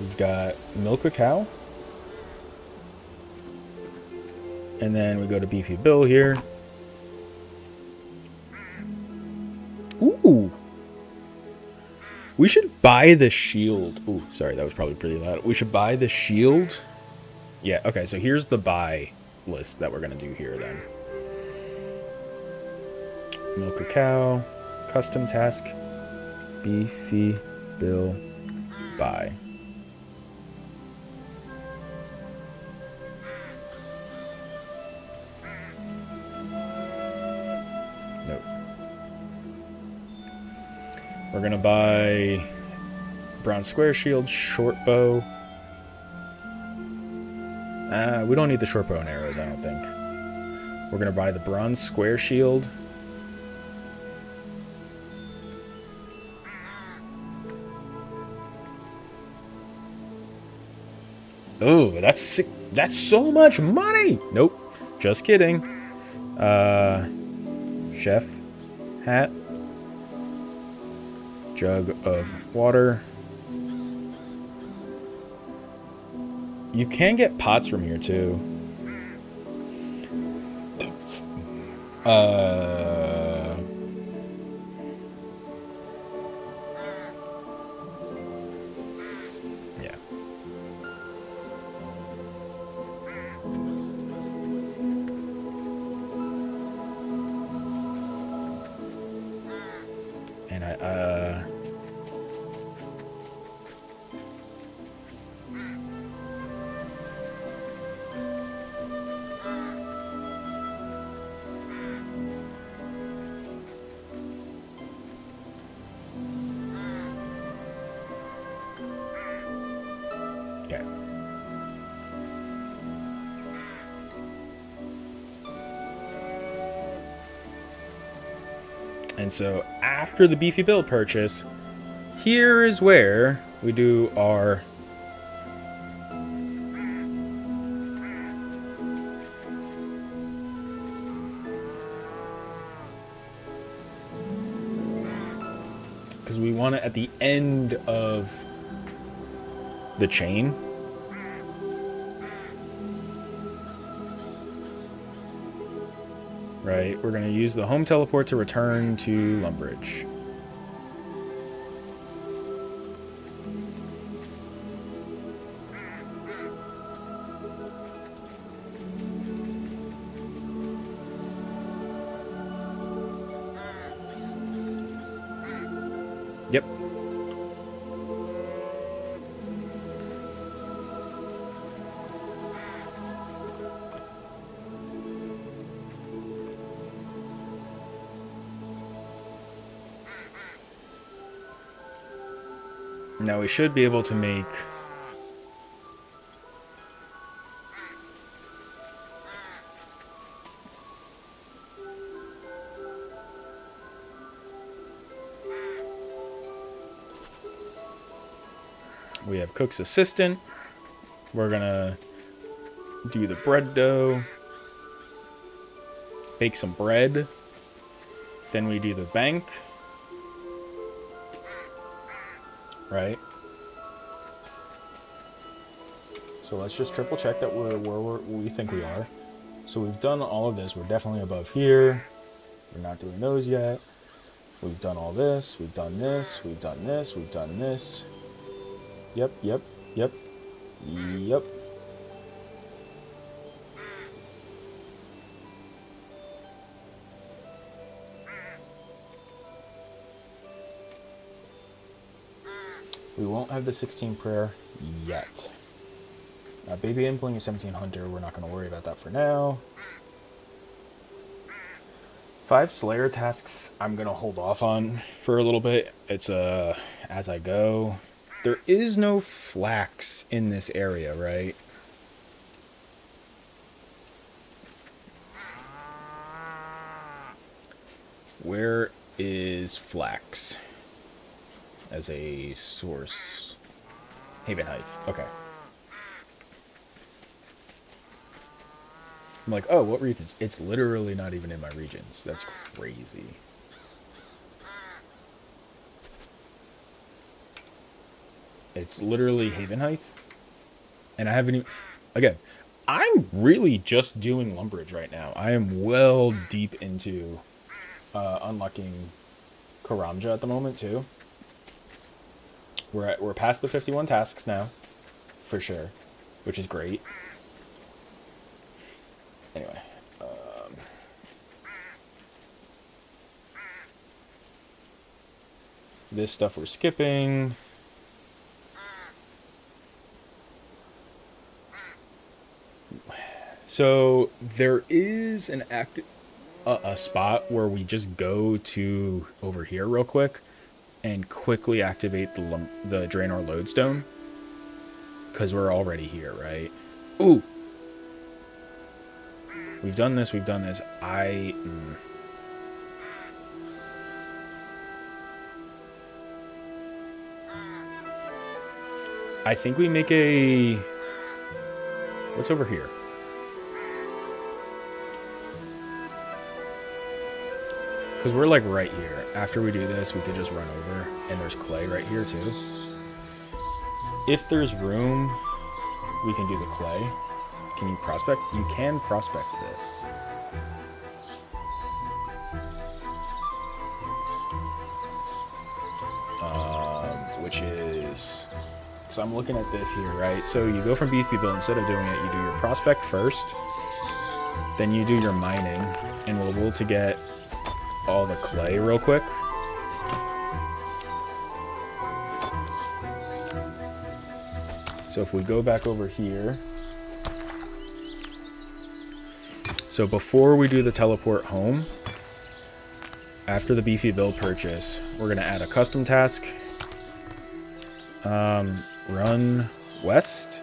[SPEAKER 1] We've got milk a cow. And then we go to Beefy Bill here. Ooh. We should buy the shield. Ooh, sorry, that was probably pretty loud. We should buy the shield. Yeah, okay, so here's the buy list that we're going to do here then. Milk a cow. Custom task. Beefy Bill buy. Nope. We're going to buy bronze square shield, short bow. We don't need the short bow and arrows, I don't think. We're going to buy the bronze square shield. Oh, that's sick. That's so much money. Nope. Just kidding. Chef hat. Jug of water. You can get pots from here too. Yeah. And okay. And so after the Beefy Bill purchase, here is where we do our because we want it at the end of the chain. Right, we're going to use the home teleport to return to Lumbridge. Yep. Now we should be able to make we have cook's assistant. We're gonna do the bread dough, bake some bread, then we do the bank, right? So let's just triple check that we're where we think we are. So we've done all of this. We're definitely above here. We're not doing those yet. We've done all this. We've done this. We've done this. We've done this. Yep, yep, yep, yep. We won't have the 16 prayer yet. Baby Impling is 17 Hunter. We're not going to worry about that for now. 5 Slayer tasks I'm going to hold off on for a little bit. It's as I go. There is no flax in this area, right? Where is flax as a source? Haven Heights. Okay. I'm like, oh, what regions? It's literally not even in my regions. That's crazy. It's literally Haven Heights. And I haven't even... Again, I'm really just doing Lumberage right now. I am well deep into unlocking Karamja at the moment, too. We're past the 51 tasks now, for sure, which is great. Anyway, this stuff we're skipping. So there is an a spot where we just go to over here real quick and quickly activate the Draenor Lodestone, because we're already here, right? Ooh! We've done this, we've done this. I think we make a... What's over here? Because we're like right here. After we do this, we could just run over. And there's clay right here too. If there's room, we can do the clay. Can you prospect? You can prospect this. Which is... So I'm looking at this here, right? So you go from Beefy Bill, instead of doing it, you do your prospect first. Then you do your mining. And we'll be able to get all the clay real quick. So if we go back over here. So before we do the teleport home, after the Beefy Bill purchase, we're going to add a custom task. Run west.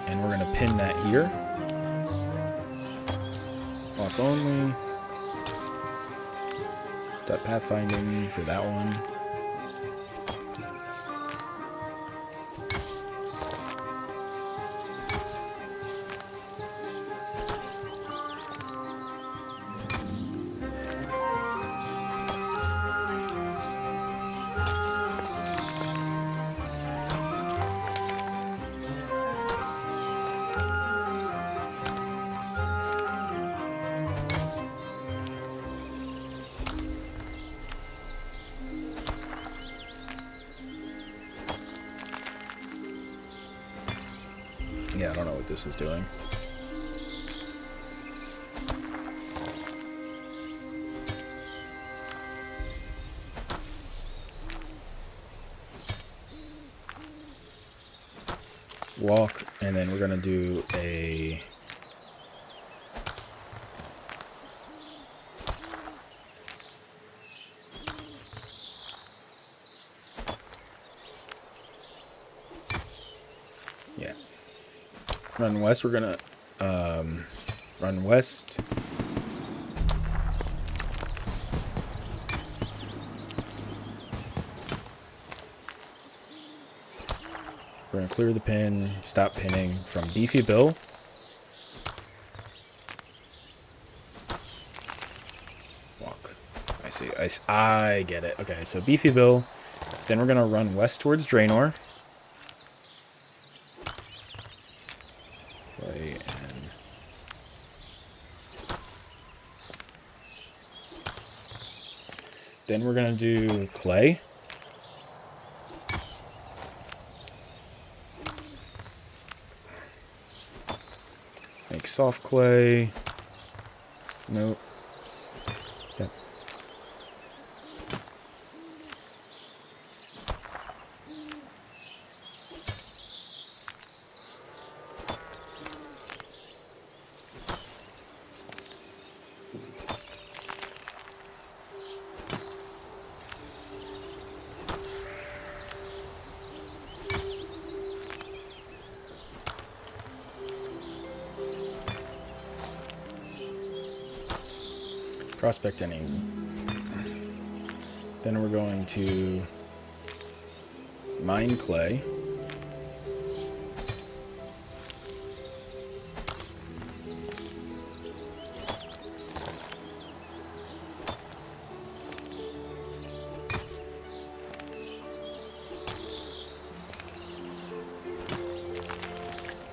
[SPEAKER 1] And we're going to pin that here. Walk only. Start pathfinding for that one. Yeah, I don't know what this is doing. Walk, and then we're gonna do a... Yeah. Run west, we're gonna run west. We're gonna clear the pin, stop pinning from Beefy Bill. I get it. Okay, so Beefyville. Then we're going to run west towards Draenor. Clay and... Then we're going to do Clay. Make soft clay. Nope. Okay. Prospect any. Then we're going to mine clay.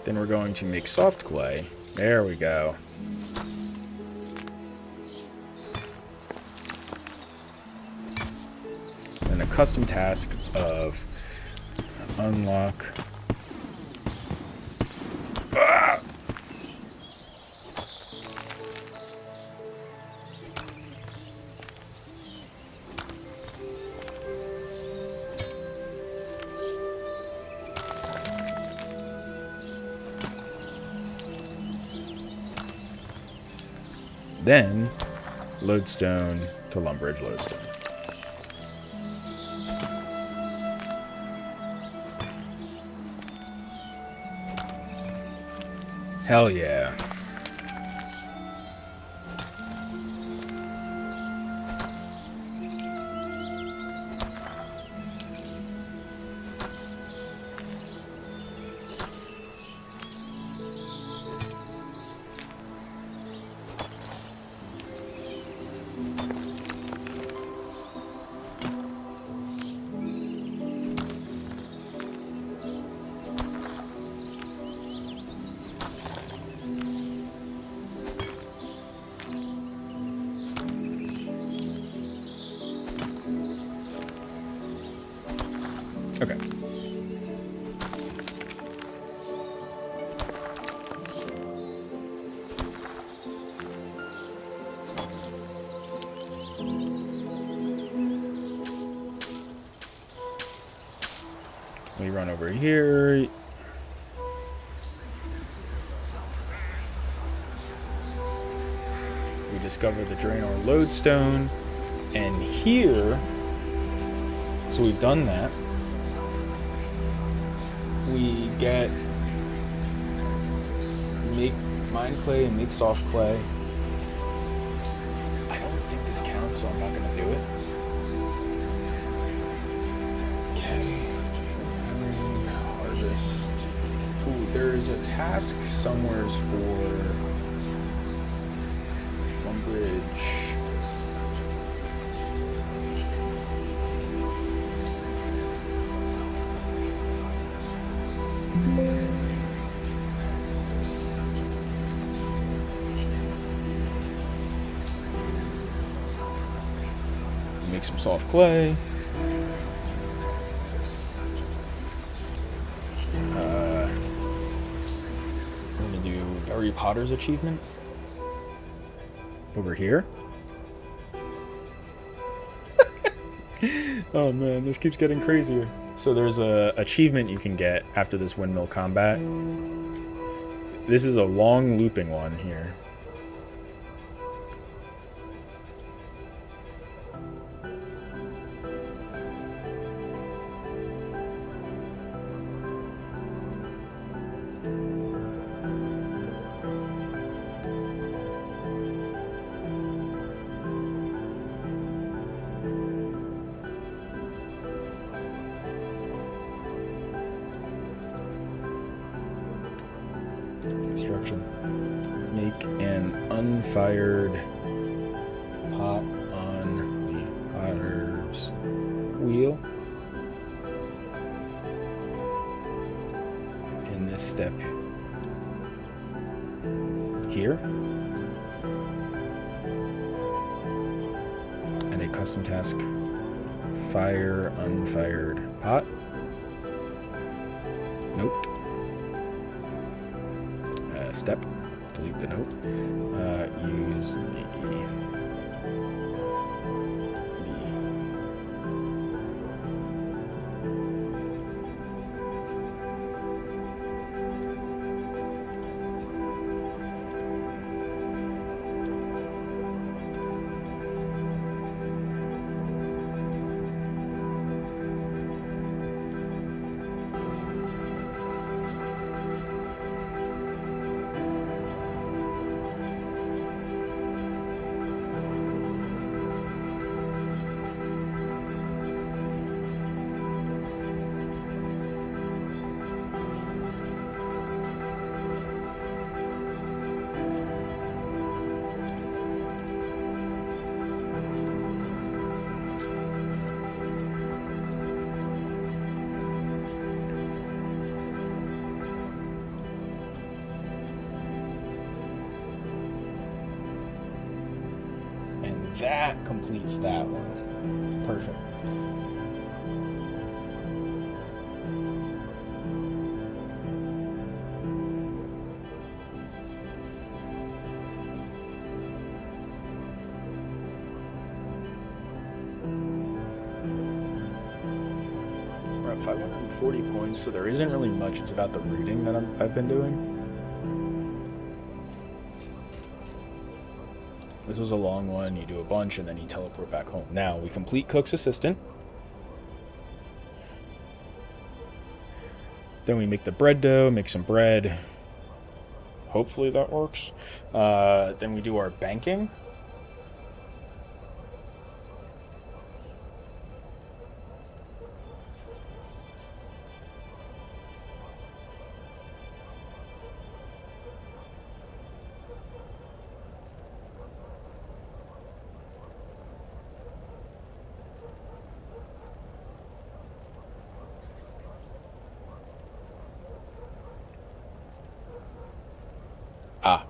[SPEAKER 1] Then we're going to make soft clay. There we go. And a custom task of unlock. Ah! Then lodestone to Lumbridge lodestone. Hell yeah. Okay. We run over here. We discover the Draenor lodestone. And here, so we've done that. We get make mine clay and make soft clay. I don't think this counts, so I'm not gonna do it. Okay. Harvest. Ooh, there's a task somewhere for Lumbridge. Make some soft clay. We're gonna do Harry Potter's achievement over here. Oh man, this keeps getting crazier. So there's a achievement you can get after this windmill combat. This is a long looping one here. Instruction. Make an unfired pot on the wheel. In this step here. And a custom task, fire unfired pot. Note. Step, delete the note. Use the that completes that one. Perfect. We're at 540 points, so there isn't really much. It's about the reading that I've been doing. This was a long one. You do a bunch and then you teleport back home. Now we complete Cook's Assistant. Then we make the bread dough, make some bread. Hopefully that works. Then we do our banking.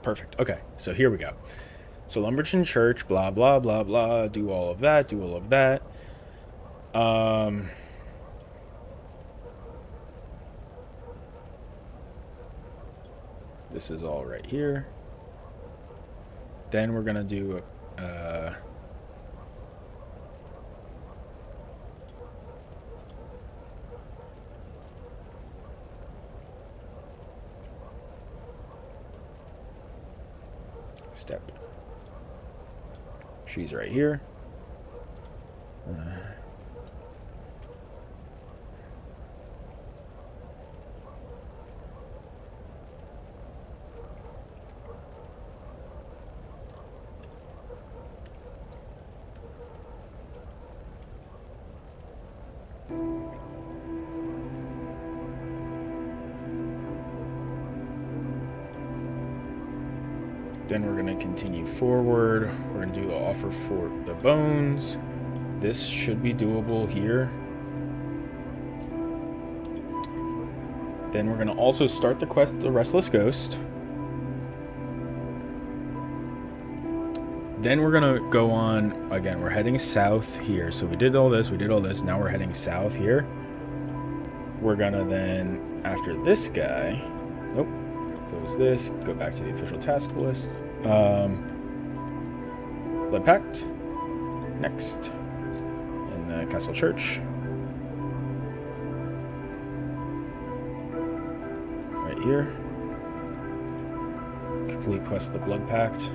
[SPEAKER 1] Perfect. Okay, so here we go. So Lumberton Church, blah, blah, blah, blah. Do all of that, do all of that. This is all right here. Then we're going to do a... step. She's right here. Then we're going to continue forward. We're going to do the offer for the bones. This should be doable here. Then we're going to also start the quest, The Restless Ghost. Then we're going to go on, again, we're heading south here. So we did all this, now we're heading south here. We're going to then, after this guy, nope. Close this, go back to the official task list. Blood Pact. Next. In the Castle Church. Right here. Complete quest the Blood Pact.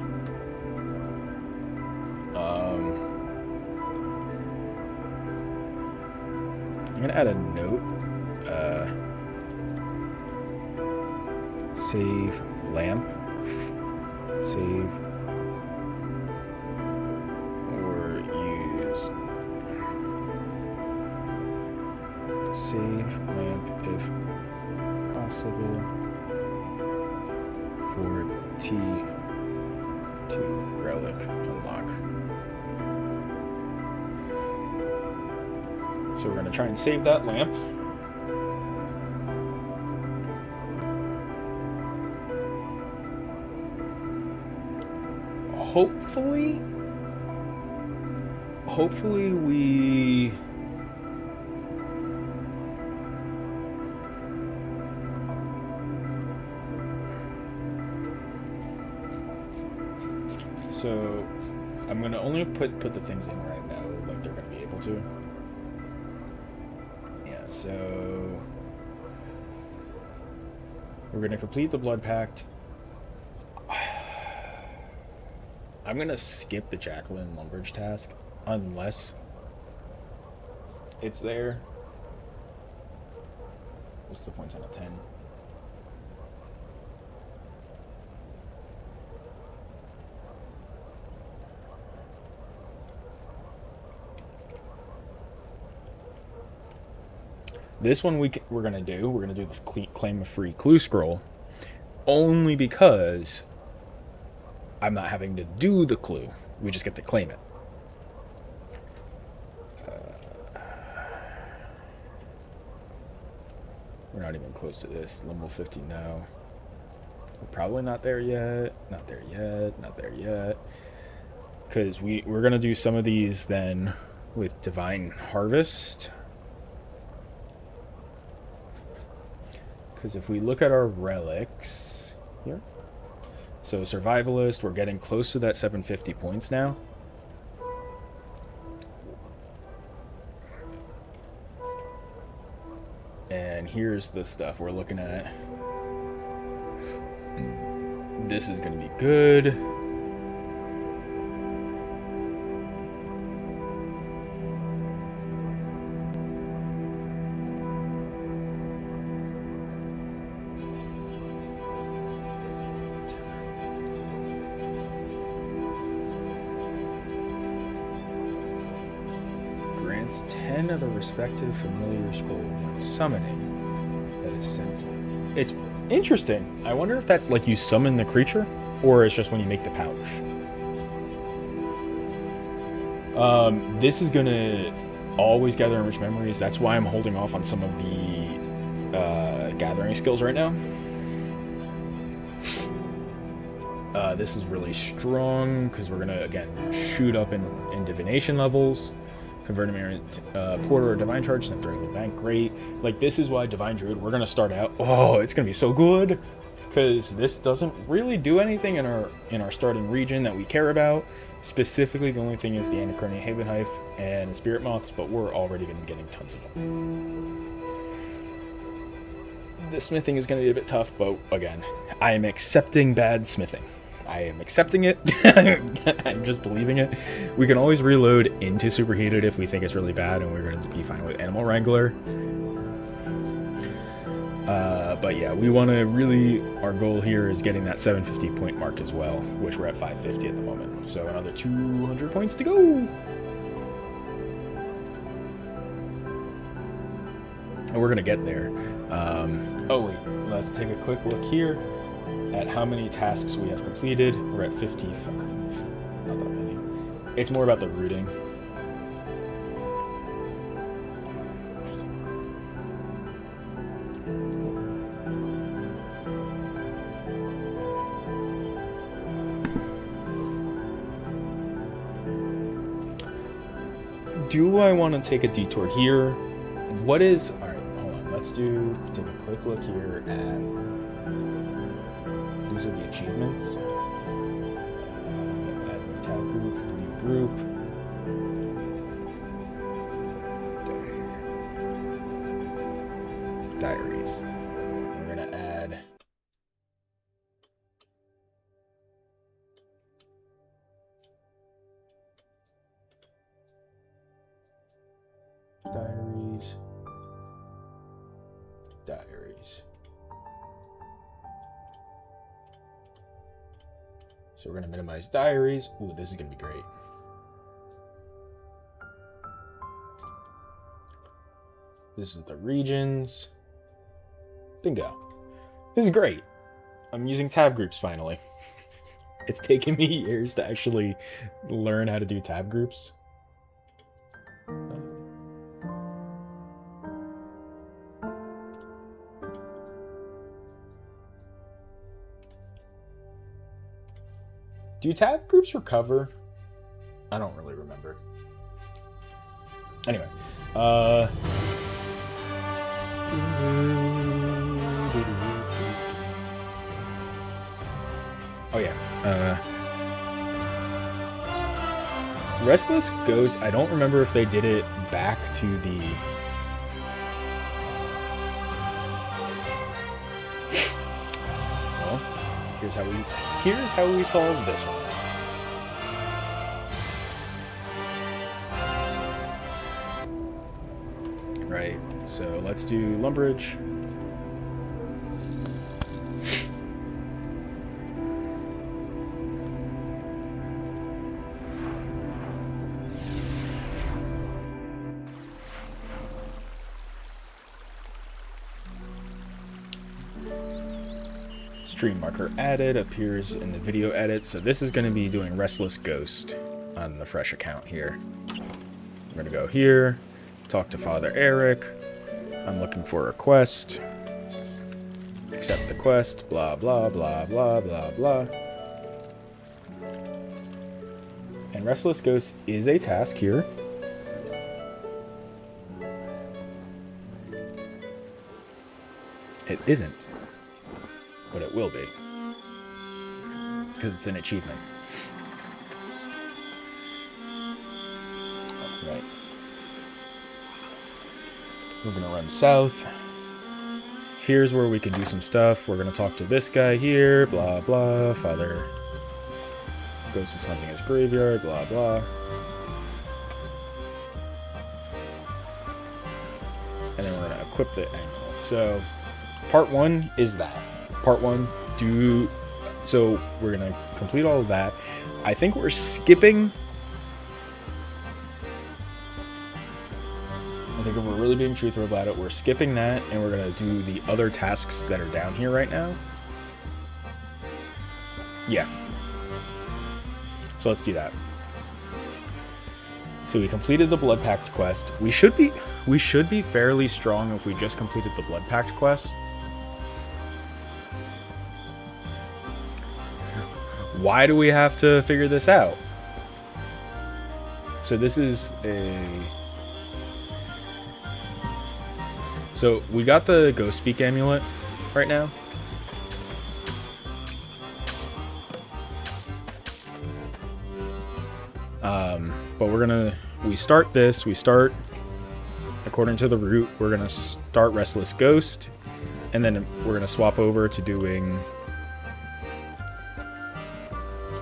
[SPEAKER 1] I'm gonna add a note. Save lamp, save, or use save lamp if possible for T2 relic unlock. So we're going to try and save that lamp. Hopefully we... So I'm going to only put the things in right now like they're going to be able to. Yeah, so we're going to complete the Blood Pact. I'm going to skip the Jacqueline Lumbridge task unless it's there. What's the point out of 10? This one we're going to do the claim a free clue scroll only because I'm not having to do the clue. We just get to claim it. We're not even close to this. Level 50 now. We're probably not there yet. Not there yet. Not there yet. Because we're going to do some of these then with Divine Harvest. Because if we look at our relics here, so Survivalist, we're getting close to that 750 points now. And here's the stuff we're looking at. This is going to be good. Grants 10 of the respective familiar scroll when summoning that is sent. It's interesting. I wonder if that's like you summon the creature, or it's just when you make the pouch. This is gonna always gather enriched memories. That's why I'm holding off on some of the gathering skills right now. This is really strong because we're gonna again shoot up in divination levels. Convert a Porter or Divine Charge, send through the bank. Great. Like, this is why Divine Druid, we're going to start out. Oh, it's going to be so good. Because this doesn't really do anything in our starting region that we care about. Specifically, the only thing is the Anachronia Haven Hive and Spirit Moths, but we're already going to be getting tons of them. The smithing is going to be a bit tough, but again, I am accepting bad smithing. I am accepting it. I'm just believing it. We can always reload into Superheated if we think it's really bad, and we're going to be fine with Animal Wrangler. But yeah, we want to really, our goal here is getting that 750 point mark as well, which we're at 550 at the moment. So another 200 points to go. And we're going to get there. Oh wait, let's take a quick look here at how many tasks we have completed. We're at 55. Not that many. It's more about the routing. Do I want to take a detour here? What is... Alright, hold on. Let's take a quick look here at... These are the achievements. Add tab group, new group. Diaries. We're going to add... Diaries. So we're going to minimize diaries. Ooh, this is going to be great. This is the regions. Bingo. This is great. I'm using tab groups finally. It's taken me years to actually learn how to do tab groups. Do tab groups recover? I don't really remember. Anyway, oh yeah, Restless Ghost, I don't remember if they did it back to the... Well, here's how we solve this one. Right, so let's do Lumbridge. Stream marker added appears in the video edit. So this is going to be doing Restless Ghost on the fresh account here. I'm going to go here, talk to Father Eric. I'm looking for a quest. Accept the quest, blah, blah, blah, blah, blah, blah. And Restless Ghost is a task here. It isn't. But it will be. Because it's an achievement. Right. We're going to run south. Here's where we can do some stuff. We're going to talk to this guy here. Blah, blah. Father goes to something in his graveyard. Blah, blah. And then we're going to equip the angle. So, part 1 is that. Part 1, so we're going to complete all of that. I think we're skipping... I think if we're really being truthful about it, we're skipping that, and we're going to do the other tasks that are down here right now. Yeah. So let's do that. So we completed the Blood Pact quest. We should be fairly strong if we just completed the Blood Pact quest. Why do we have to figure this out? So this is a... So we got the Ghost Speak amulet right now. But we start this, according to the route, we're gonna start Restless Ghost, and then we're gonna swap over to doing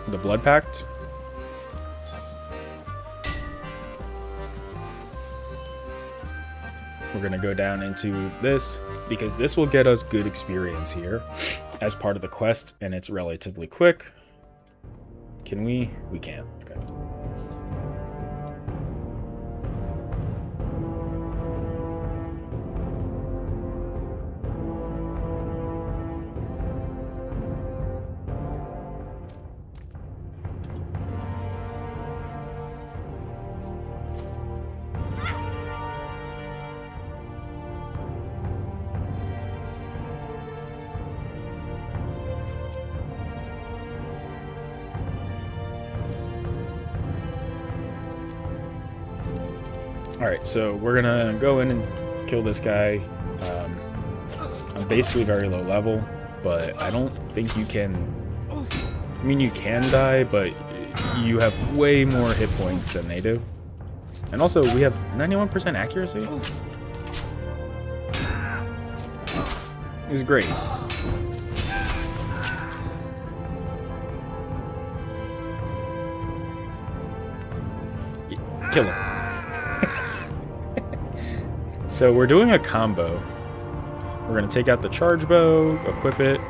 [SPEAKER 1] the Blood Pact. We're gonna go down into this, because this will get us good experience here as part of the quest, and it's relatively quick. Can we? We can. Okay. Alright, so we're gonna go in and kill this guy. I'm basically very low level, but I don't think you can... I mean, you can die, but you have way more hit points than they do. And also, we have 91% accuracy. This is great. Kill him. So we're doing a combo. We're going to take out the charge bow, equip it,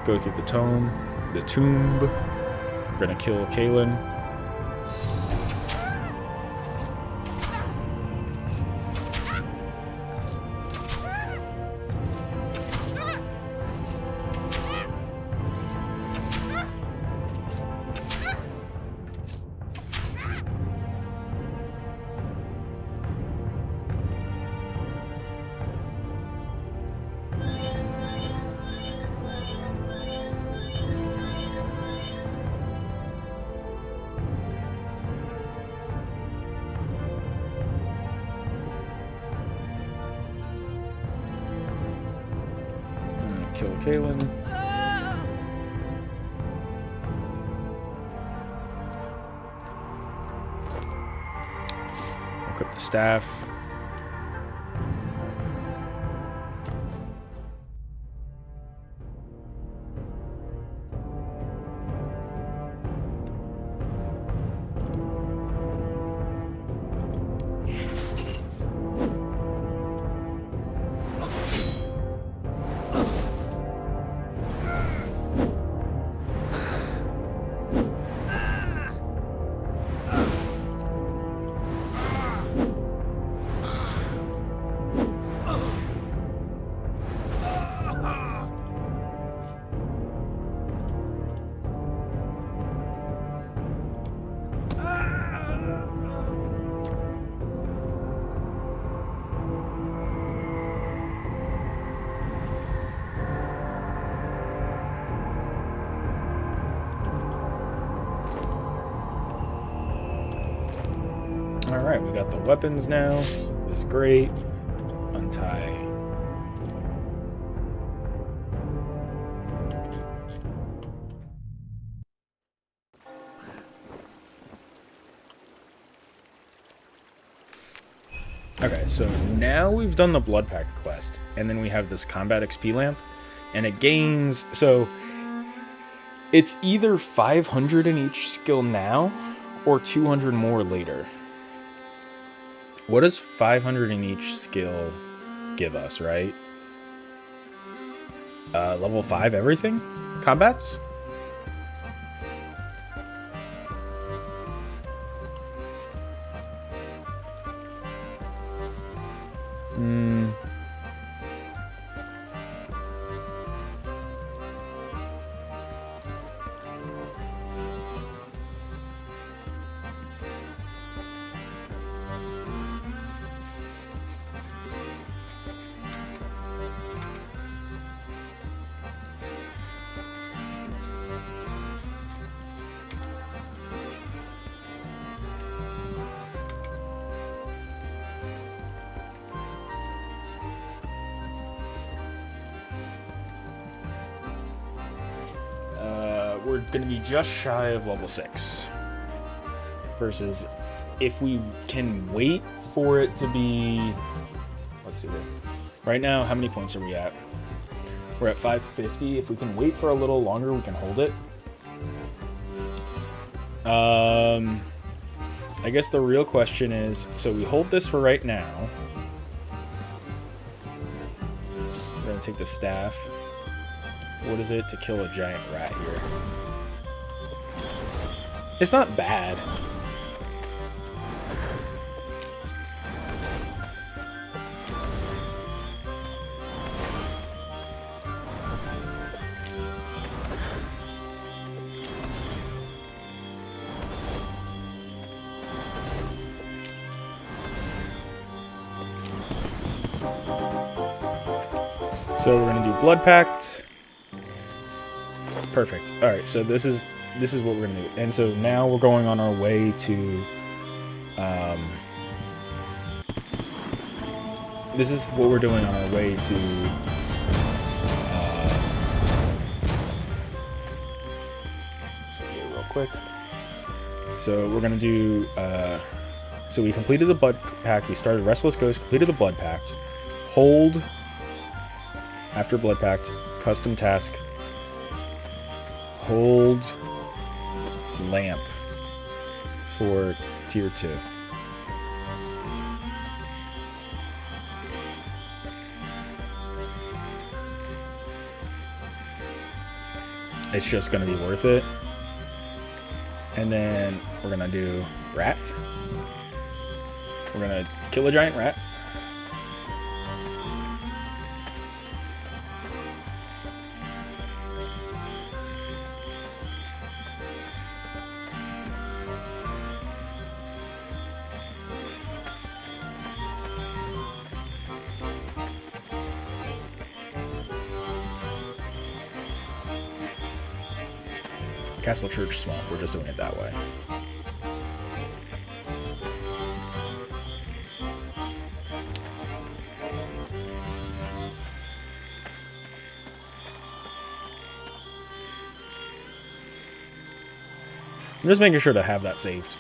[SPEAKER 1] go through the tomb. We're going to kill Kalen. Kaylin. Equip the staff. Alright, we got the weapons now. This is great. Untie. Okay, so now we've done the Blood Pact quest, and then we have this Combat XP lamp, and it gains... So, it's either 500 in each skill now, or 200 more later. What does 500 in each skill give us, right? Level 5 everything? Combats? We're going to be just shy of level 6. Versus if we can wait for it to be... Let's see here. Right now, how many points are we at? We're at 550. If we can wait for a little longer, we can hold it. I guess the real question is... So we hold this for right now. We're going to take the staff. What is it to kill a giant rat here? It's not bad. So we're gonna do Blood Pact. Perfect. All right. So this is what we're gonna do. And so now we're going on our way to. This is what we're doing on our way to. So here, real quick. So we're gonna do. So we completed the Blood Pact. We started Restless Ghost. Completed the Blood Pact. Hold. After Blood Pact, custom task. Hold lamp for tier 2. It's just going to be worth it. And then we're going to do rat. We're going to kill a giant rat. Castle Church Swamp, we're just doing it that way. I'm just making sure to have that saved.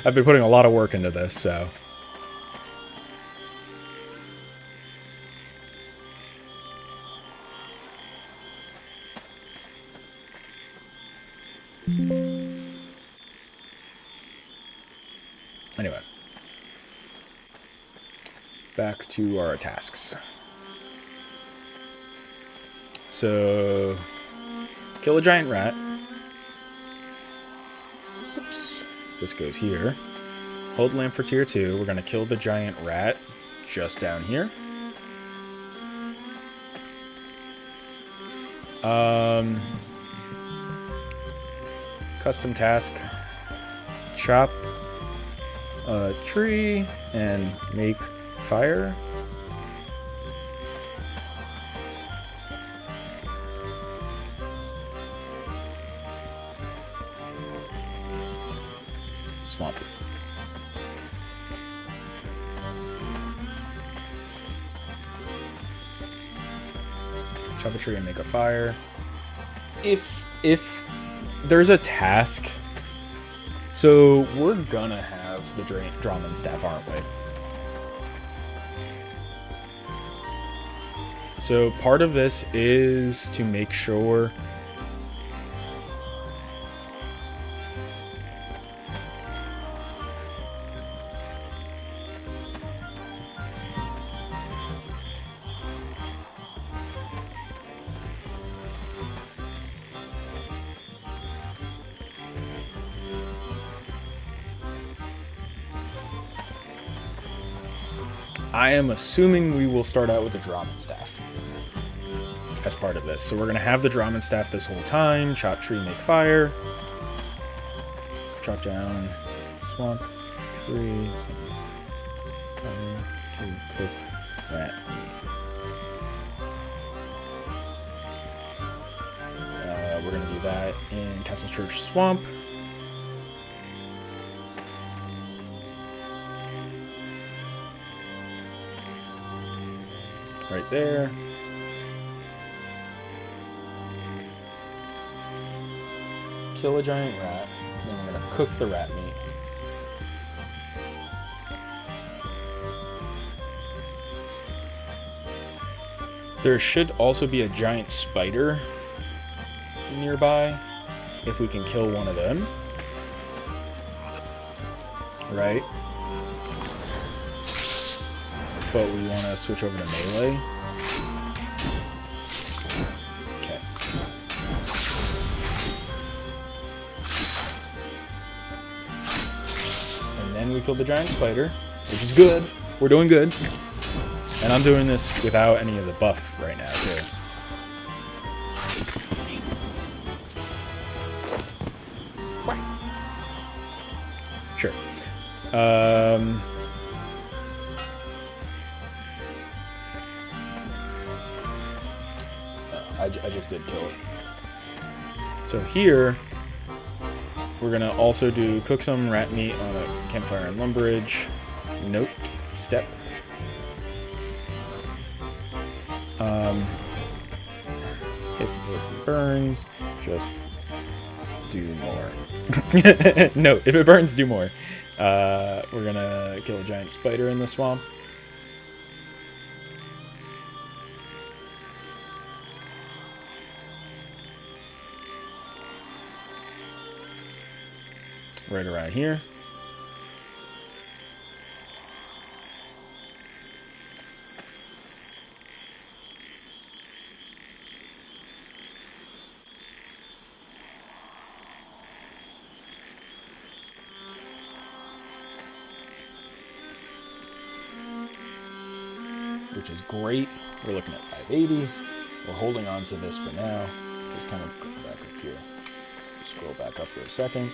[SPEAKER 1] I've been putting a lot of work into this, so... Anyway. Back to our tasks. So... Kill a giant rat. Oops. This goes here. Hold lamp for tier 2. We're going to kill the giant rat just down here. Custom task. Chop a tree and make fire. Swamp. Chop a tree and make a fire. If there's a task, so we're gonna have the Drummond staff, aren't we? So part of this is to make sure I am assuming we will start out with the Drummond staff as part of this. So we're going to have the Drummond staff this whole time. Chop tree, make fire. Chop down swamp tree. Fire to cook rat meat. We're going to do that in Castle Church Swamp. Right there. Kill a giant rat. Then we're going to cook the rat meat. There should also be a giant spider nearby, if we can kill one of them. Right? But we want to switch over to melee. Okay. And then we kill the giant spider, which is good. We're doing good. And I'm doing this without any of the buff right now, too. Sure. I just did kill it. So here, we're going to also cook some rat meat on a campfire and lumberage. Note, step. If it burns, just do more. No, if it burns, do more. We're going to kill a giant spider in the swamp. Right around here. Which is great. We're looking at 580. We're holding on to this for now. Just kind of go back up here. Scroll back up for a second.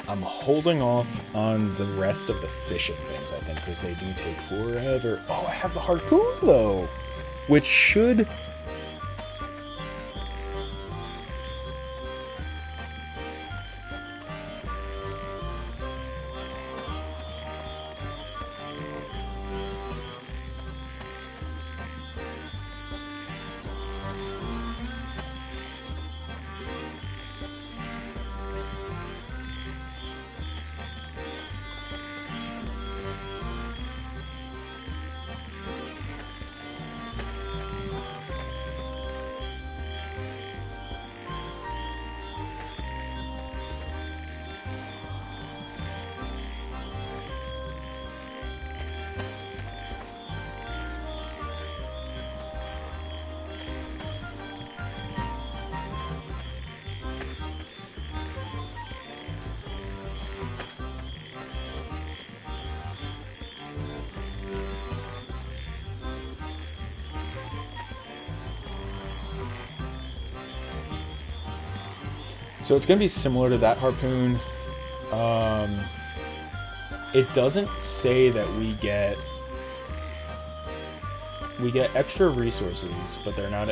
[SPEAKER 1] I'm holding off on the rest of the fishing things, I think, because they do take forever. Oh, I have the harpoon, though, which should... So it's going to be similar to that harpoon. It doesn't say that we get extra resources, but they're not.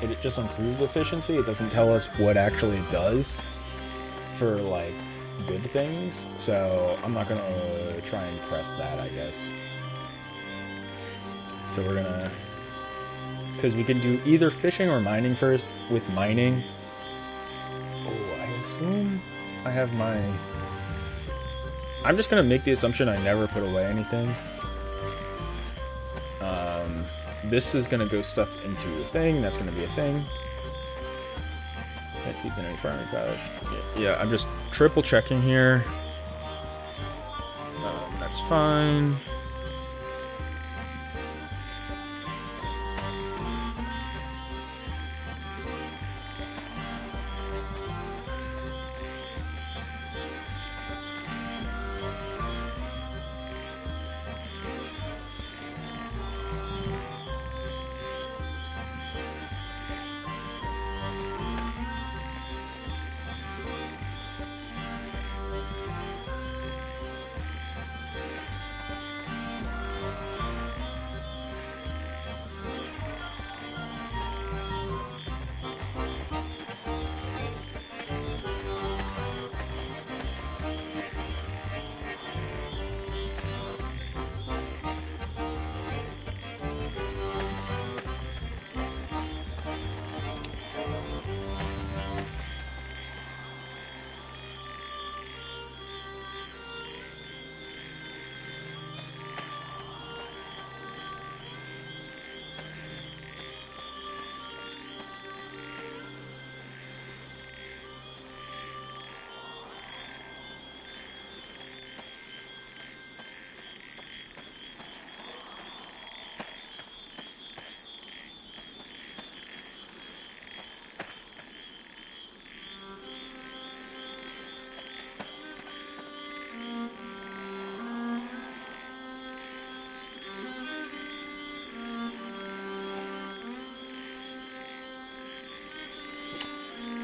[SPEAKER 1] It just improves efficiency. It doesn't tell us what actually it does for like good things. So I'm not gonna try and press that, I guess. So we're gonna, because we can do either fishing or mining first. With mining, I assume I have my. I'm just gonna make the assumption I never put away anything. This is gonna go stuff into a thing. That's gonna be a thing. That seeds in any farming crash. Yeah, I'm just triple checking here. That's fine.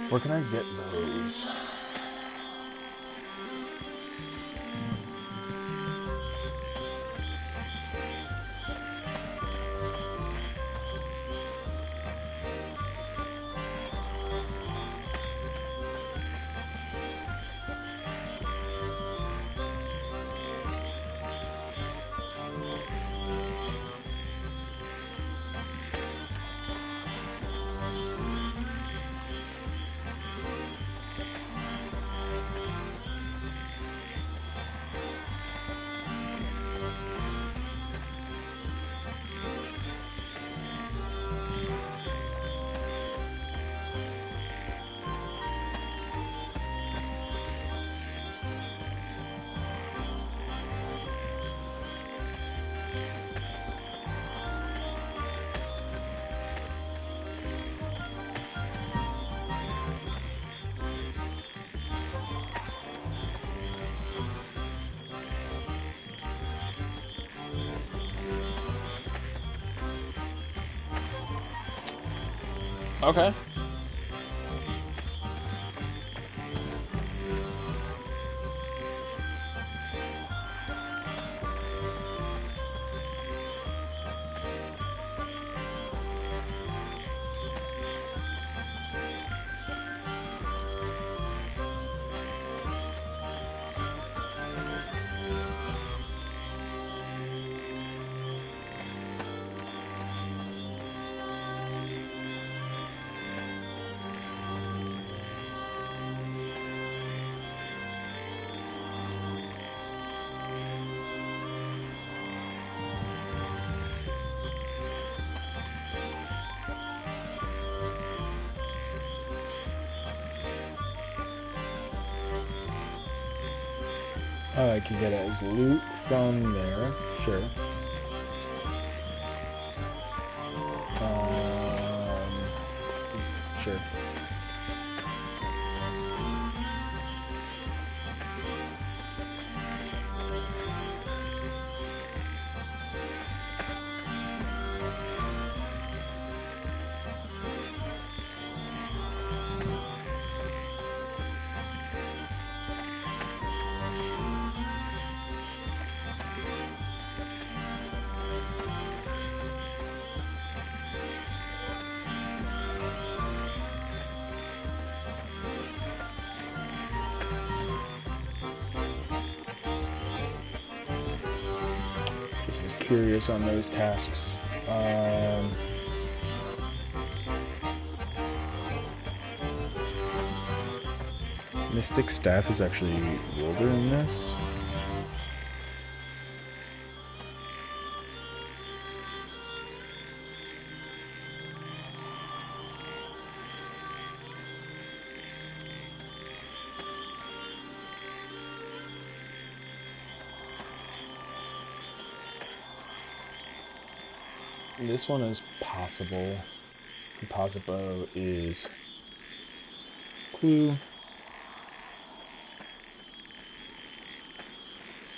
[SPEAKER 1] Where can I get those? Okay. Oh, I can get it as loot from there. Sure. Sure. curious on those tasks. Mystic Staff is actually older in this. This one is possible. Composite bow is clue.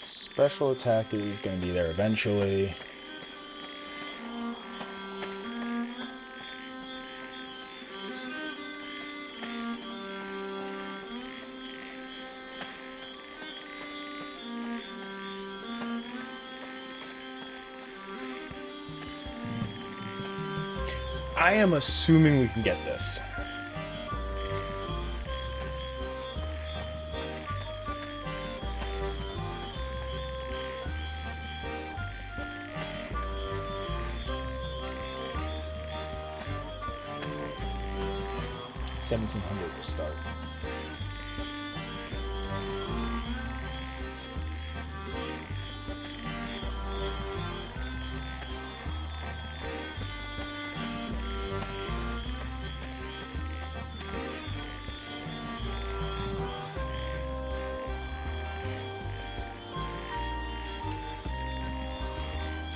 [SPEAKER 1] Special attack is going to be there eventually. I am assuming we can get this. $1,700 to start.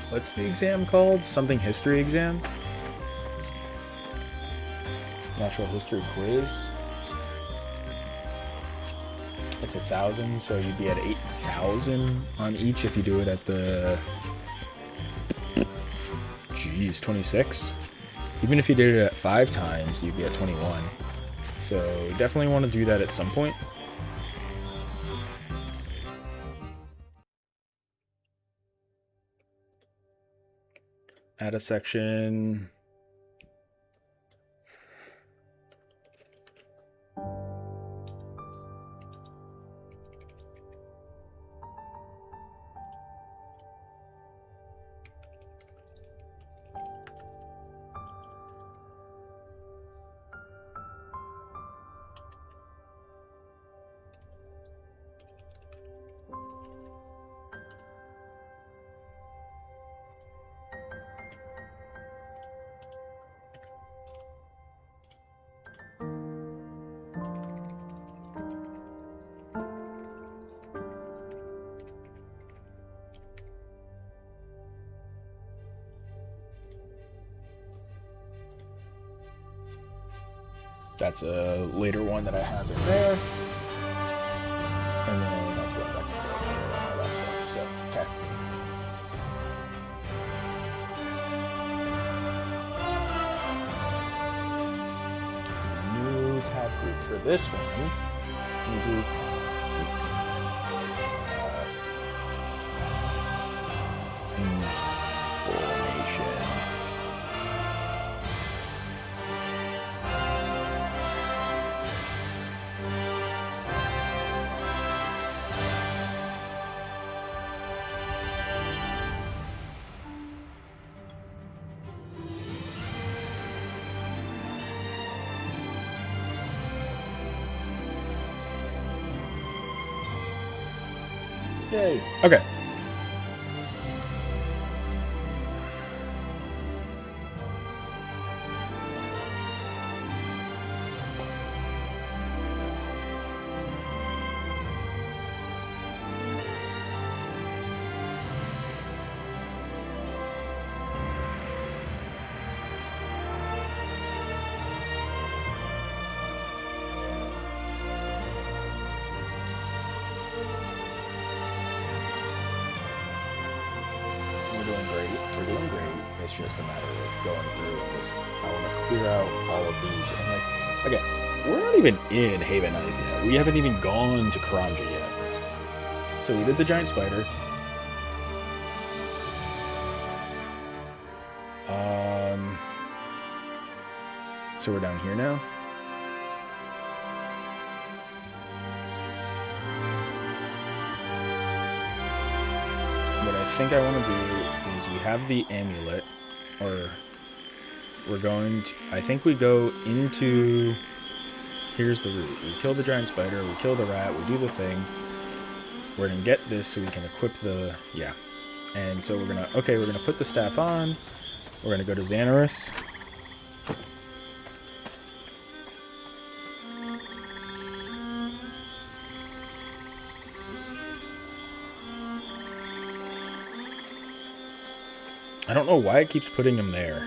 [SPEAKER 1] What's the exam called? Something history exam? Natural history quiz. It's 1,000, so you'd be at 8,000 on each if you do it at the... Geez, 26? Even if you did it at 5 times, you'd be at 21. So definitely want to do that at some point. Add a section. That's a later one that I have in there. And then that's going back to all that stuff. So, okay. New tab group for this one. New group. Information. Yay. Okay. We're doing great. It's just a matter of going through and just, I want to clear out all of these. And like, again, we're not even in Haven Knife yet. We haven't even gone to Karanja yet. So we did the giant spider. So we're down here now. What I think I want to do is have the amulet, or we're going to, I think we go into, here's the route. We kill the giant spider, we kill the rat, we do the thing. We're going to get this so we can equip the, yeah. And so we're going to, okay, we're going to put the staff on. We're going to go to Xanaris. I don't know why it keeps putting him there.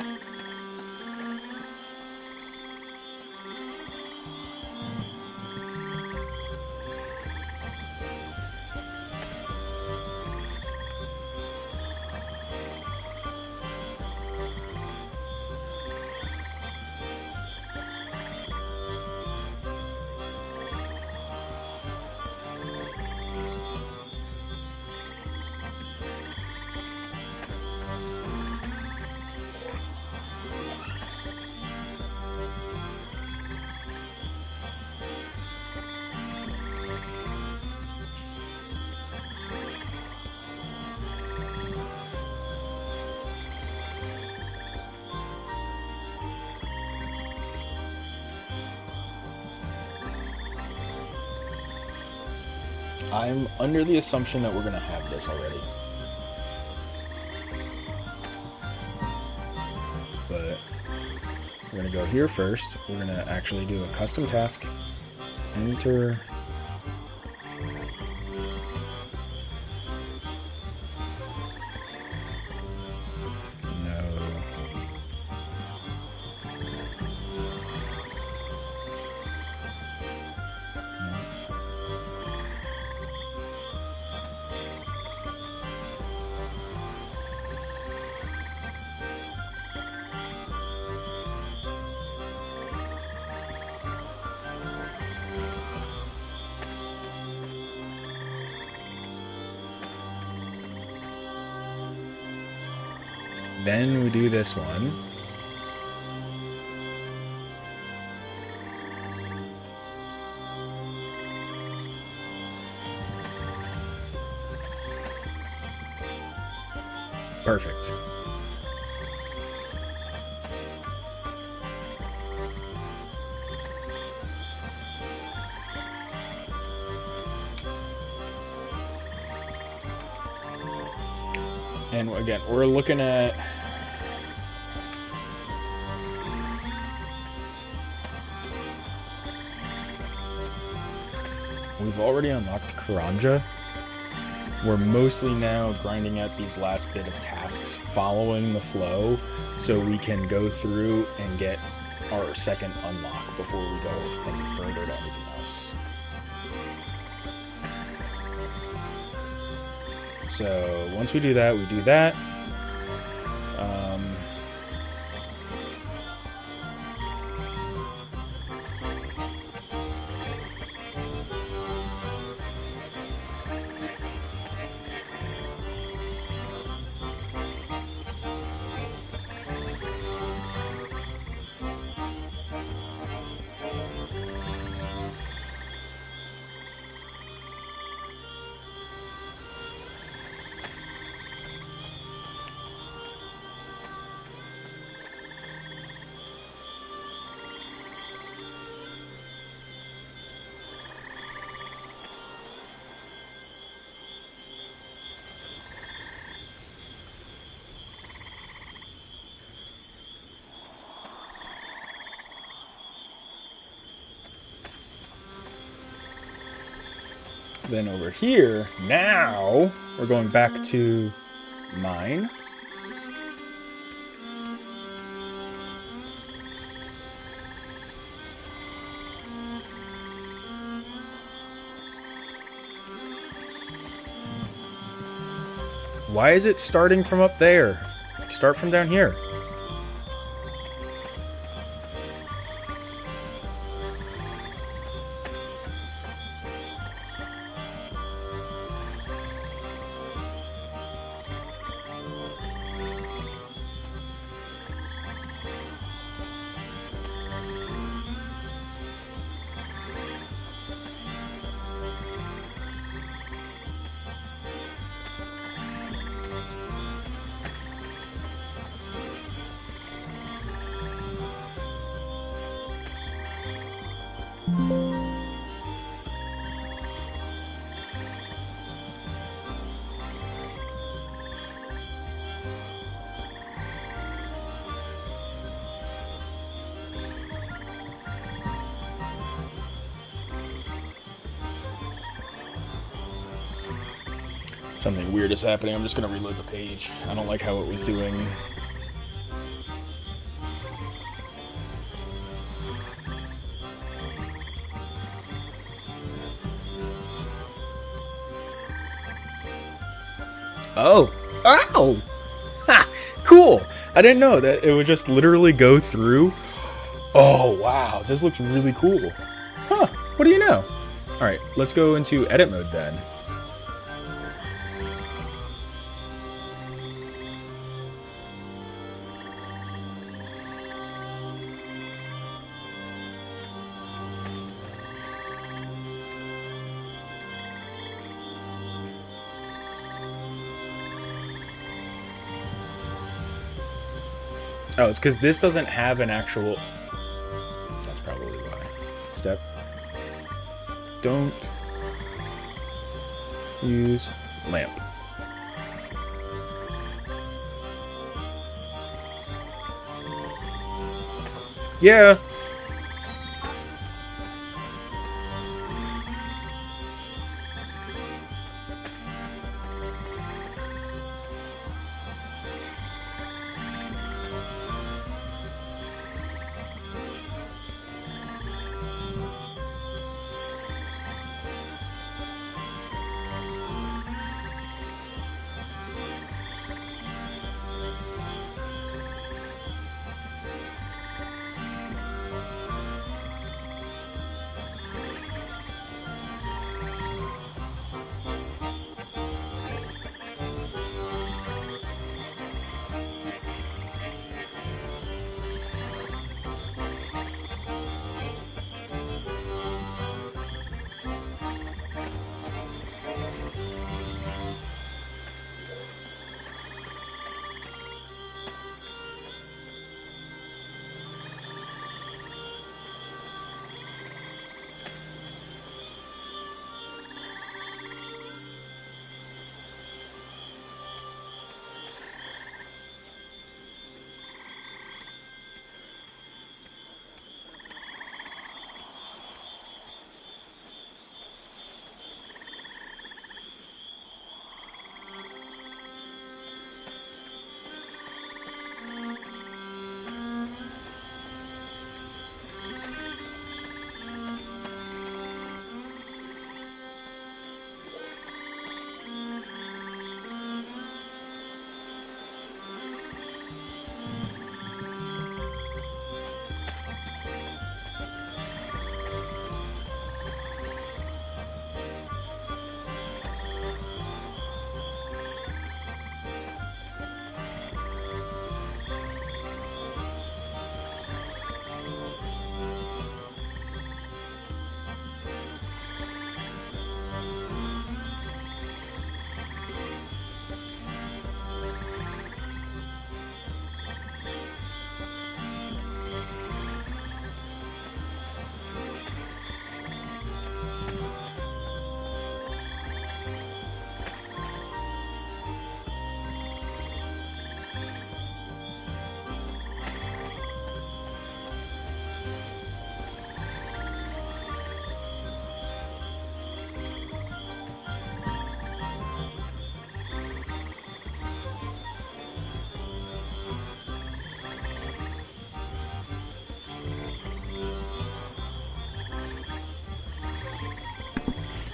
[SPEAKER 1] I'm under the assumption that we're going to have this already. But we're going to go here first. We're going to actually do a custom task. Enter. Then we do this one. Perfect. And again, we're looking at we've already unlocked Karanja. We're mostly now grinding out these last bit of tasks following the flow so we can go through and get our second unlock before we go any further to anything else. So once we do that, we do that. Then over here, now we're going back to mine. Why is it starting from up there? Start from down here. Something weird is happening. I'm just gonna reload the page. I don't like how it was doing. Oh! Ow! Ha! Cool! I didn't know that it would just literally go through. Oh, wow. This looks really cool. Huh. What do you know? Alright, let's go into edit mode then. Oh, it's because this doesn't have an actual... That's probably why. Step. Don't use lamp. Yeah.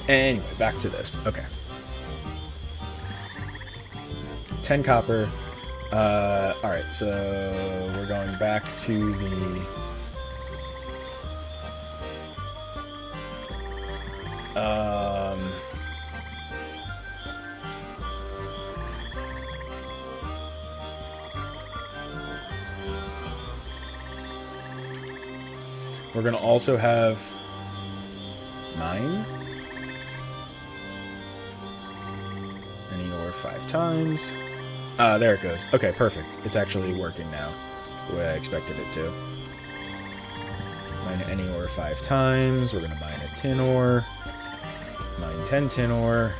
[SPEAKER 1] Anyway, back to this. Okay. 10 copper. Alright, so we're going back to the... we're going to also have 9. Any ore 5 times. There it goes. Okay, perfect. It's actually working now, the way I expected it to. Mine any ore 5 times. We're going to mine a tin ore. Mine 10 tin ore.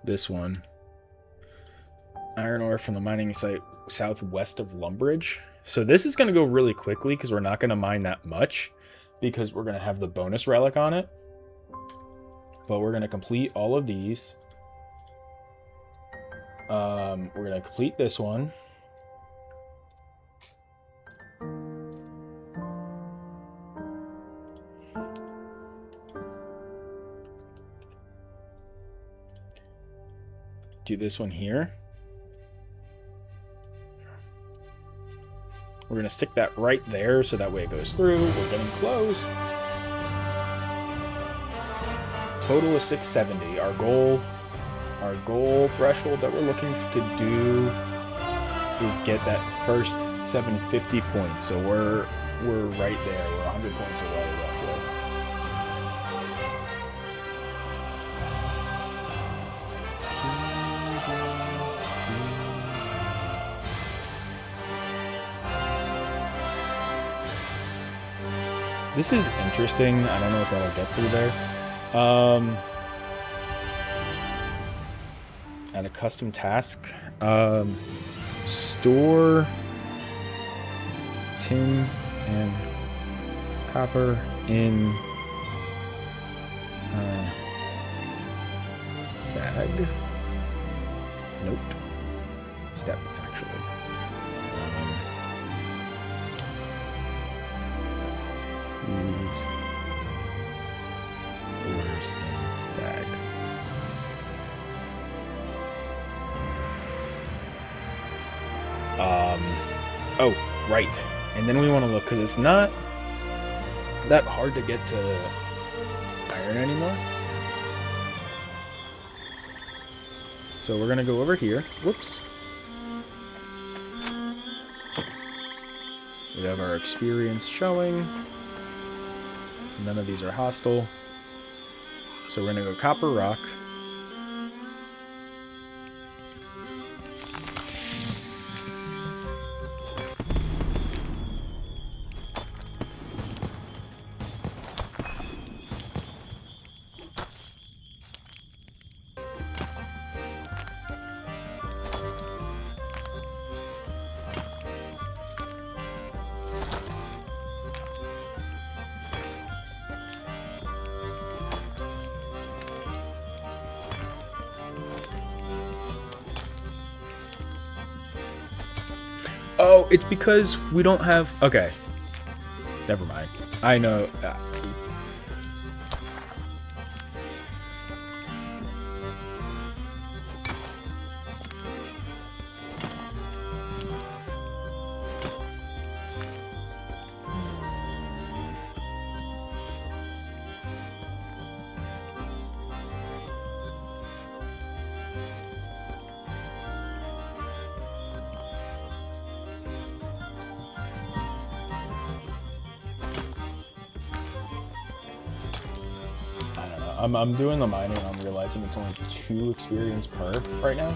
[SPEAKER 1] this one. Iron ore from the mining site southwest of Lumbridge. So this is going to go really quickly because we're not going to mine that much because we're going to have the bonus relic on it. But we're going to complete all of these. We're going to complete this one. Do this one here. We're going to stick that right there so that way it goes through. We're getting close. Total is 670. Our goal threshold that we're looking to do is get that first 750 points. So we're right there. We're 100 points away roughly. This is interesting. I don't know if that'll get through there. Add a custom task. Store tin and copper in bag. Nope. Step, actually. Use orders in bag. Oh, right. And then we want to look, because it's not that hard to get to iron anymore. So we're going to go over here. Whoops. We have our experience showing. None of these are hostile. So we're going to go copper rock. Oh, it's because we don't have... Okay. Never mind. I know... I'm doing the mining and I'm realizing it's only 2 experience per right now.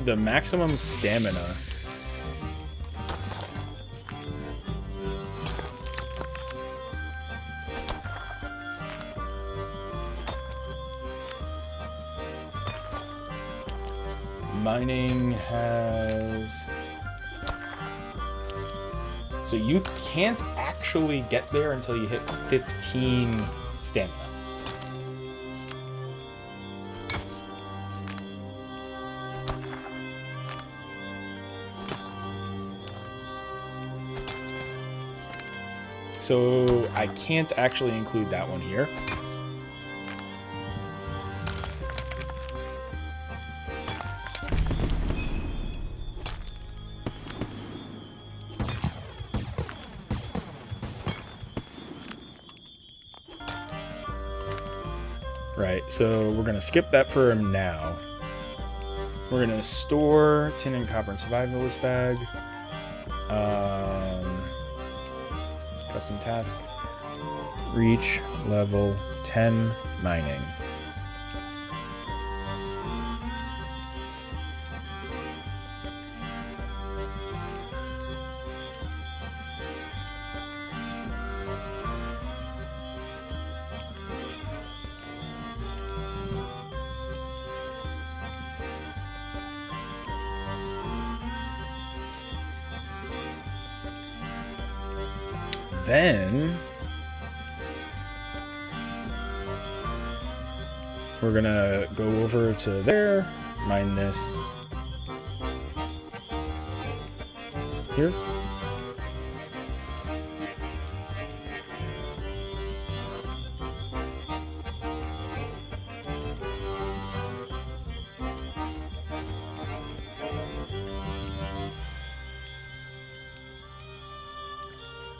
[SPEAKER 1] The maximum stamina. Mining has... So you can't actually get there until you hit 15 stamina. So I can't actually include that one here. Right, so we're going to skip that for now. We're going to store tin and copper and survivalist bag. Custom task. Reach level 10 mining. then we're gonna go over to there, mine this here.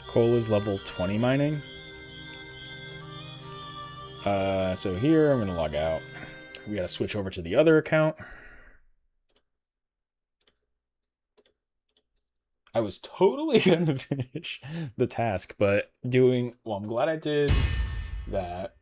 [SPEAKER 1] Coal is level 20 mining. So here I'm going to log out. We got to switch over to the other account. I was totally going to finish the task, but well, I'm glad I did that.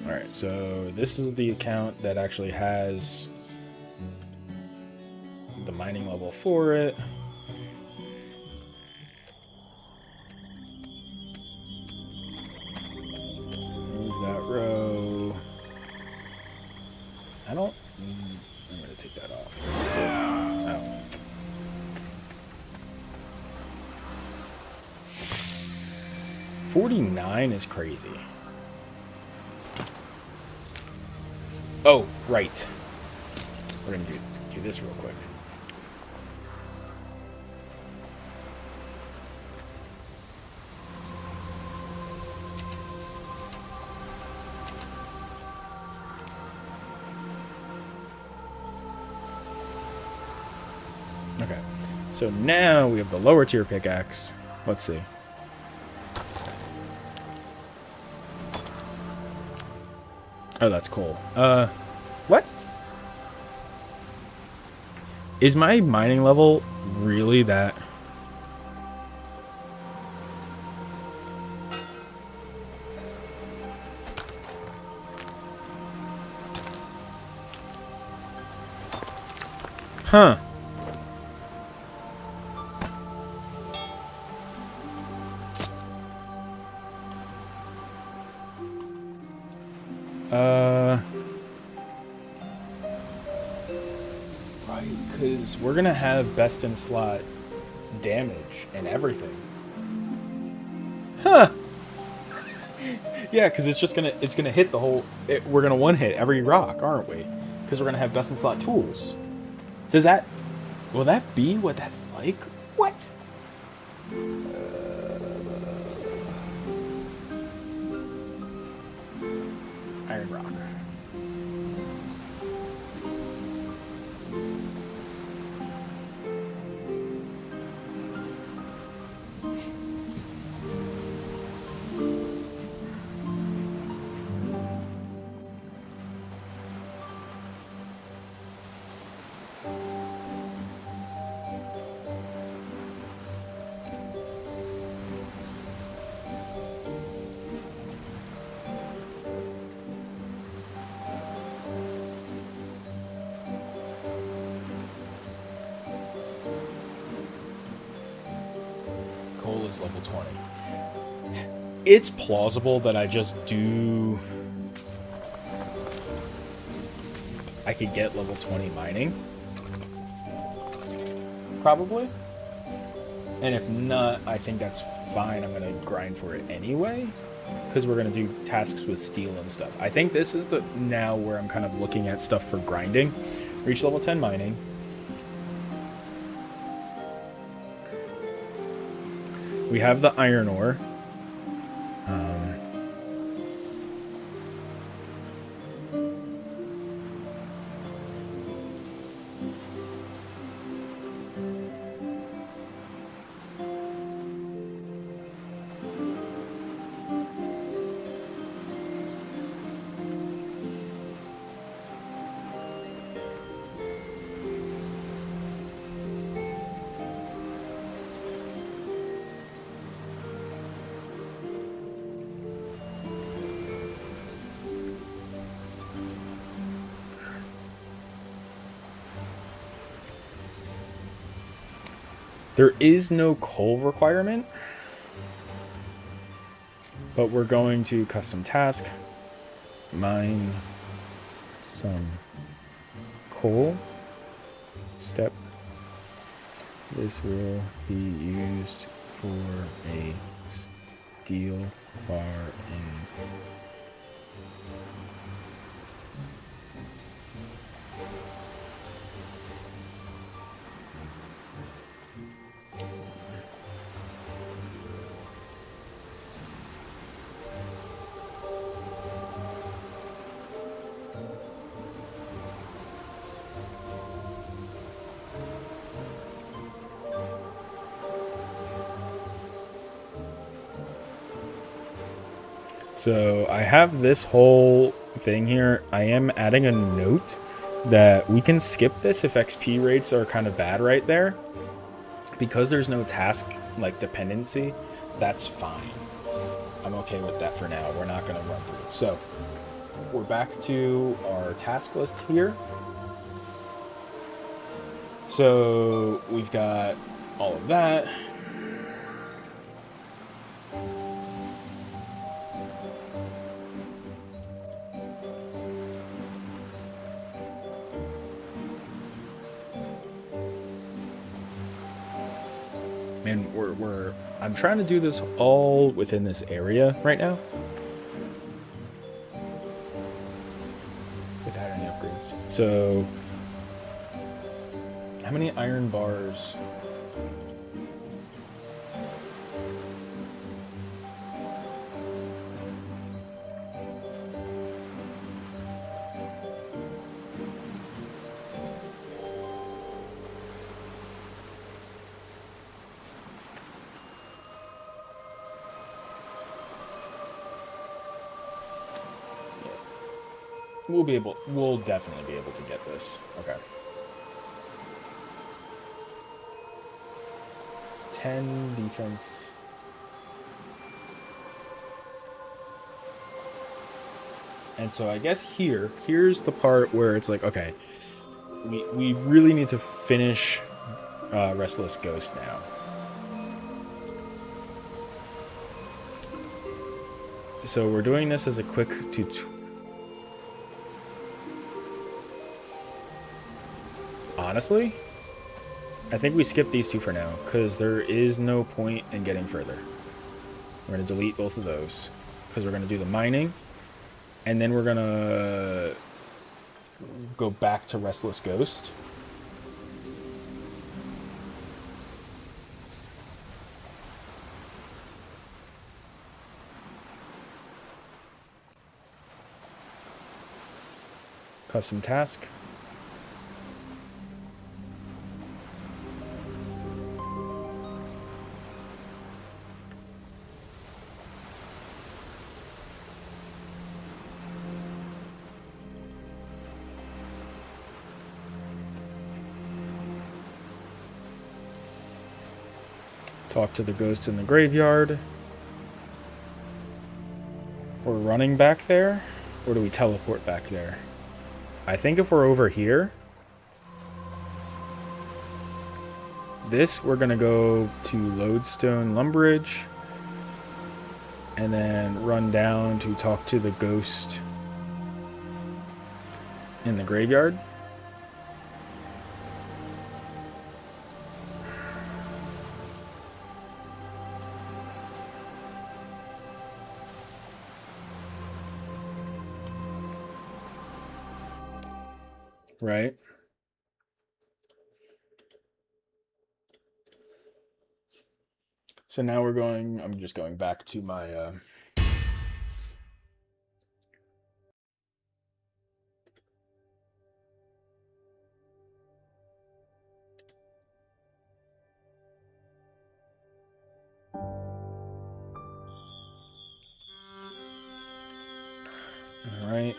[SPEAKER 1] Alright, so this is the account that actually has the mining level for it. Move that row. I'm going to take that off. Oh. $49 is crazy. Oh, right. We're going to do this real quick. Okay. So now we have the lower tier pickaxe. Let's see. Oh, that's cool. What? Is my mining level really that? Huh. Right, because we're gonna have best in slot damage and everything. Huh. Yeah, because it's gonna hit the whole. We're gonna one hit every rock, aren't we? Because we're gonna have best in slot tools. Will that be what that's like? What? Iron rock. Coal is level 20. It's plausible that I just do... I could get level 20 mining. Probably. And if not, I think that's fine. I'm going to grind for it anyway. Because we're going to do tasks with steel and stuff. I think this is the now where I'm kind of looking at stuff for grinding. Reach level 10 mining. We have the iron ore. There is no coal requirement, but we're going to custom task, mine some coal. Step. This will be used for a steel bar in So I have this whole thing here. I am adding a note that we can skip this if XP rates are kind of bad right there. Because there's no task like dependency, that's fine. I'm okay with that for now. We're not going to run through. So we're back to our task list here. So we've got all of that. And I'm trying to do this all within this area right now. Without any upgrades. So how many iron bars? We'll definitely be able to get this. Okay. 10 defense. And so I guess here's the part where it's like, okay, we really need to finish Restless Ghost now. So we're doing this as a quick tutorial. Honestly, I think we skip these two for now, because there is no point in getting further. We're going to delete both of those, because we're going to do the mining, and then we're going to go back to Restless Ghost. Custom task. Talk to the ghost in the graveyard. We're running back there, or do we teleport back there? I think if we're over here, we're gonna go to Lodestone Lumbridge, and then run down to talk to the ghost in the graveyard. Right. So now I'm just going back to my, all right.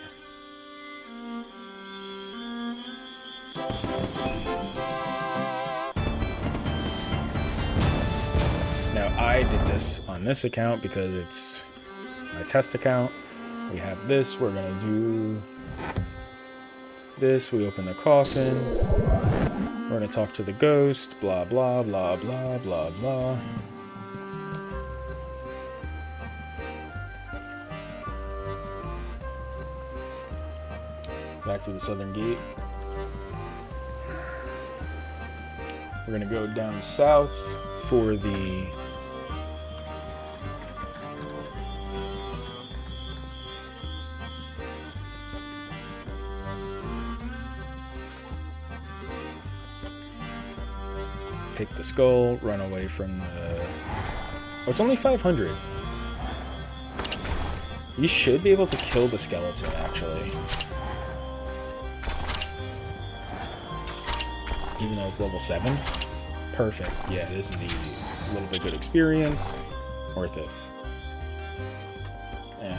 [SPEAKER 1] Now I did this on this account because it's my test account. We have this, we're gonna do this, we open the coffin, We're going to talk to the ghost, blah, blah, blah, blah, blah, blah. Back through the southern gate. We're going to go down south for the... Take the skull, run away from the... Oh, it's only 500. You should be able to kill the skeleton, actually. Even though it's level 7. Perfect. Yeah, this is easy. A little bit good experience. Worth it. Yeah.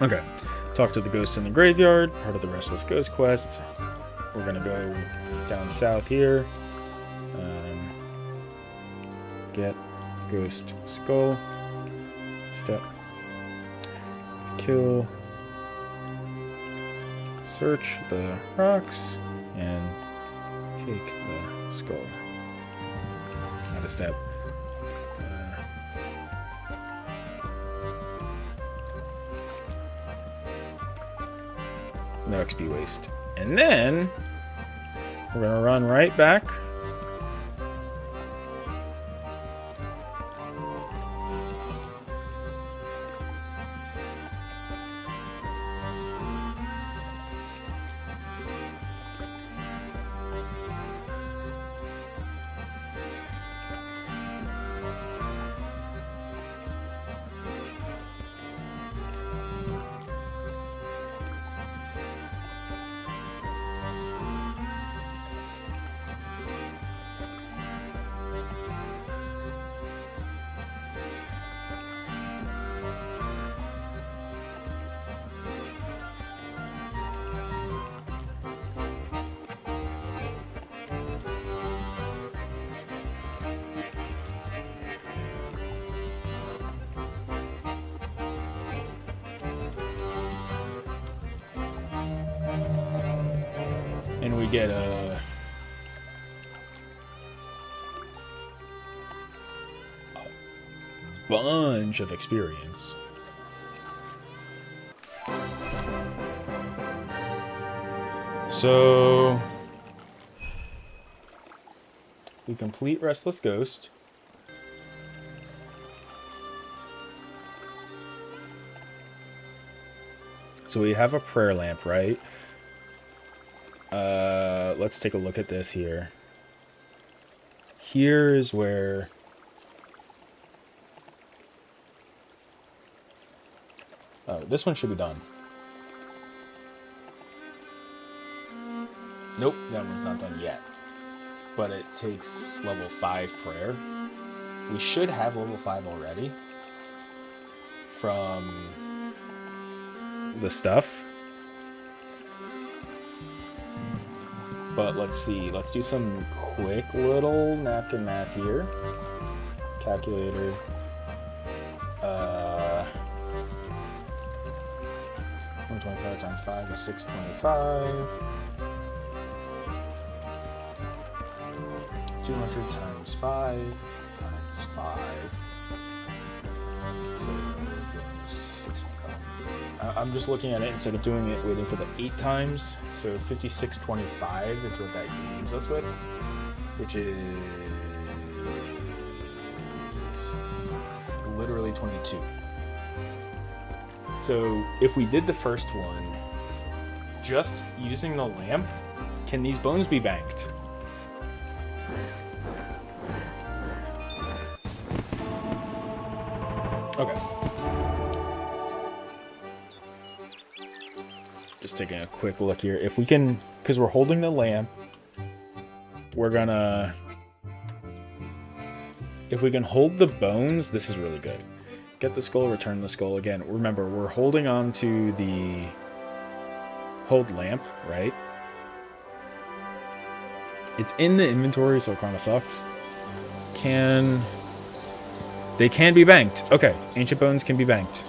[SPEAKER 1] Okay, talk to the ghost in the graveyard, part of the Restless Ghost quest. We're gonna go down south here. Get ghost skull. Step. Kill. Search the rocks and take the skull. Not a step. No XP waste. And then we're gonna run right back. And we get a bunch of experience. So we complete Restless Ghost. So we have a prayer lamp, right? Let's take a look at this here. Here is where... Oh, this one should be done. Nope, that one's not done yet. But it takes level 5 prayer. We should have level 5 already. From the stuff. But let's see. Let's do some quick little napkin math here. Calculator. 125 times 5 is 625. 200 times 5 times 5. So, 625. I'm just looking at it instead of doing it, waiting for the 8 times. So 5625 is what that leaves us with, which is literally 22. So if we did the first one, just using the lamp, can these bones be banked? Okay. Just taking a quick look here. If we can, because we're holding the lamp, we're gonna... If we can hold the bones, this is really good. Get the skull, return the skull. Again, remember, we're holding on to the hold lamp, right? It's in the inventory, so it kind of sucks. They can be banked. Okay, ancient bones can be banked.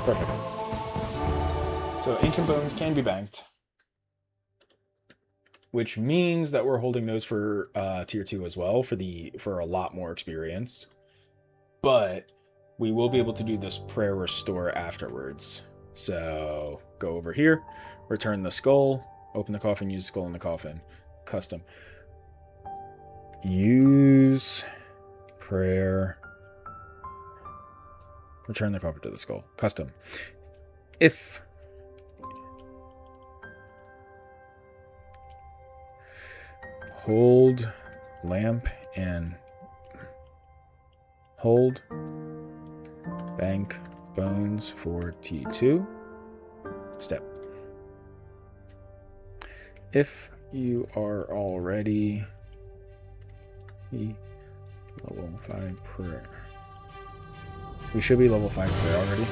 [SPEAKER 1] Perfect. So ancient bones can be banked, which means that we're holding those for tier 2 as well for a lot more experience. But we will be able to do this prayer restore afterwards. So go over here, return the skull, open the coffin, use skull in the coffin. Custom. Use prayer. Return the coffin to the skull. Custom. If hold lamp and hold bank bones for T2 step. If you are already level 5 prayer, we should be level 5 prayer already.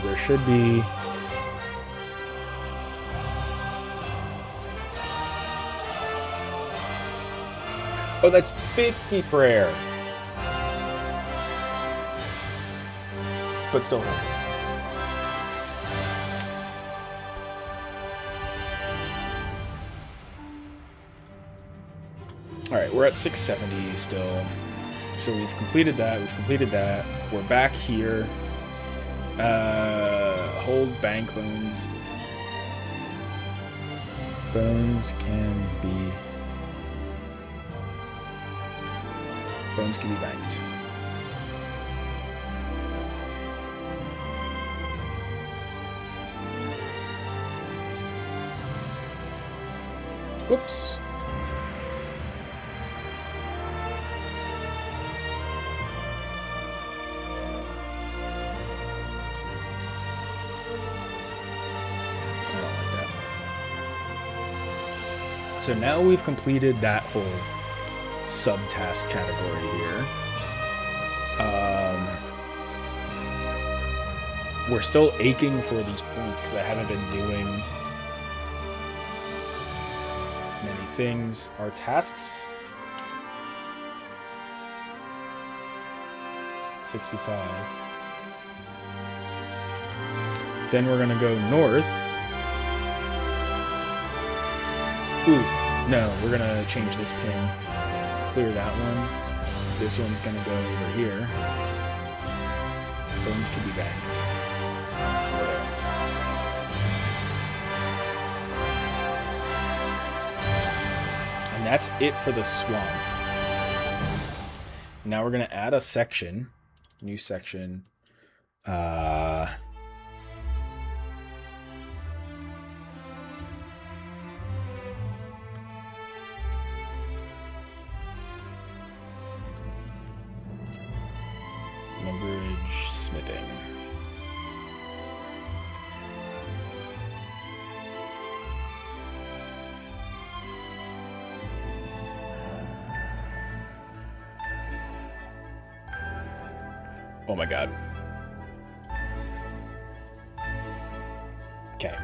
[SPEAKER 1] There should be that's 50 prayer. But still. Alright, we're at 670 still. So we've completed that. We're back here. Hold bank bones. Bones can be banked. Whoops. So now we've completed that whole subtask category here. We're still aching for these points because I haven't been doing many things. Our tasks, 65. Then we're gonna go north. Ooh, no, we're gonna change this pin. Clear that one. This one's gonna go over here. Bones can be banked. And that's it for the swamp. Now we're gonna add a section. New section. Bridge smithing. Oh my god. Okay.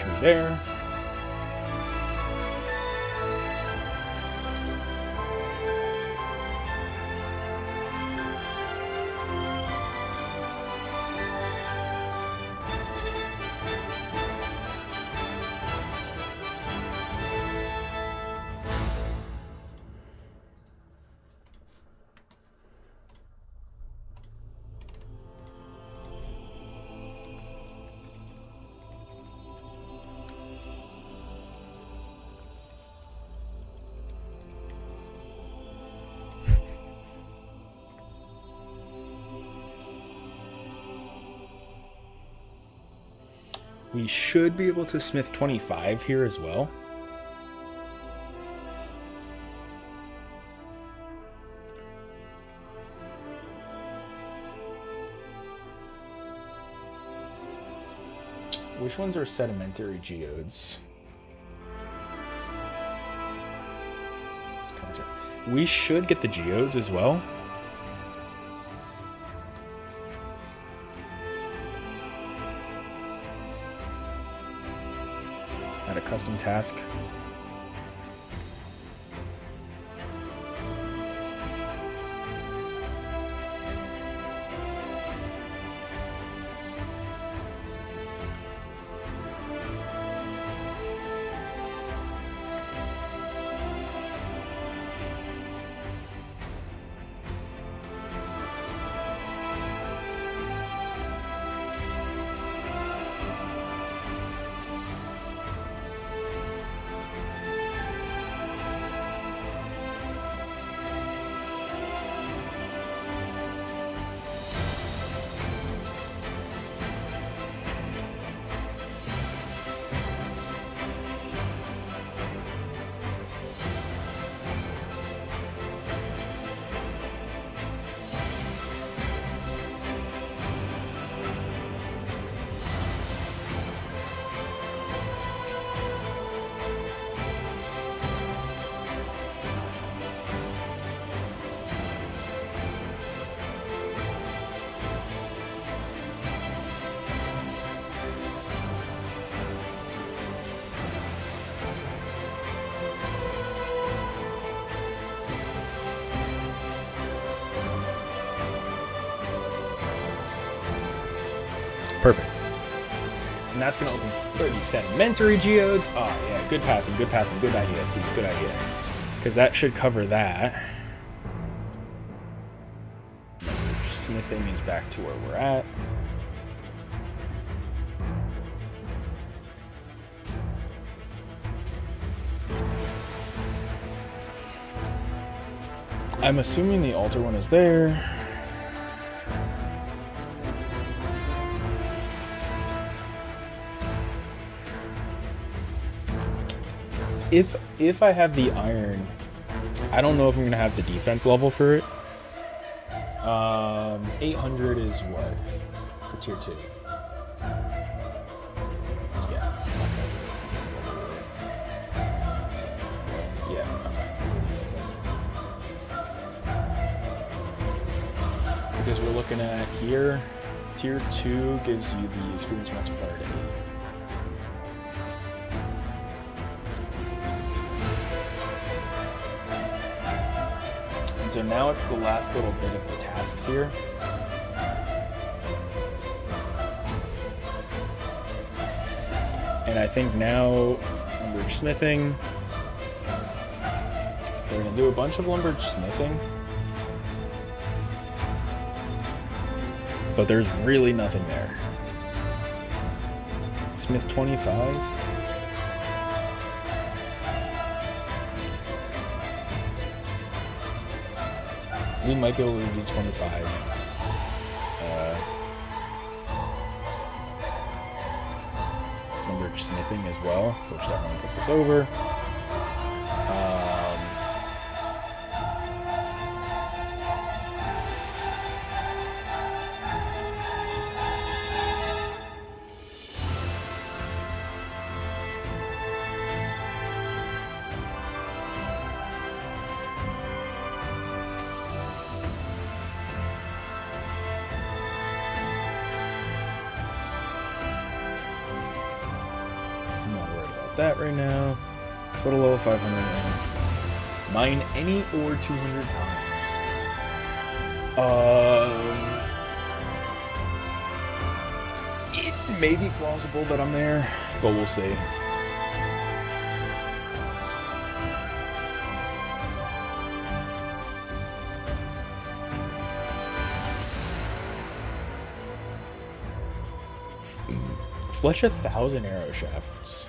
[SPEAKER 1] tree there. We should be able to smith 25 here as well. Which ones are sedimentary geodes? We should get the geodes as well. Add a custom task. Perfect. And that's going to open 30 sedimentary geodes. Oh, yeah, good pathing, good pathing. Good idea, Steve. Good idea. Because that should cover that. Smithing is back to where we're at. I'm assuming the altar one is there. If I have the iron, I don't know if I'm gonna have the defense level for it. 800 is what for tier 2? Yeah. Because we're looking at here, tier 2 gives you the experience multiplier to 8. So now it's the last little bit of the tasks here. And I think now lumberge smithing. We're going to do a bunch of lumberge smithing. But there's really nothing there. Smith 25. We might be able to do 25. Lumberge smithing as well, which definitely puts us over. that right now. Total level 500. Mine any ore 200 times. It may be plausible that I'm there, but we'll see. Fletch 1,000 arrow shafts.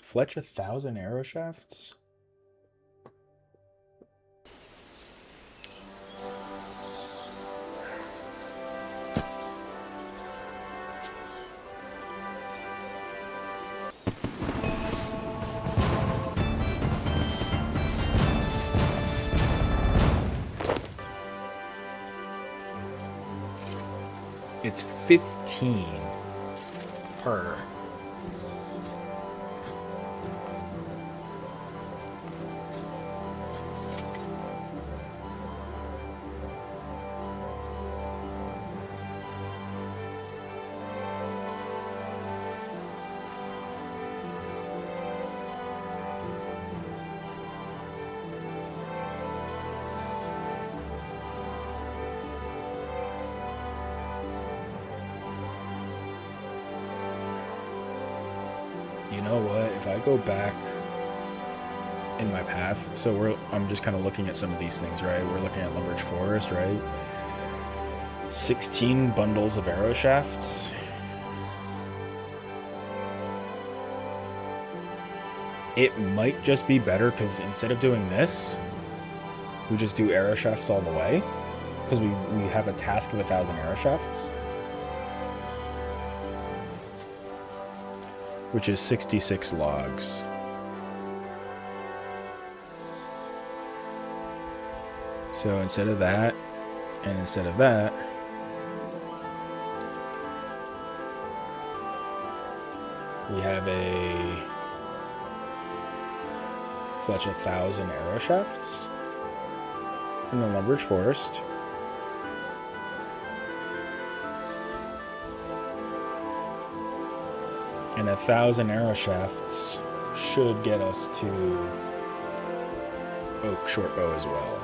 [SPEAKER 1] Fletch 1,000 arrow shafts? It's 15 per. You know what? If I go back in my path, so I'm just kind of looking at some of these things, right? We're looking at Lumbridge Forest, right? 16 bundles of arrow shafts. It might just be better because instead of doing this, we just do arrow shafts all the way. Because we have a task of 1,000 arrow shafts. Which is 66 logs. So instead of that, and instead of that, we have a Fletch 1,000 arrow shafts in the Lumbridge Forest. And 1,000 arrow shafts should get us to Oak Shortbow as well.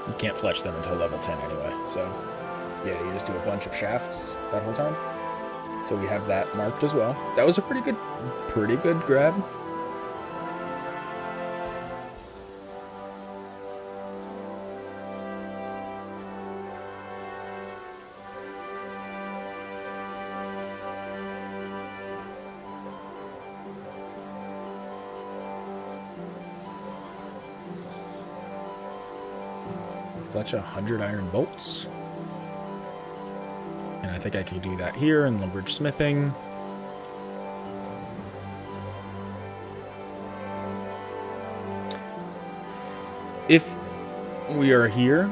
[SPEAKER 1] You can't fletch them until level 10 anyway, so yeah, you just do a bunch of shafts that whole time. So we have that marked as well. That was a pretty good grab. Fletch 100 iron bolts. And I think I can do that here in Lumbridge Smithing. If we are here,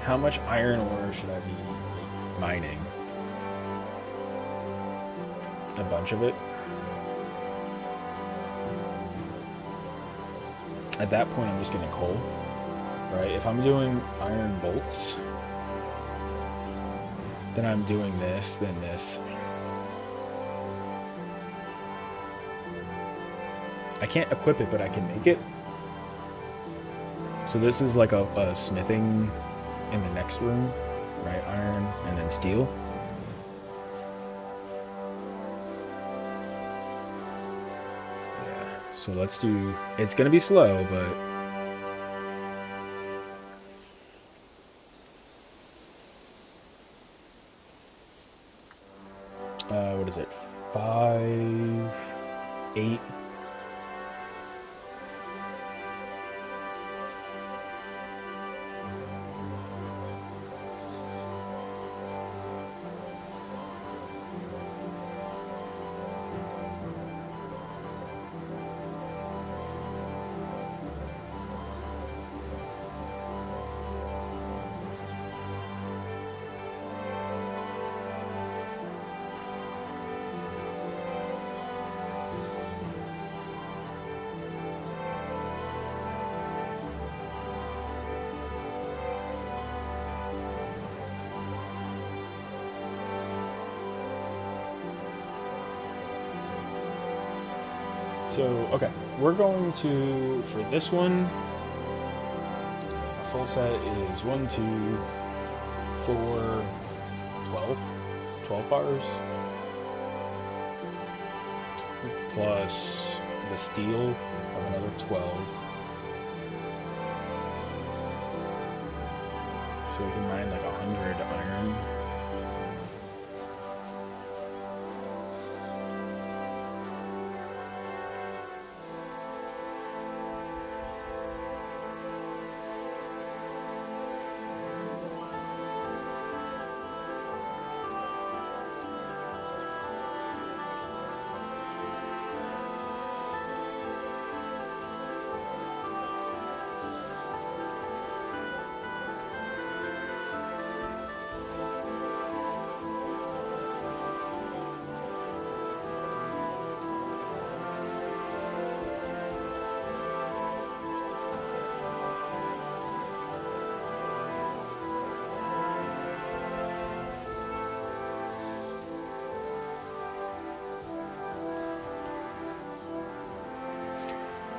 [SPEAKER 1] how much iron ore should I be mining? A bunch of it. At that point, I'm just getting coal, right? If I'm doing iron bolts, then I'm doing this, then this. I can't equip it, but I can make it. So this is like a smithing in the next room, right? Iron and then steel. So let's do, it's going to be slow, but what is it? 5, 8, So, okay, we're going to, for this one, a full set is 1, 2, 4, 12. 12 bars. Plus the steel of another 12. So we can mine like 100 iron.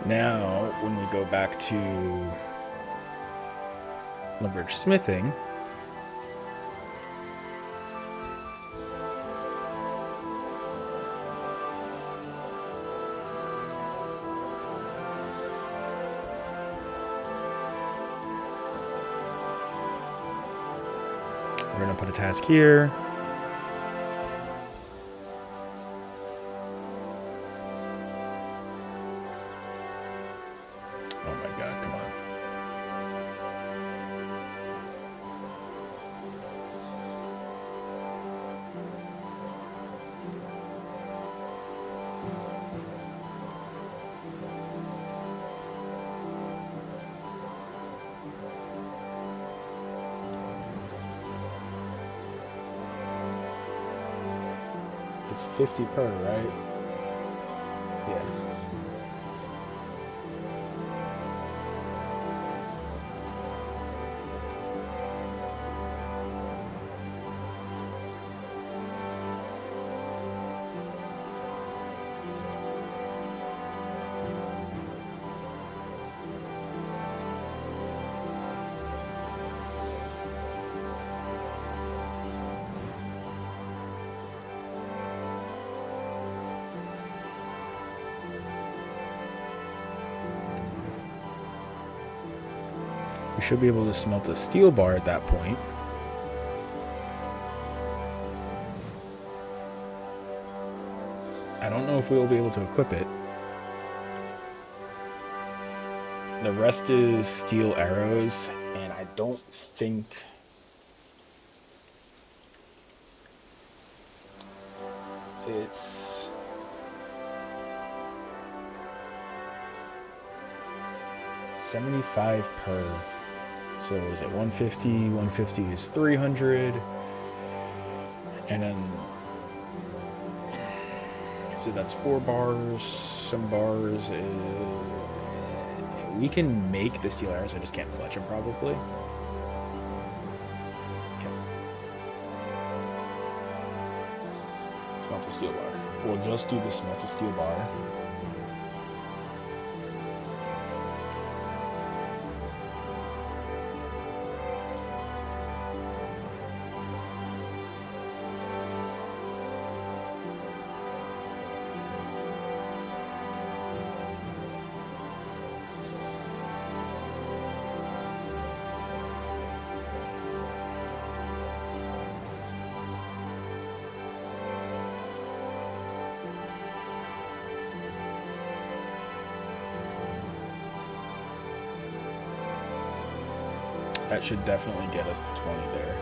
[SPEAKER 1] Now, when we go back to leverage smithing, we're going to put a task here. Oh my god, come on. It's 50 per, right? Yeah. We should be able to smelt a steel bar at that point. I don't know if we will be able to equip it. The rest is steel arrows, and I don't think it's... $75 per. So is it 150? 150 is 300. And then, so that's 4 bars. Some bars. We can make the steel arrows, I just can't fletch them probably. Okay. Smelt a steel bar. We'll just do the smelt a steel bar. That should definitely get us to 20 there.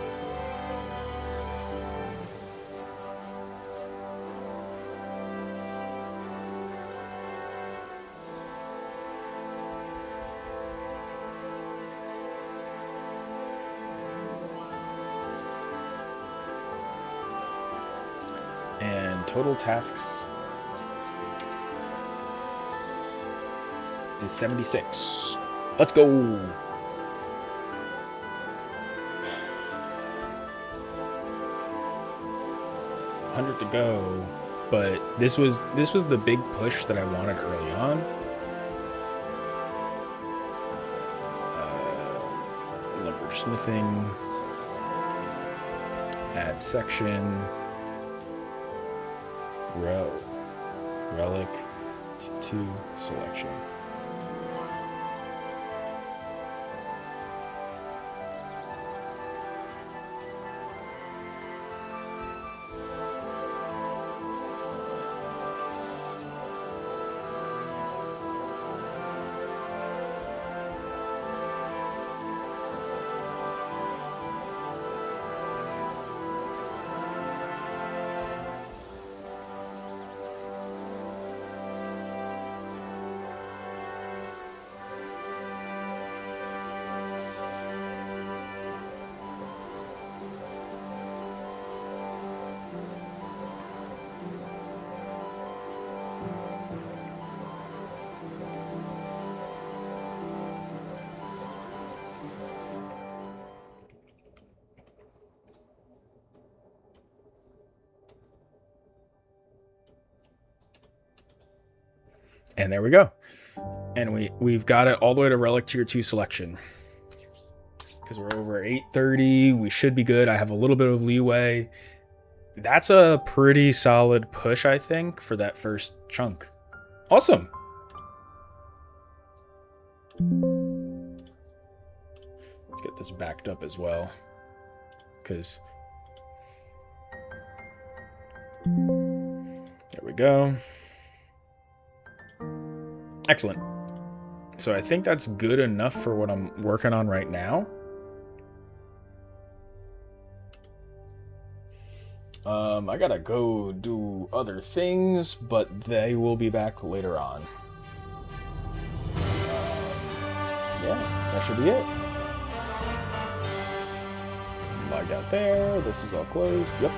[SPEAKER 1] And total tasks is 76. Let's go! 100 to go.
[SPEAKER 2] but this was the big push that I wanted early on. Lumbersmithing, add section, relic to selection. And there we go. And we've got it all the way to Relic Tier 2 selection. Because we're over 830, we should be good. I have a little bit of leeway. That's a pretty solid push, I think, for that first chunk. Awesome. Let's get this backed up as well. Because there we go. Excellent. So I think that's good enough for what I'm working on right now. I gotta go do other things, but they will be back later on. Yeah, that should be it. Log out there. This is all closed. Yep.